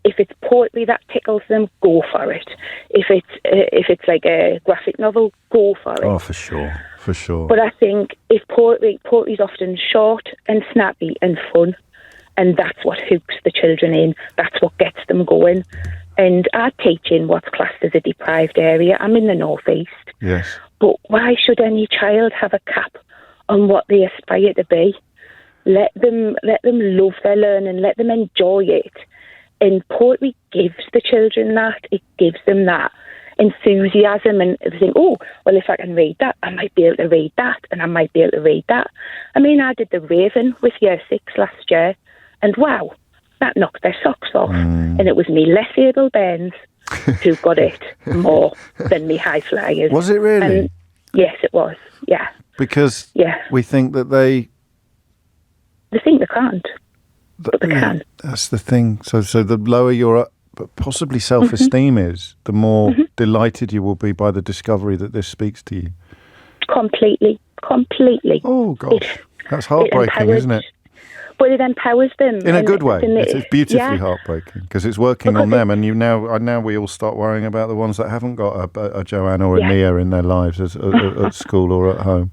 S15: If it's poetry that tickles them, go for it. If it's like a graphic novel, go for it.
S2: Oh, for sure.
S15: But I think if poetry's often short and snappy and fun, and that's what hooks the children in. That's what gets them going. And I teach in what's classed as a deprived area. I'm in the northeast.
S2: Yes.
S15: But why should any child have a cap on what they aspire to be? Let them love their learning. Let them enjoy it. And poetry gives the children that. It gives them that enthusiasm, and they think, oh, well, if I can read that, I might be able to read that, and I might be able to read that. I mean, I did The Raven with Year 6 last year, and wow, that knocked their socks off. And it was me less able bairns who got it more than me high flyers.
S2: Was it really?
S15: And yes, it was, yeah.
S2: Because we think that they
S15: think they can't, but they can.
S2: That's the thing. So the lower your possibly self-esteem is, the more delighted you will be by the discovery that this speaks to you. Completely. Oh, gosh. That's heartbreaking, isn't it?
S15: But it empowers them.
S2: In a good way. It's beautifully heartbreaking, because it's working on them, and now we all start worrying about the ones that haven't got a Joanne or a Nia in their lives at school or at home.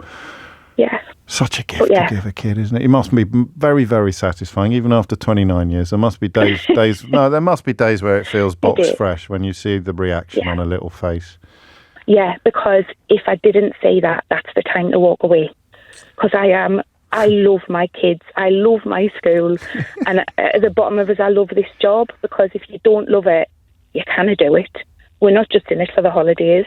S15: Yeah.
S2: Such a gift to give a kid, isn't it? It must be very, very satisfying, even after 29 years. There must be days. There must be days where it feels box fresh when you see the reaction on a little face.
S15: Yeah, because if I didn't say that, that's the time to walk away. Because I love my kids. I love my school. And at the bottom of us, I love this job, because if you don't love it, you can't do it. We're not just in it for the holidays.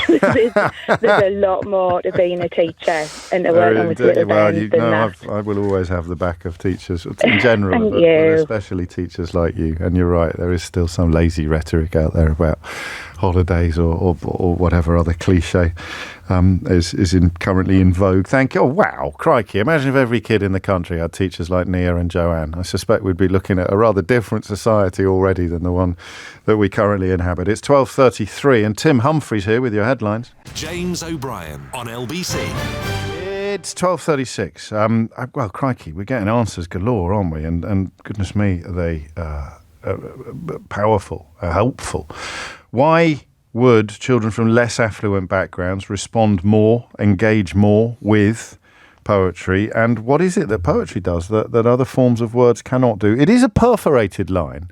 S15: there's a lot more to being a teacher and to working with little ones than that.
S2: I will always have the back of teachers in general, but especially teachers like you. And you're right, there is still some lazy rhetoric out there about holidays or whatever other cliche is currently in vogue. Thank you. Oh, wow, crikey. Imagine if every kid in the country had teachers like Nia and Joanne. I suspect we'd be looking at a rather different society already than the one that we currently inhabit. It's 12:33 and Tim Humphrey's here with your headlines.
S1: James O'Brien on LBC.
S2: It's 12:36. Well, crikey, we're getting answers galore, aren't we? And goodness me, are they powerful, helpful. Why would children from less affluent backgrounds respond more, engage more with poetry? And what is it that poetry does that other forms of words cannot do? It is a perforated line,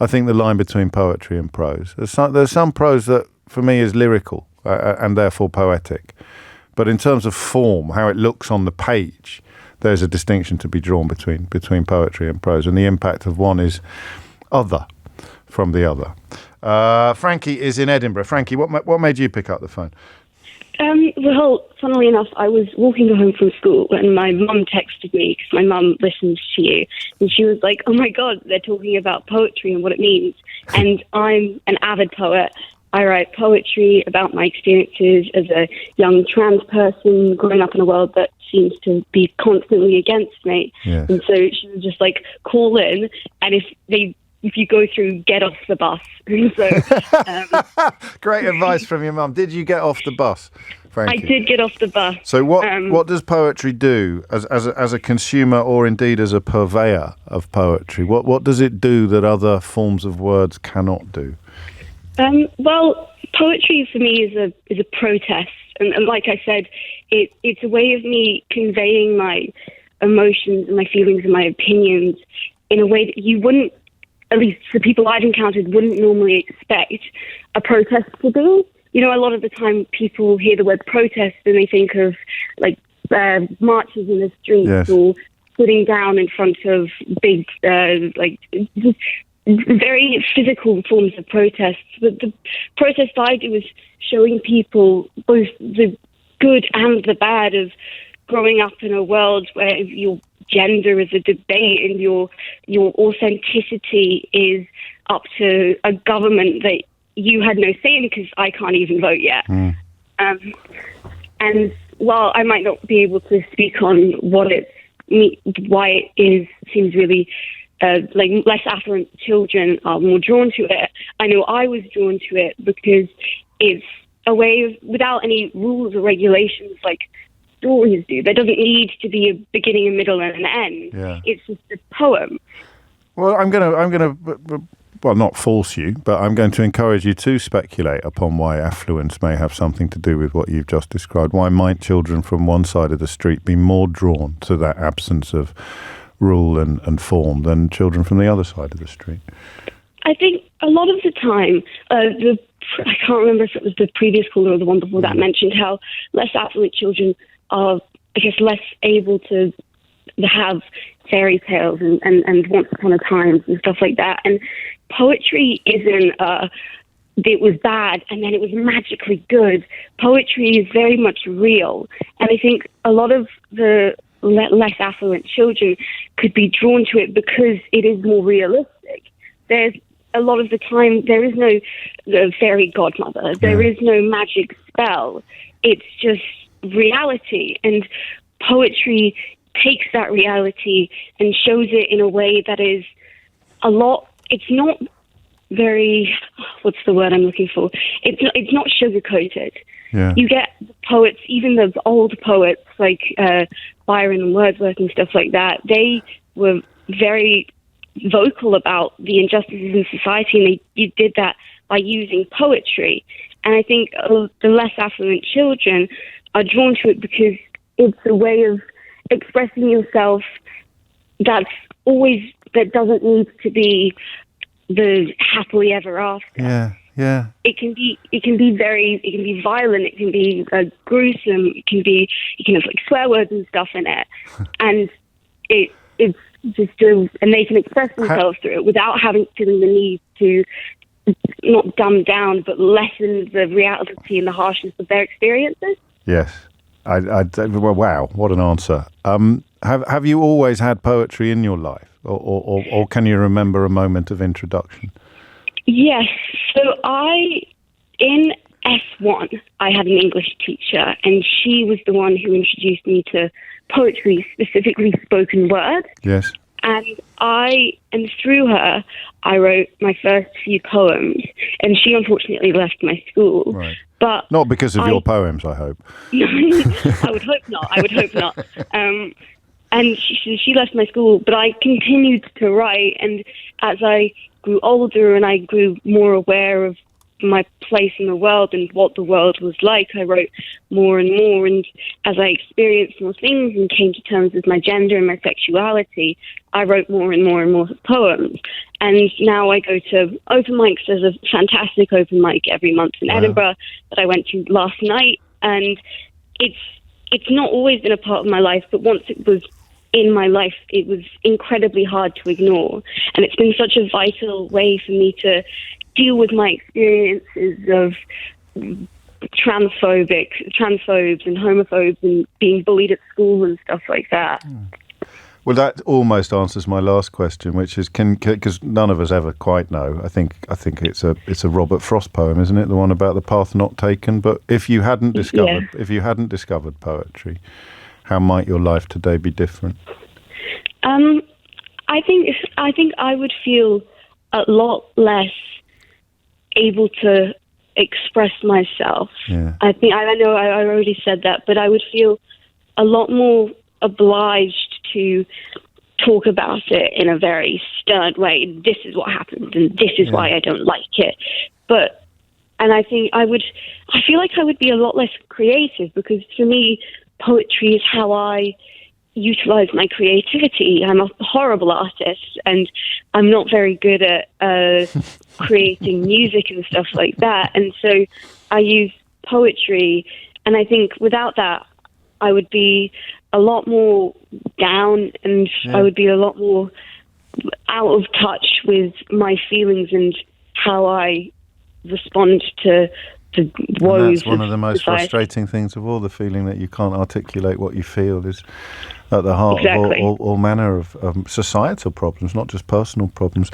S2: I think, the line between poetry and prose. There's some prose that, for me, is lyrical and therefore poetic. But in terms of form, how it looks on the page, there's a distinction to be drawn between poetry and prose. And the impact of one is other from the other. Frankie is in Edinburgh. Frankie, what made you pick up the phone?
S16: Well, funnily enough, I was walking home from school and my mum texted me, because my mum listens to you, and she was like, oh my God, they're talking about poetry and what it means. And I'm an avid poet. I write poetry about my experiences as a young trans person growing up in a world that seems to be constantly against me. Yeah. And so she was just like, call in, and if you go through, get off the bus. So,
S2: great advice from your mum. Did you get off the bus, Frankie?
S16: I did get off the bus.
S2: So what does poetry do as a consumer, or indeed as a purveyor of poetry? What does it do that other forms of words cannot do?
S16: Well, poetry for me is a protest, and like I said, it's a way of me conveying my emotions and my feelings and my opinions in a way that you wouldn't, at least the people I've encountered, wouldn't normally expect a protest to be. You know, a lot of the time people hear the word protest and they think of like marches in the streets, yes, or sitting down in front of big, just very physical forms of protests. But the protest I do is showing people both the good and the bad of growing up in a world where your gender is a debate and your authenticity is up to a government that you had no say in, because I can't even vote yet. Mm. And while I might not be able to speak on why it seems really like less affluent children are more drawn to it, I know I was drawn to it because it's a way of, without any rules or regulations like stories do. There doesn't need to be a beginning, a middle, and an end. Yeah. It's just a poem.
S2: Well, I'm gonna, well, not force you, but I'm going to encourage you to speculate upon why affluence may have something to do with what you've just described. Why might children from one side of the street be more drawn to that absence of rule and form than children from the other side of the street?
S16: I think a lot of the time, I can't remember if it was the previous caller or the one before that mentioned how less affluent children are, I guess, less able to have fairy tales and once upon a times and stuff like that. And poetry isn't it was bad and then it was magically good. Poetry is very much real. And I think a lot of the less affluent children could be drawn to it because it is more realistic. There's a lot of the time there is no fairy godmother. There is no magic spell. It's just reality, and poetry takes that reality and shows it in a way that is a lot. It's not very, what's the word I'm looking for? It's not sugar-coated. Yeah. You get poets, even the old poets like Byron and Wordsworth and stuff like that, they were very vocal about the injustices in society, and you did that by using poetry. And I think the less affluent children are drawn to it because it's a way of expressing yourself that doesn't need to be the happily ever after.
S2: Yeah. Yeah.
S16: It can be violent. It can be gruesome. You can have like swear words and stuff in it, and it's just and they can express themselves through it without feeling the need to not dumb down, but lessen the reality and the harshness of their experiences.
S2: Yes. Well, wow, what an answer. Have you always had poetry in your life, or can you remember a moment of introduction?
S16: Yes. So in S1, I had an English teacher, and she was the one who introduced me to poetry, specifically spoken word.
S2: Yes.
S16: And through her, I wrote my first few poems, and she unfortunately left my school.
S2: Right.
S16: But
S2: not because of your poems, I hope.
S16: I would hope not. And she left my school, but I continued to write. And as I grew older and I grew more aware of my place in the world and what the world was like, I wrote more and more. And as I experienced more things and came to terms with my gender and my sexuality, I wrote more and more and more poems. And now I go to open mics. There's a fantastic open mic every month in Edinburgh that I went to last night. And it's not always been a part of my life, but once it was in my life, it was incredibly hard to ignore. And it's been such a vital way for me to deal with my experiences of transphobes and homophobes and being bullied at school and stuff like that.
S2: Well, that almost answers my last question, which is because none of us ever quite know. I think it's a Robert Frost poem, isn't it? The one about the path not taken. But if you hadn't discovered poetry, how might your life today be different?
S16: I think I would feel a lot less able to express myself.
S2: Yeah.
S16: I know I already said that, but I would feel a lot more obliged to talk about it in a very stern way. This is what happened, and this is why I don't like it. And I think I feel like I would be a lot less creative, because for me, poetry is how I utilize my creativity. I'm a horrible artist, and I'm not very good at creating music and stuff like that. And so I use poetry, and I think without that, I would be a lot more down, and I would be a lot more out of touch with my feelings and how I respond to the woes.
S2: And that's one of the most
S16: society.
S2: frustrating things of all, the feeling that you can't articulate what you feel is at the heart of all manner of societal problems, not just personal problems.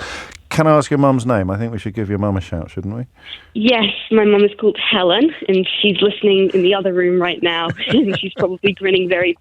S2: Can I ask your mum's name? I think we should give your mum a shout, shouldn't we?
S16: Yes, my mum is called Helen, and she's listening in the other room right now, and she's probably grinning very,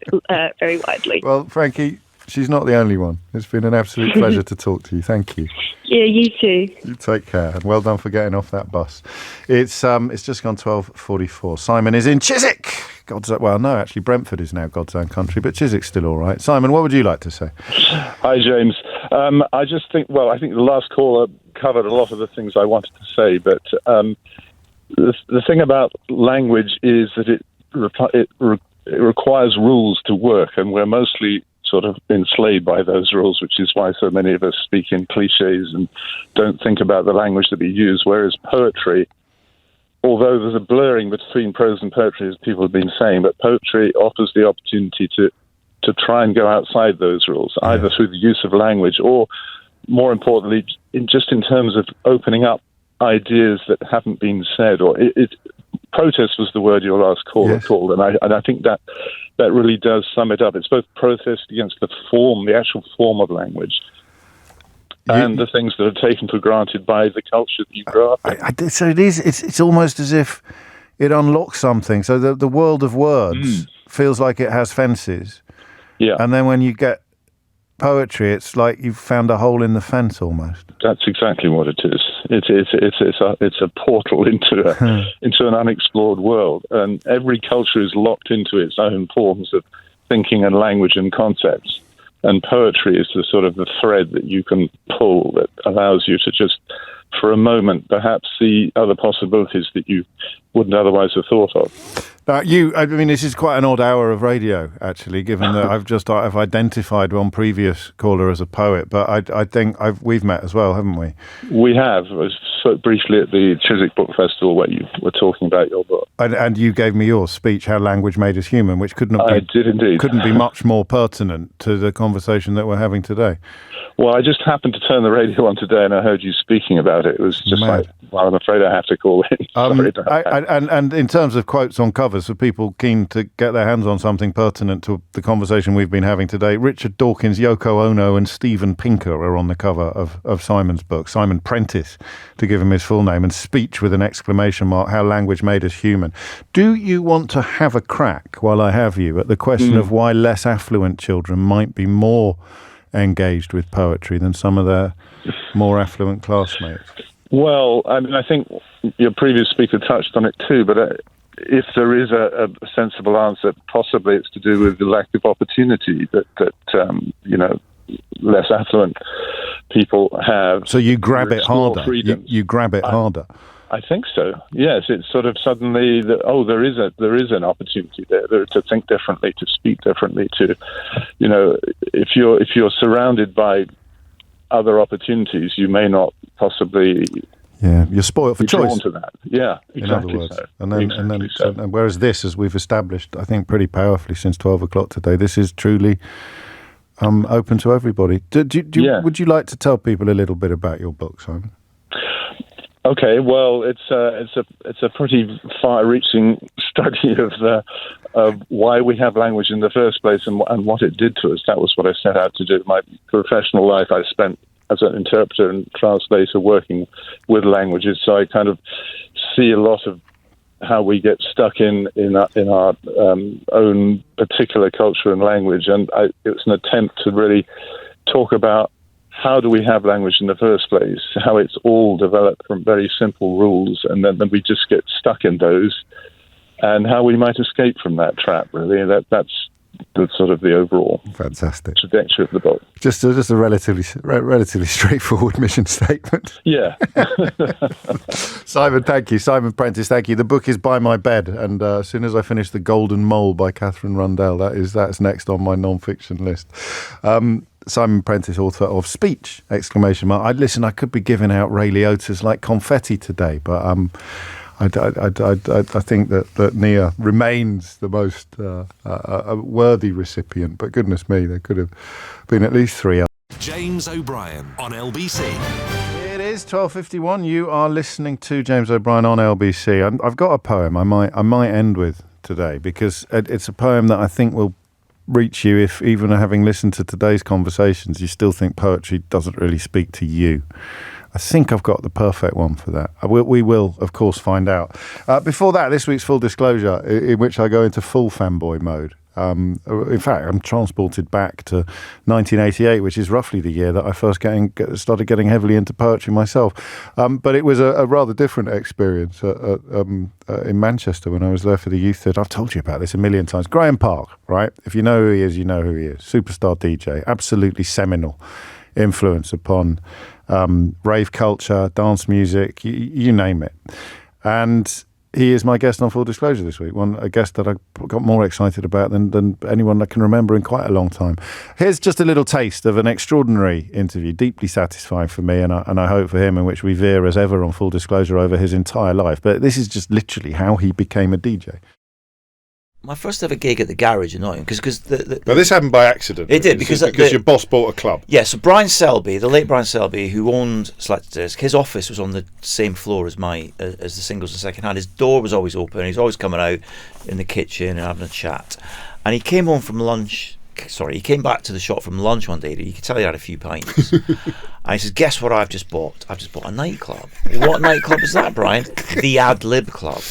S16: very widely.
S2: Well, Frankie, she's not the only one. It's been an absolute pleasure to talk to you. Thank you.
S16: Yeah, you too.
S2: You take care, and well done for getting off that bus. It's just gone 12:44. Simon is in Chiswick. Actually, Brentford is now God's own country, but Chiswick's still all right. Simon, what would you like to say?
S11: Hi, James. I just think, I think the last caller covered a lot of the things I wanted to say, but the thing about language is that it requires rules to work, and we're mostly sort of enslaved by those rules, which is why so many of us speak in cliches and don't think about the language that we use, whereas poetry, although there's a blurring between prose and poetry, as people have been saying, but poetry offers the opportunity to try and go outside those rules, either through the use of language or, more importantly, in terms of opening up ideas that haven't been said. Or protest was the word your last caller called, and I think that really does sum it up. It's both protest against the actual form of language, and the things that are taken for granted by the culture that you grow up in.
S2: So it's almost as if it unlocks something. So the world of words feels like it has fences. Yeah. And then when you get poetry, it's like you've found a hole in the fence almost.
S11: That's exactly what it is. It's a portal into an unexplored world, and every culture is locked into its own forms of thinking and language and concepts. And poetry is the sort of the thread that you can pull that allows you to just, for a moment, perhaps see other possibilities that you wouldn't otherwise have thought of.
S2: Now, this is quite an odd hour of radio, actually, given that I've identified one previous caller as a poet, but I think we've met as well, haven't we?
S11: We have,
S17: spoke briefly at the Chiswick Book Festival where you were talking about your book.
S2: And you gave me your speech, How Language Made Us Human, which couldn't be much more pertinent to the conversation that we're having today.
S17: Well, I just happened to turn the radio on today and I heard you speaking about it. It was just like, well, I'm afraid I have to call in. Sorry about that.
S2: And in terms of quotes on covers, for people keen to get their hands on something pertinent to the conversation we've been having today, Richard Dawkins, Yoko Ono and Steven Pinker are on the cover of Simon's book, Simon Prentice, to give him his full name, and Speech with an exclamation mark, How Language Made Us Human. Do you want to have a crack, while I have you, at the question of why less affluent children might be more engaged with poetry than some of their more affluent classmates?
S17: Well, I mean, I think your previous speaker touched on it too, but if there is a sensible answer, possibly it's to do with the lack of opportunity that less affluent people have.
S2: So you grab it harder. You grab it harder.
S17: I think so. Yes, it's sort of suddenly there is an opportunity there to think differently, to speak differently, to, if you're surrounded by other opportunities, you may not possibly.
S2: Yeah, you're spoiled for choice.
S17: Drawn to that. Yeah, exactly.
S2: In other words,
S17: so.
S2: And whereas this, as we've established, I think pretty powerfully since 12 o'clock today, this is truly open to everybody. Would you like to tell people a little bit about your book, Simon?
S17: Okay, well, it's a pretty far-reaching study of why we have language in the first place and what it did to us. That was what I set out to do. My professional life I spent as an interpreter and translator working with languages, so I kind of see a lot of how we get stuck in our own particular culture and language, and it was an attempt to really talk about how do we have language in the first place, how it's all developed from very simple rules, and then we just get stuck in those, and how we might escape from that trap, really. That's the sort of the overall trajectory of the book.
S2: Just a relatively straightforward mission statement.
S17: Yeah.
S2: Simon, thank you. Simon Prentice, thank you. The book is By My Bed, and as soon as I finish The Golden Mole by Catherine Rundell, that's next on my non-fiction list. Simon Prentice, author of Speech! I could be giving out Ray Liotta's like confetti today, but I think that Nia remains the most worthy recipient. But goodness me, there could have been at least three others.
S1: James O'Brien on LBC.
S2: It is 12:51. You are listening to James O'Brien on LBC. I've got a poem I might end with today, because it's a poem that I think will reach you if, even having listened to today's conversations, you still think poetry doesn't really speak to you. I think I've got the perfect one for that. We will, of course, find out. Before that, this week's Full Disclosure, in which I go into full fanboy mode. In fact, I'm transported back to 1988, which is roughly the year that I first started getting heavily into poetry myself. But it was a rather different experience in Manchester when I was there for the youth theatre. I've told you about this a million times. Graeme Park, right? If you know who he is, you know who he is. Superstar DJ, absolutely seminal influence upon rave culture, dance music, you name it. And he is my guest on Full Disclosure this week, a guest that I got more excited about than anyone I can remember in quite a long time. Here's just a little taste of an extraordinary interview, deeply satisfying for me, and I hope for him, in which we veer as ever on Full Disclosure over his entire life. But this is just literally how he became a DJ.
S18: My first ever gig at the garage in Nottingham, because
S2: Now this happened by accident.
S18: It did because
S2: your boss bought a club.
S18: Yeah, so Brian Selby, the late Brian Selby, who owned Selected Disc, his office was on the same floor as the singles and second hand. His door was always open. He's always coming out in the kitchen and having a chat. And he came home from lunch. Sorry, he came back to the shop from lunch one day. You could tell he had a few pints. And he says, "Guess what I've just bought? I've just bought a nightclub." "What nightclub is that, Brian?" "The Ad Lib Club."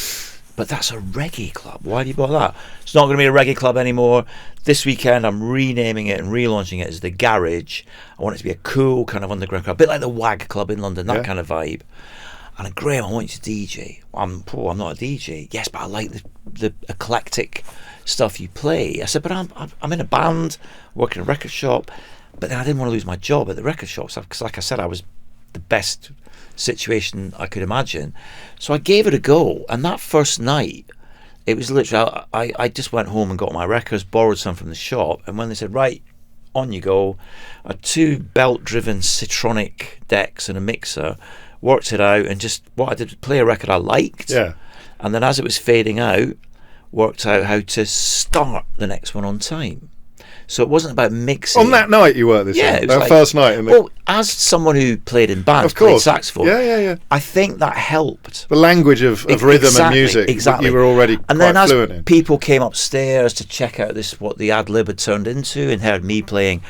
S18: "But that's a reggae club. Why have you bought that?" "It's not going to be a reggae club anymore. This weekend I'm renaming it and relaunching it as The Garage. I want it to be a cool kind of underground club, a bit like the WAG Club in London, that kind of vibe. And Graeme, I want you to DJ." I'm not a DJ." "Yes, but I like the eclectic stuff you play." I said, "But I'm in a band, working in a record shop." But then I didn't want to lose my job at the record shop, because like I said, I was the best situation I could imagine. So I gave it a go, and that first night, it was literally, I just went home and got my records, borrowed some from the shop, and when they said, "Right, on you go," 2 belt-driven Citronic decks and a mixer, worked it out, and just what I did was play a record I liked.
S2: Yeah.
S18: And then as it was fading out, worked out how to start the next one on time. So it wasn't about mixing.
S2: On that night you worked this
S18: yeah,
S2: out? That first night?
S18: Well, as someone who played in bands, played saxophone,
S2: yeah.
S18: I think that helped.
S2: The language of rhythm and music,
S18: exactly.
S2: You were already
S18: and
S2: quite
S18: then as
S2: fluent in.
S18: People came upstairs to check out what the ad-lib had turned into, and heard me playing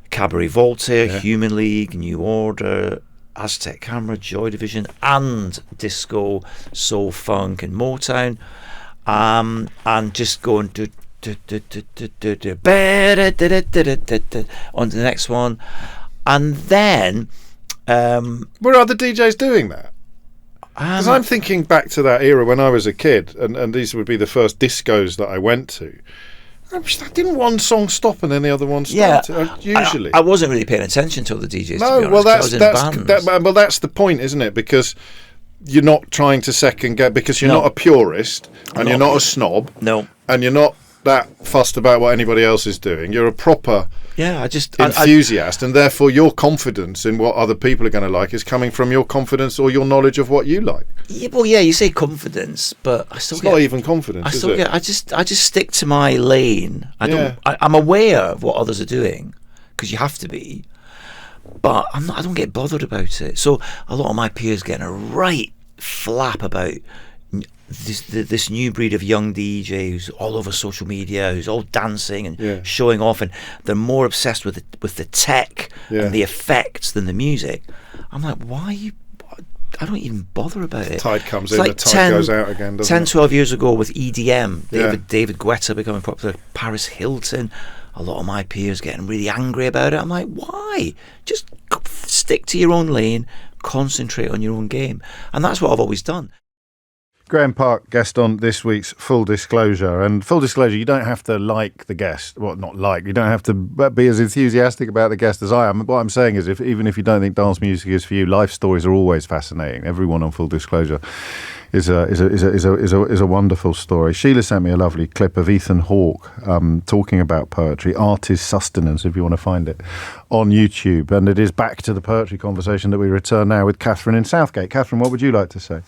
S18: Cabaret Voltaire, Human League, New Order, Aztec Camera, Joy Division, and disco, soul, funk, and Motown, and just going to on to the next one, and then
S2: were other DJs doing that? Because I'm thinking back to that era when I was a kid, and these would be the first discos that I went to. Didn't one song stop and then the other one started?
S18: Yeah,
S2: usually.
S18: I wasn't really paying attention to all the DJs.
S2: No,
S18: to be honest,
S2: well, that's the point, isn't it? Because you're not trying to second guess, because you're not a purist and you're not a snob.
S18: No,
S2: and you're not that fussed about what anybody else is doing. You're a proper enthusiast, and therefore your confidence in what other people are going to like is coming from your confidence or your knowledge of what you like.
S18: Yeah, well, yeah, you say confidence, but I still
S2: not even confidence.
S18: I just stick to my lane. I'm aware of what others are doing, because you have to be, but I don't get bothered about it. So a lot of my peers getting a right flap about this new breed of young DJ who's all over social media, who's all dancing and showing off, and they're more obsessed with the tech and the effects than the music. I'm like, why are you? I don't even bother about it.
S2: Tide comes in, the tide goes out again, doesn't
S18: 10,
S2: it?
S18: 12 years ago with EDM, David Guetta becoming popular, Paris Hilton, a lot of my peers getting really angry about it. I'm like, why? Just stick to your own lane, concentrate on your own game. And that's what I've always done.
S2: Graeme Park, guest on this week's Full Disclosure. And full disclosure, you don't have to like the guest. Well, not like. You don't have to be as enthusiastic about the guest as I am. What I'm saying is, even if you don't think dance music is for you, life stories are always fascinating. Everyone on Full Disclosure is a wonderful story. Sheila sent me a lovely clip of Ethan Hawke talking about poetry, Art is Sustenance, if you want to find it, on YouTube. And it is back to the poetry conversation that we return now with Catherine in Southgate. Catherine, what would you like to say?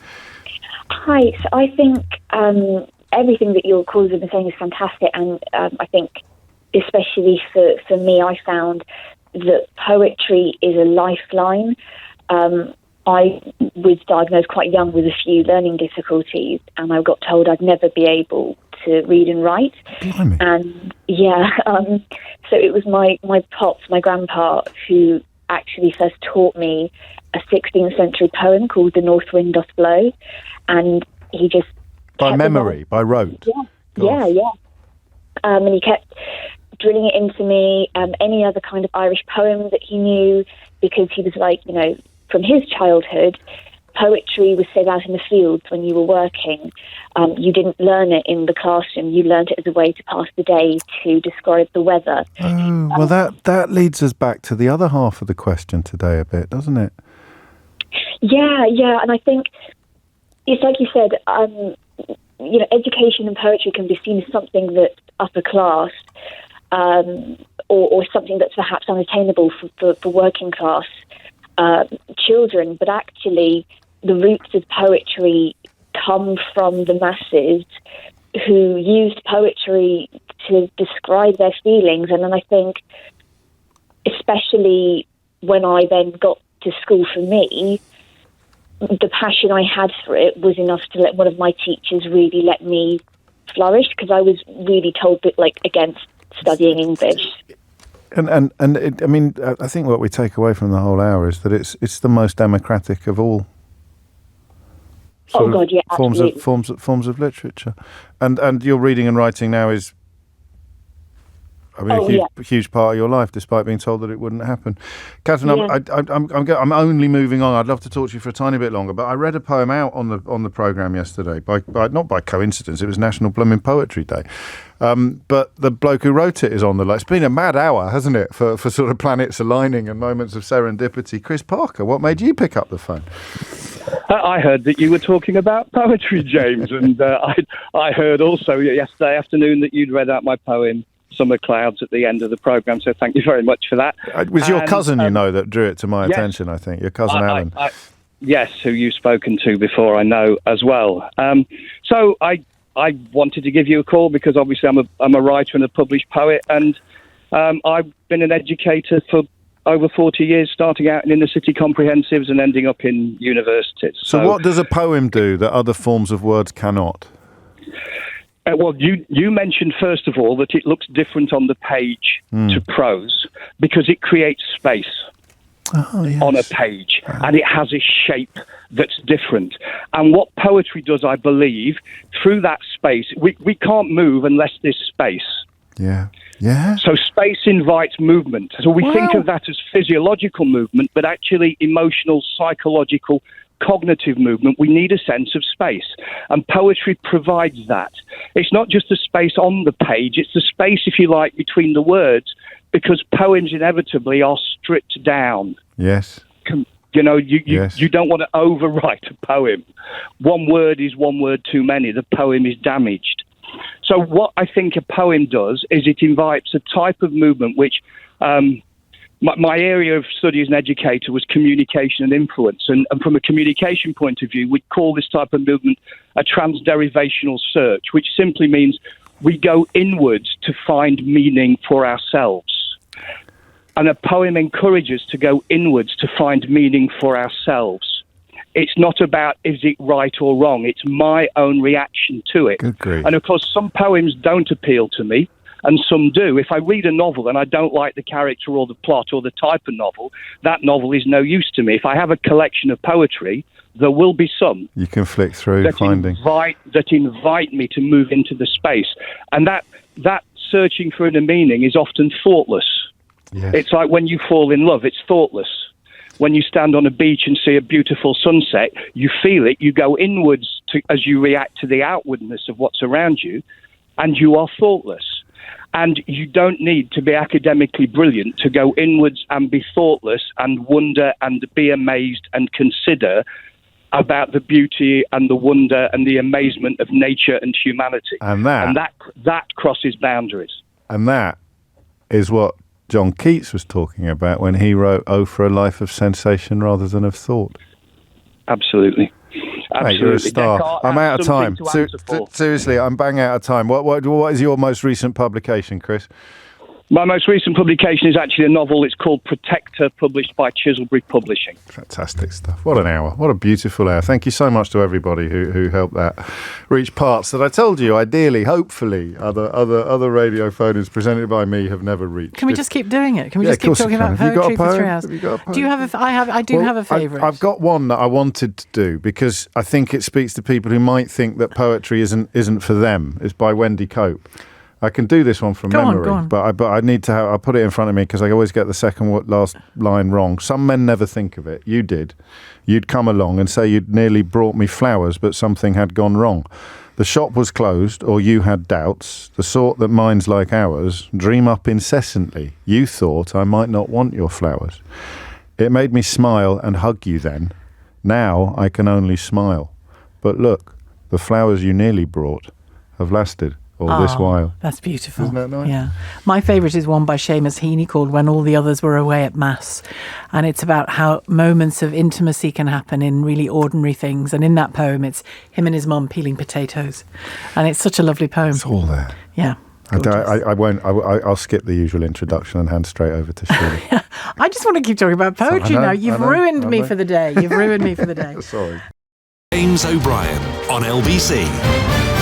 S15: Hi, so I think everything that your callers have been saying is fantastic, and I think especially for me, I found that poetry is a lifeline. I was diagnosed quite young with a few learning difficulties, and I got told I'd never be able to read and write.
S2: Blimey.
S15: And so it was my pops, my grandpa, who actually first taught me a 16th century poem called The North Wind Doth Blow. And he just...
S2: By memory, by rote?
S15: Yeah. And he kept drilling it into me, any other kind of Irish poem that he knew, because he was like, from his childhood, poetry was said out in the fields when you were working. You didn't learn it in the classroom. You learned it as a way to pass the day, to describe the weather.
S2: Oh, well, that leads us back to the other half of the question today a bit, doesn't it?
S15: Yeah, and I think... It's like you said, education and poetry can be seen as something that's upper class, or something that's perhaps unattainable for working class children. But actually, the roots of poetry come from the masses who used poetry to describe their feelings. And then I think, especially when I then got to school for me, the passion I had for it was enough to let one of my teachers really let me flourish, because I was really told that, against studying English.
S2: And I think what we take away from the whole hour is that it's the most democratic of all forms of literature. And your reading and writing now is a huge part of your life, despite being told that it wouldn't happen. Catherine, I'm only moving on. I'd love to talk to you for a tiny bit longer, but I read a poem out on the programme yesterday, by not by coincidence. It was National Blooming Poetry Day, but the bloke who wrote it is on the line. It's been a mad hour, hasn't it, for sort of planets aligning and moments of serendipity. Chris Parker, what made you pick up the phone?
S19: I heard that you were talking about poetry, James, and I heard also yesterday afternoon that you'd read out my poem, Summer Clouds, at the end of the programme, so thank you very much for that.
S2: It was your cousin, that drew it to my attention, I think. Your cousin Alan.
S19: Yes, who you've spoken to before, I know as well. So I wanted to give you a call because obviously I'm a writer and a published poet, and I've been an educator for over 40 years, starting out in inner city comprehensives and ending up in universities.
S2: So what does a poem do that other forms of words cannot?
S19: Well, you mentioned, first of all, that it looks different on the page to prose because it creates space on a page, and it has a shape that's different. And what poetry does, I believe, through that space, we can't move unless there's space.
S2: Yeah. Yeah.
S19: So space invites movement. So we think of that as physiological movement, but actually emotional, psychological, cognitive movement. We need a sense of space. And poetry provides that. It's not just the space on the page, it's the space, if you like, between the words, because poems inevitably are stripped down.
S2: Yes.
S19: You know, you don't want to overwrite a poem. One word is one word too many. The poem is damaged. So what I think a poem does is it invites a type of movement which my area of study as an educator was communication and influence. And from a communication point of view, we call this type of movement a transderivational search, which simply means we go inwards to find meaning for ourselves. And a poem encourages to go inwards to find meaning for ourselves. It's not about is it right or wrong. It's my own reaction to it.
S2: Good grief.
S19: And of course, some poems don't appeal to me, and some do. If I read a novel and I don't like the character or the plot or the type of novel, that novel is no use to me. If I have a collection of poetry, there will be some
S2: you can flick through
S19: that
S2: finding
S19: invite me to move into the space. And that searching for inner meaning is often thoughtless.
S2: Yes.
S19: It's like when you fall in love, it's thoughtless. When you stand on a beach and see a beautiful sunset, you feel it, you go inwards as you react to the outwardness of what's around you, and you are thoughtless. And you don't need to be academically brilliant to go inwards and be thoughtless and wonder and be amazed and consider about the beauty and the wonder and the amazement of nature and humanity.
S2: And that
S19: crosses boundaries.
S2: And that is what John Keats was talking about when he wrote, "Oh, for a life of sensation rather than of thought."
S19: Absolutely.
S2: Mate, you're a star. I'm out of time. Seriously, I'm bang out of time. What is your most recent publication, Chris?
S19: My most recent publication is actually a novel. It's called Protector, published by Chiselbury Publishing.
S2: Fantastic stuff. What an hour. What a beautiful hour. Thank you so much to everybody who helped that reach parts that I told you, ideally, hopefully, other radio phoners presented by me have never reached.
S20: Can we just keep doing it? Can we just keep talking about poetry for 3 hours?
S2: Have you got a poem?
S20: Do you have I do have a favourite.
S2: I've got one that I wanted to do because I think it speaks to people who might think that poetry isn't for them. It's by Wendy Cope. I can do this one from memory,
S20: go on.
S2: but I need to I'll put it in front of me because I always get the last line wrong. Some men never think of it. You did. You'd come along and say you'd nearly brought me flowers, but something had gone wrong. The shop was closed, or you had doubts, the sort that minds like ours dream up incessantly. You thought I might not want your flowers. It made me smile and hug you then. Now I can only smile. But look, the flowers you nearly brought have lasted all this while.
S20: That's beautiful.
S2: Isn't that nice?
S20: Yeah. My favourite is one by Seamus Heaney called When All the Others Were Away at Mass. And it's about how moments of intimacy can happen in really ordinary things. And in that poem, it's him and his mum peeling potatoes. And it's such a lovely poem.
S2: It's all there.
S20: Yeah.
S2: I'll skip the usual introduction and hand straight over to Shirley.
S20: I just want to keep talking about poetry now. You've ruined me for the day. You've ruined me for the day.
S2: Sorry.
S1: James O'Brien on LBC.